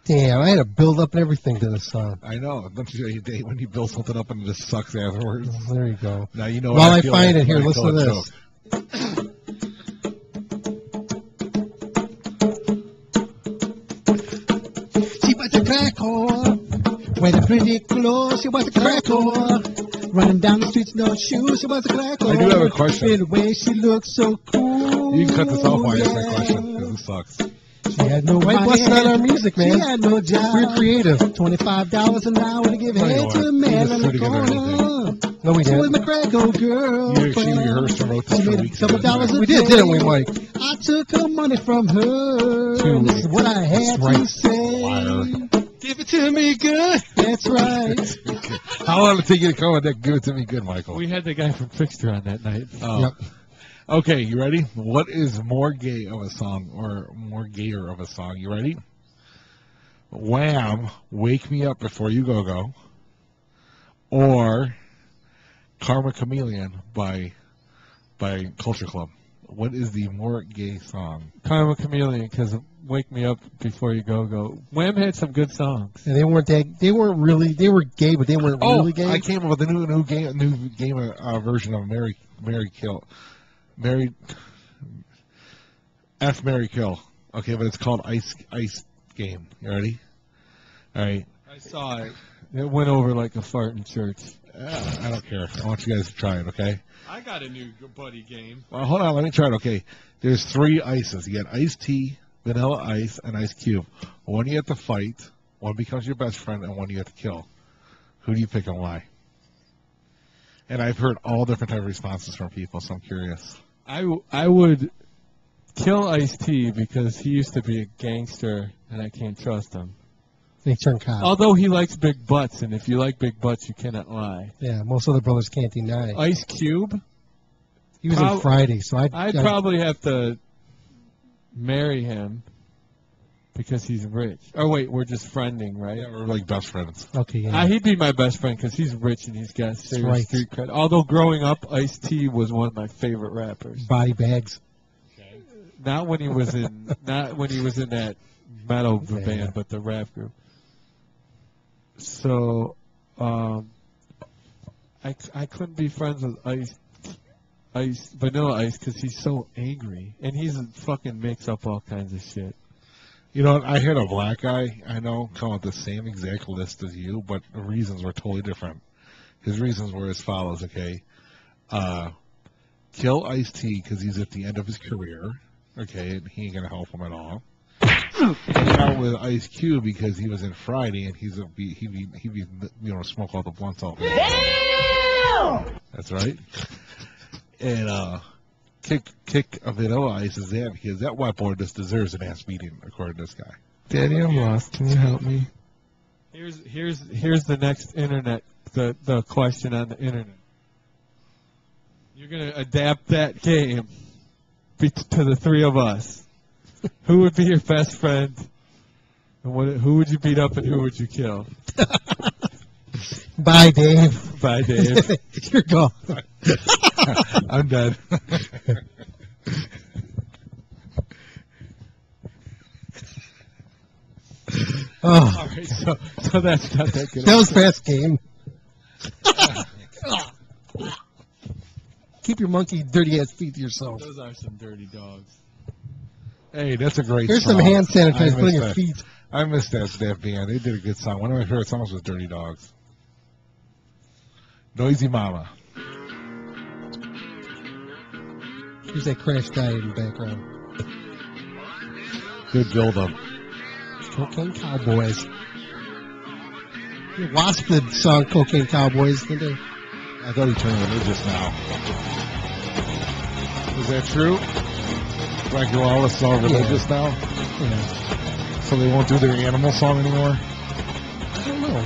Damn, I had to build up everything to this song. I know. Don't you hate Dave when you build something up and it just sucks afterwards? Oh, there you go. Now you know. While I find it here, listen to this. She was a crack whore, wearing pretty clothes. She was a crack whore, running down the streets, no shoes. She was a crack whore. I do have a question. In the way she looked so cool. You can cut this off while I ask that question, because it sucks. She had no money. Busting out our music, man. She had no job. We're creative. $25 an hour to give head to a man in the corner. No, we She didn't. was my crack old girl. You actually rehearsed and wrote this for weeks. Couple dollars a We did, day. didn't we, Mike? I took her money from her. 2 This is what I had That's right. to say. Liar. Give Give it to me good. That's right. How long did it take you to come with that? Give it to me good, Michael. We had the guy from Fixture on that night. Oh. Yep. Okay, you ready? What is more gay of a song or more gayer of a song? You ready? Wham! Wake Me Up Before You Go Go, or Karma Chameleon by Culture Club. What is the more gay song? Karma Chameleon, because Wake Me Up Before You Go Go. Wham had some good songs. And they were gay, but they weren't really gay. I came up with a new game version of Mary Kill. Mary Kill. Okay, but it's called Ice Game. You ready? All right. I saw it. It went over like a fart in church. I don't care. I want you guys to try it, okay? I got a new buddy game. Well, hold on. Let me try it, okay? There's 3 ices. You got iced tea, vanilla ice, and ice cube. One you have to fight, one becomes your best friend, and one you have to kill. Who do you pick and why? And I've heard all different type of responses from people, so I'm curious. I would kill Ice-T because he used to be a gangster, and I can't trust him. They turn cop. Although he likes big butts, and if you like big butts, you cannot lie. Yeah, most other brothers can't deny. Ice Cube? He was in Friday, so I'd probably have to marry him because he's rich. Oh, wait, we're just friending, right? Yeah, we're like best friends. Okay, yeah. He'd be my best friend because he's rich and he's got serious street cred. Although growing up, Ice-T was one of my favorite rappers. Body bags. Not when he was in that metal band, but the rap group. So, I couldn't be friends with Vanilla Ice because he's so angry and he's fucking makes up all kinds of shit. You know, I had a black guy I know come up with the same exact list as you, but the reasons were totally different. His reasons were as follows, okay? Kill Ice-T because he's at the end of his career, okay, and he ain't going to help him at all. Hang out with Ice Cube because he was in Friday and he'd be smoke all the blunts all day. That's right. And kick a Vanilla Ice's ass because that white boy just deserves an ass beating according to this guy. Daddy, I'm lost. Can you help me? Here's the next internet the question on the internet. You're gonna adapt that game to the 3 of us. Who would be your best friend? And who would you beat up and who would you kill? Bye, Dave. Bye, Dave. You're gone. I'm done. Oh. All right, so that's not that good. That was fast game. Keep your monkey dirty ass feet to yourself. Those are some dirty dogs. Hey, that's a great Here's song. some hand sanitizer. I Put on missed your that. feet. I missed that band. They did a good song. One of my favorite songs was Dirty Dogs. Noisy Mama. Here's that crash guy in the background. Good build-up. Cocaine Cowboys. Wasp did song Cocaine Cowboys, didn't they? I thought he turned religious now. Is that true? Frankie Wallace is all religious now? Yeah. So they won't do their animal song anymore? I don't know.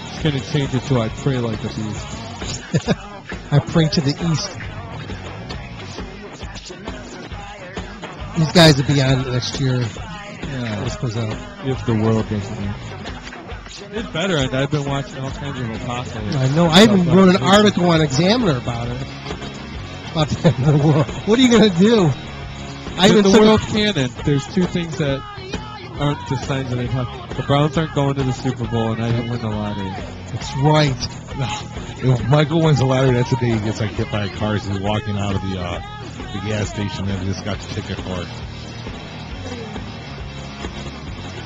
It's going to change it to I Pray Like a Beast. I pray to the east. These guys will be on next year. Yeah. This goes out. If the world doesn't end. It's better, and I've been watching all kinds of apostles. I know. I even wrote an article on Examiner about it. About the end of the world. What are you going to do? In the world canon, there's 2 things that aren't the signs that they talk. The Browns aren't going to the Super Bowl, and I didn't win the lottery. That's right. If Michael wins the lottery, that's the day he gets hit by a car as he's walking out of the gas station that he just got the ticket for.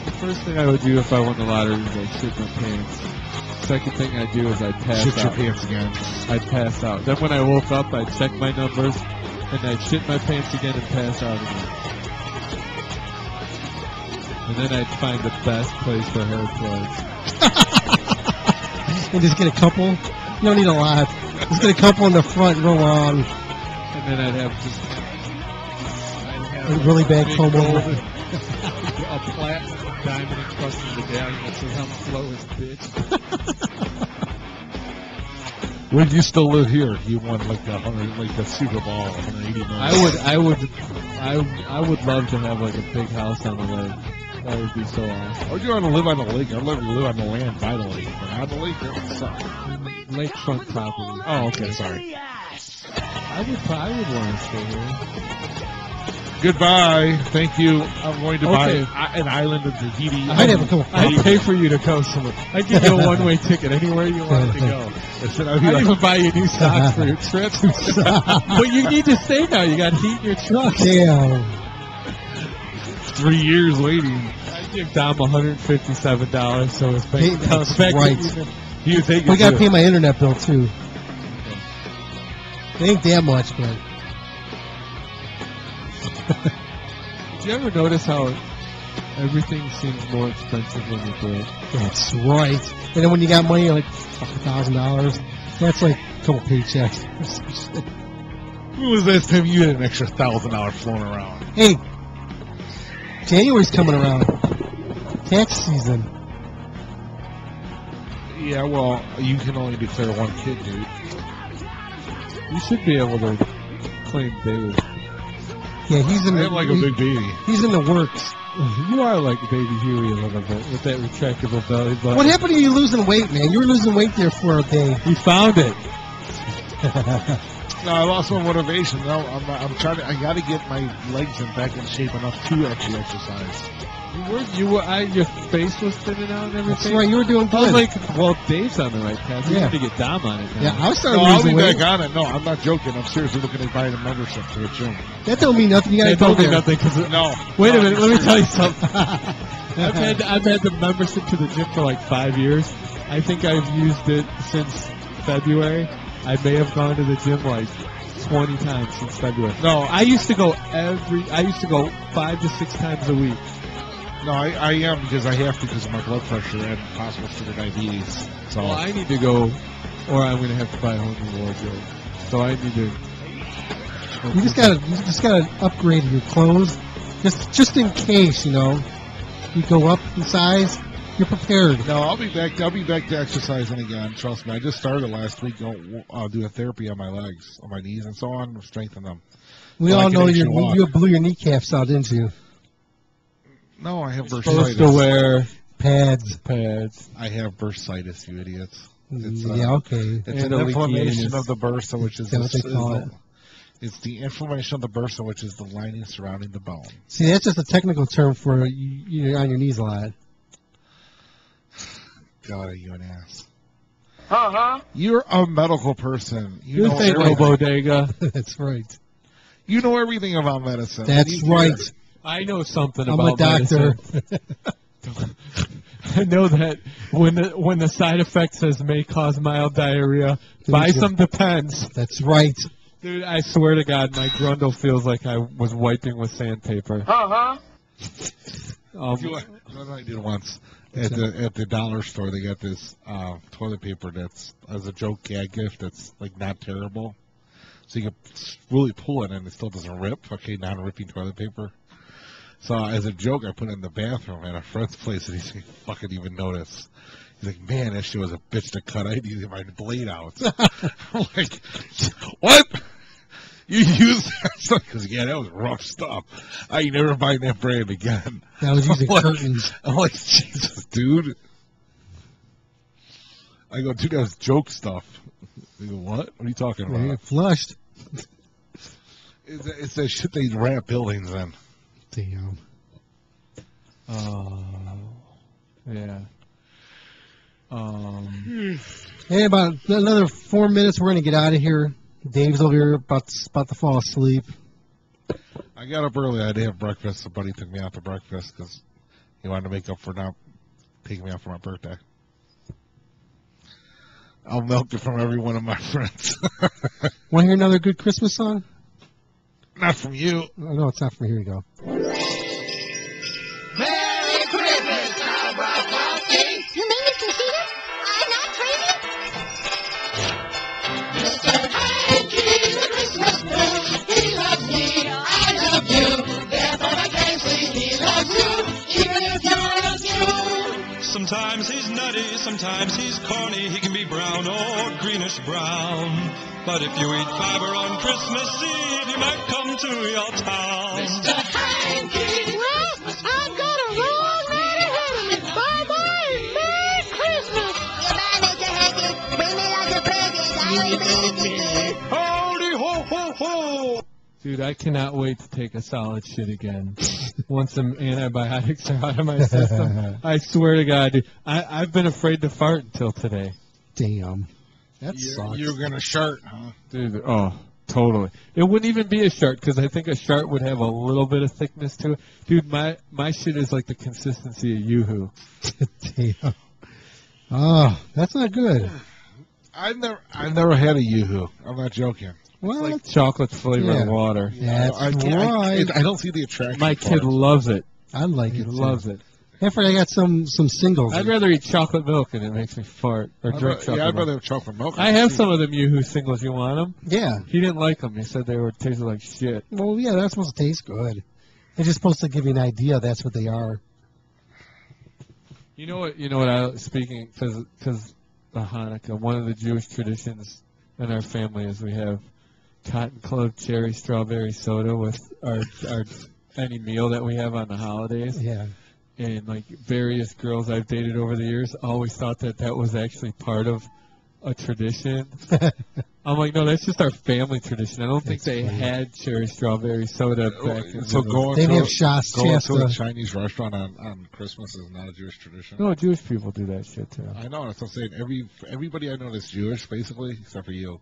The first thing I would do if I won the lottery is I'd shit my pants. Second thing I'd do is I'd pass Shit out. your pants again. I'd pass out. Then when I woke up, I'd check my numbers, and I'd shit my pants again and pass out again. And then I'd find the best place for hair plugs. And just get a couple. You don't need a lot. Just get a couple in the front row on. And then I'd have a really bad big comb gold, over. A platinum diamond encrusted medallion that says I'm Flo's bitch. Would you still live here? You won like a Super Bowl, 180 million. I would love to have like a big house on the lake. That would be so awesome. Or do you want to live on the lake? I'd love to live on the land by the lake. But on the lake, that would suck. Lakefront property. Oh, okay, sorry. I would want to stay here. Goodbye. Thank you. I'm going to buy an island of Tahiti. I'd pay for you to go somewhere. I'd give you a one-way ticket anywhere you wanted to go. I'd even buy you new socks for your trip. But you need to stay now. You got heat in your truck. Damn. 3 years waiting. I'd give Dom $157 so his bank That's comes back. right. He would take it. We got to pay my internet bill, too. It ain't that much, but... Did you ever notice how everything seems more expensive when you're broke? That's right. And then when you got money, you're like $1,000. That's like a couple paychecks. When was the last time you had an extra $1,000 flown around? Hey, January's coming around. Tax season. Yeah, well, you can only declare one kid, dude. You should be able to claim daily. Yeah, he's in I the... am like a big baby. He's in the works. You are like Baby Huey a little bit with that retractable belly button. What happened to you losing weight, man? You were losing weight there for a day. We found it. No, I lost my motivation. No, I'm trying to. I got to get my legs back in shape enough to actually exercise. Your face was thinning out and everything. That's right, you were doing I was good. like, well, Dave's on the right path. We Yeah. need to get Dom on it now. Yeah, I was starting No, to I'll lose be weight. back on it. No, I'm not joking. I'm seriously looking at buying a membership to a gym. That don't mean nothing. You got to It go don't mean there. nothing because No. Wait a minute, let me tell you something. I've had the membership to the gym for like 5 years. I think I've used it since February. I may have gone to the gym like 20 times since February. No, I used to go 5 to 6 times a week. No, I am because I have to because of my blood pressure and possible sugar diabetes. So Well, I need to go, or I'm going to have to buy a whole new wardrobe. So I need to. You just gotta upgrade your clothes, just in case, you know, you go up in size. You're prepared. No, I'll be back. I'll be back to exercising again. Trust me. I just started last week doing therapy on my legs, on my knees, and so on, strengthen them. We So I all can know actually walk. you blew your kneecaps out, didn't you? No, I have Supposed bursitis. to wear Pads. I have bursitis, you idiots. It's, Yeah, okay. It's an And a inflammation leaky of the bursa, which is Is that what they call it? It's the inflammation of the bursa, which is the lining surrounding the bone. See, that's just a technical term for you're on your knees a lot. God, are you an ass? Uh-huh. You're a medical person. You know think everything. bodega. That's right. You know everything about medicine. That's You right. I know something I'm about a doctor. medicine. I know that when the side effect says may cause mild diarrhea, buy some Depends. That's right. Dude, I swear to God, my grundle feels like I was wiping with sandpaper. Uh-huh. No, I did once at the dollar store. They got this toilet paper that's as a joke gag gift that's like not terrible, so you can really pull it and it still doesn't rip. Okay, non-ripping toilet paper. So as a joke, I put it in the bathroom at a friend's place, and he didn't fucking even notice. He's like, "Man, that shit was a bitch to cut. I need to get my blade out." I'm like, "What? You used that stuff?" Because yeah, that was rough stuff. I ain't never buying that brand again. I was using I'm like- curtains. I'm like, Jesus, dude. I go, dude, that was joke stuff. They go, what? What are you talking about? Yeah, flushed. It's that shit they wrap buildings in. Damn. Oh, yeah. Hey, about another 4 minutes, we're gonna get out of here. Dave's over here about to fall asleep. I got up early. I had to have breakfast. A buddy took me out to breakfast because he wanted to make up for not taking me out for my birthday. I'll milk it from every one of my friends. Want to hear another good Christmas song? Not from you. Oh, no, it's not from here. You go. Merry Christmas, Cowboy Frosty. You mean you can see it? I'm not crazy? Mr. Hankey, the Christmas moon, he loves me, I love you, therefore I can't sleep, he loves sometimes he's corny. He can be brown or greenish brown. But if you eat fiber on Christmas Eve, he might come to your town. Mr. Hanky! Well, I've got a long night ahead of me. Bye-bye and Merry Christmas! Goodbye, Mr. Hanky. Bring me lots of presents. I will bring it. Howdy ho ho ho! Dude, I cannot wait to take a solid shit again. Once some antibiotics are out of my system, I swear to God, dude, I've been afraid to fart until today. Damn. That sucks. You're going to shart, huh? Dude, oh, totally. It wouldn't even be a shart, because I think a shart would have a little bit of thickness to it. Dude, my shit is like the consistency of Yoo-Hoo. Damn. Oh, that's not good. I've never had a Yoo-Hoo. I'm not joking. Well, It's like chocolate flavored yeah. water. That's I don't see the attraction. My for kid it. loves it. I like He it. loves it. After I got some singles. I'd rather eat chocolate milk and it makes me fart. Or drink chocolate I'd milk. rather have chocolate milk. I have some of them Yoo-Hoo singles. You want them? Yeah. He didn't like them. He said they were tasted like shit. Well, yeah, they're supposed to taste good. They're just supposed to give you an idea that's what they are. You know what? Speaking because of Hanukkah, one of the Jewish traditions in our family is we have cotton club cherry strawberry soda with our any meal that we have on the holidays. Yeah. And like various girls I've dated over the years always thought that was actually part of a tradition. I'm like, no, that's just our family tradition. I don't think they had cherry strawberry soda back in So going They to have shots, going to Shasta. a Chinese restaurant on Christmas is not a Jewish tradition. No, Jewish people do that shit too. I know. That's what I'm saying. Everybody I know that's Jewish, basically, except for you,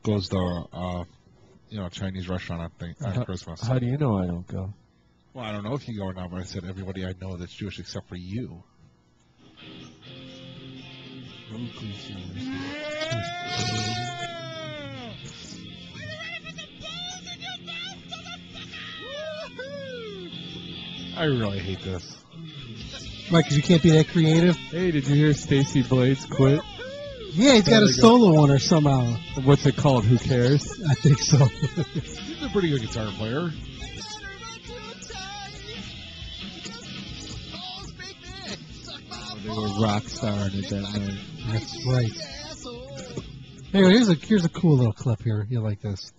goes to a Chinese restaurant on Christmas. How do you know I don't go? Well, I don't know if you go or not, but I said everybody I know that's Jewish except for you. I really hate this. Right, because you can't be that creative. Hey, did you hear Stacey Blades quit? Yeah, he's got a solo one or somehow. What's it called? Who cares? I think so. He's a pretty good guitar player. They were rock starring it that night. That's right. Anyway, here's a cool little clip here. You'll like this.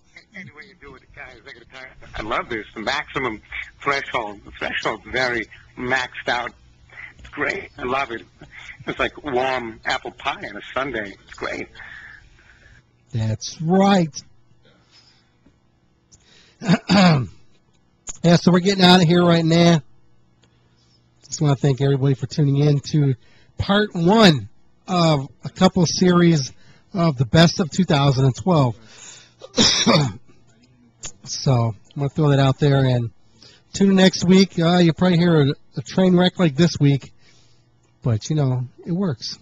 I love this. The maximum threshold. The threshold's very maxed out. It's great. I love it. It's like warm apple pie on a Sunday. It's great. That's right. Yeah, so we're getting out of here right now. Just want to thank everybody for tuning in to part one of a couple series of the best of 2012. So I'm going to throw that out there and tune in next week. You'll probably hear a train wreck like this week, but it works.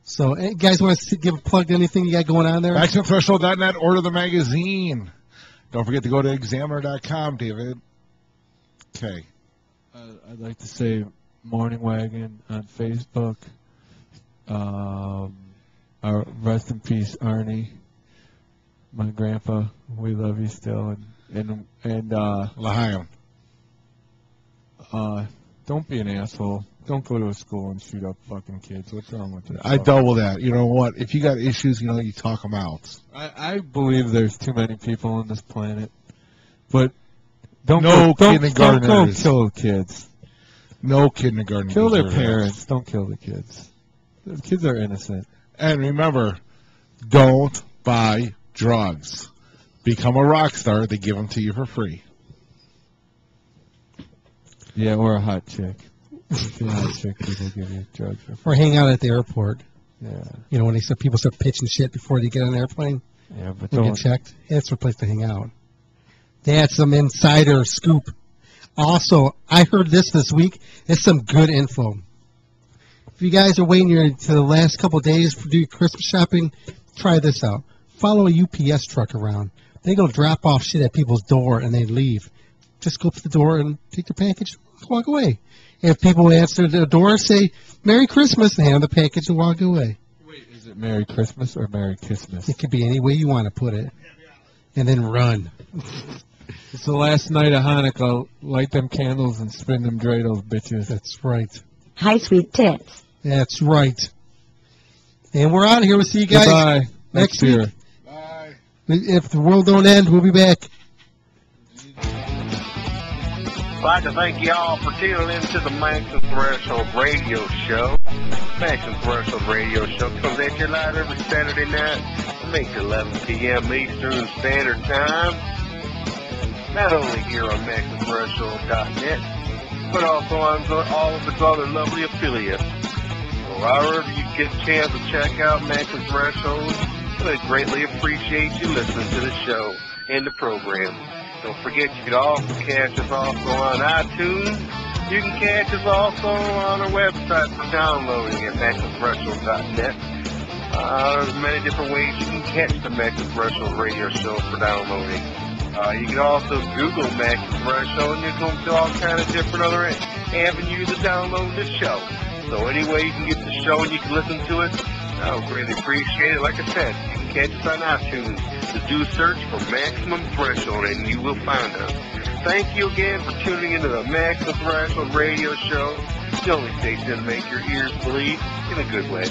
So, hey, guys, want to give a plug to anything you got going on there? MaximumThreshold.net. Order the magazine. Don't forget to go to Examiner.com, David. Okay. I'd like to say Morning Wagon on Facebook. Rest in peace, Arnie. My grandpa. We love you still. And L'chaim. Don't be an asshole. Don't go to a school and shoot up fucking kids. What's wrong with this? I double that. You know what? If you got issues, you talk them out. I believe there's too many people on this planet, but don't kindergartners. kill kids. No kindergarten. Kill their parents. Don't kill the kids. The kids are innocent. And remember, don't buy drugs. Become a rock star. They give them to you for free. Yeah, or a hot chick. If you're a hot chick, people give you drugs for free. Or hang out at the airport. Yeah. When people start pitching shit before they get on an airplane. Yeah, but don't get checked. That's a place to hang out. They had some insider scoop. Also, I heard this week. It's some good info. If you guys are waiting to the last couple of days to do Christmas shopping, try this out. Follow a UPS truck around. They go drop off shit at people's door and they leave. Just go up to the door and take the package, walk away. If people answer the door, say Merry Christmas, and hand the package and walk away. Wait, is it Merry Christmas or Merry Kissmas? It could be any way you want to put it. And then run. It's the last night of Hanukkah. Light them candles and spin them dreidels, bitches. That's right. Hi, sweet tits. That's right. And we're out of here. We'll see you guys Goodbye. next year. week. If the world don't end, we'll be back. I'd like to thank you all for tuning in to the Maximum Threshold Radio Show. Maximum Threshold Radio Show comes at you live every Saturday night from 8 to 11 p.m. Eastern Standard Time. Not only here on MaximumThreshold.net, but also on all of its other lovely affiliates. So however you get a chance to check out Maximum Threshold, we'd greatly appreciate you listening to the show and the program. Don't forget, you can also catch us also on iTunes. You can catch us also on our website for downloading at MaximumThreshold.net. There's many different ways you can catch the Maximum Threshold Radio Show for downloading. You can also Google Maximum Threshold and you can come to all kinds of different other avenues to download the show. So any way you can get the show and you can listen to it, I would really appreciate it. Like I said, you can catch us on iTunes. Just do a search for Maximum Threshold and you will find us. Thank you again for tuning into the Maximum Threshold Radio Show. The only station to make your ears bleed in a good way.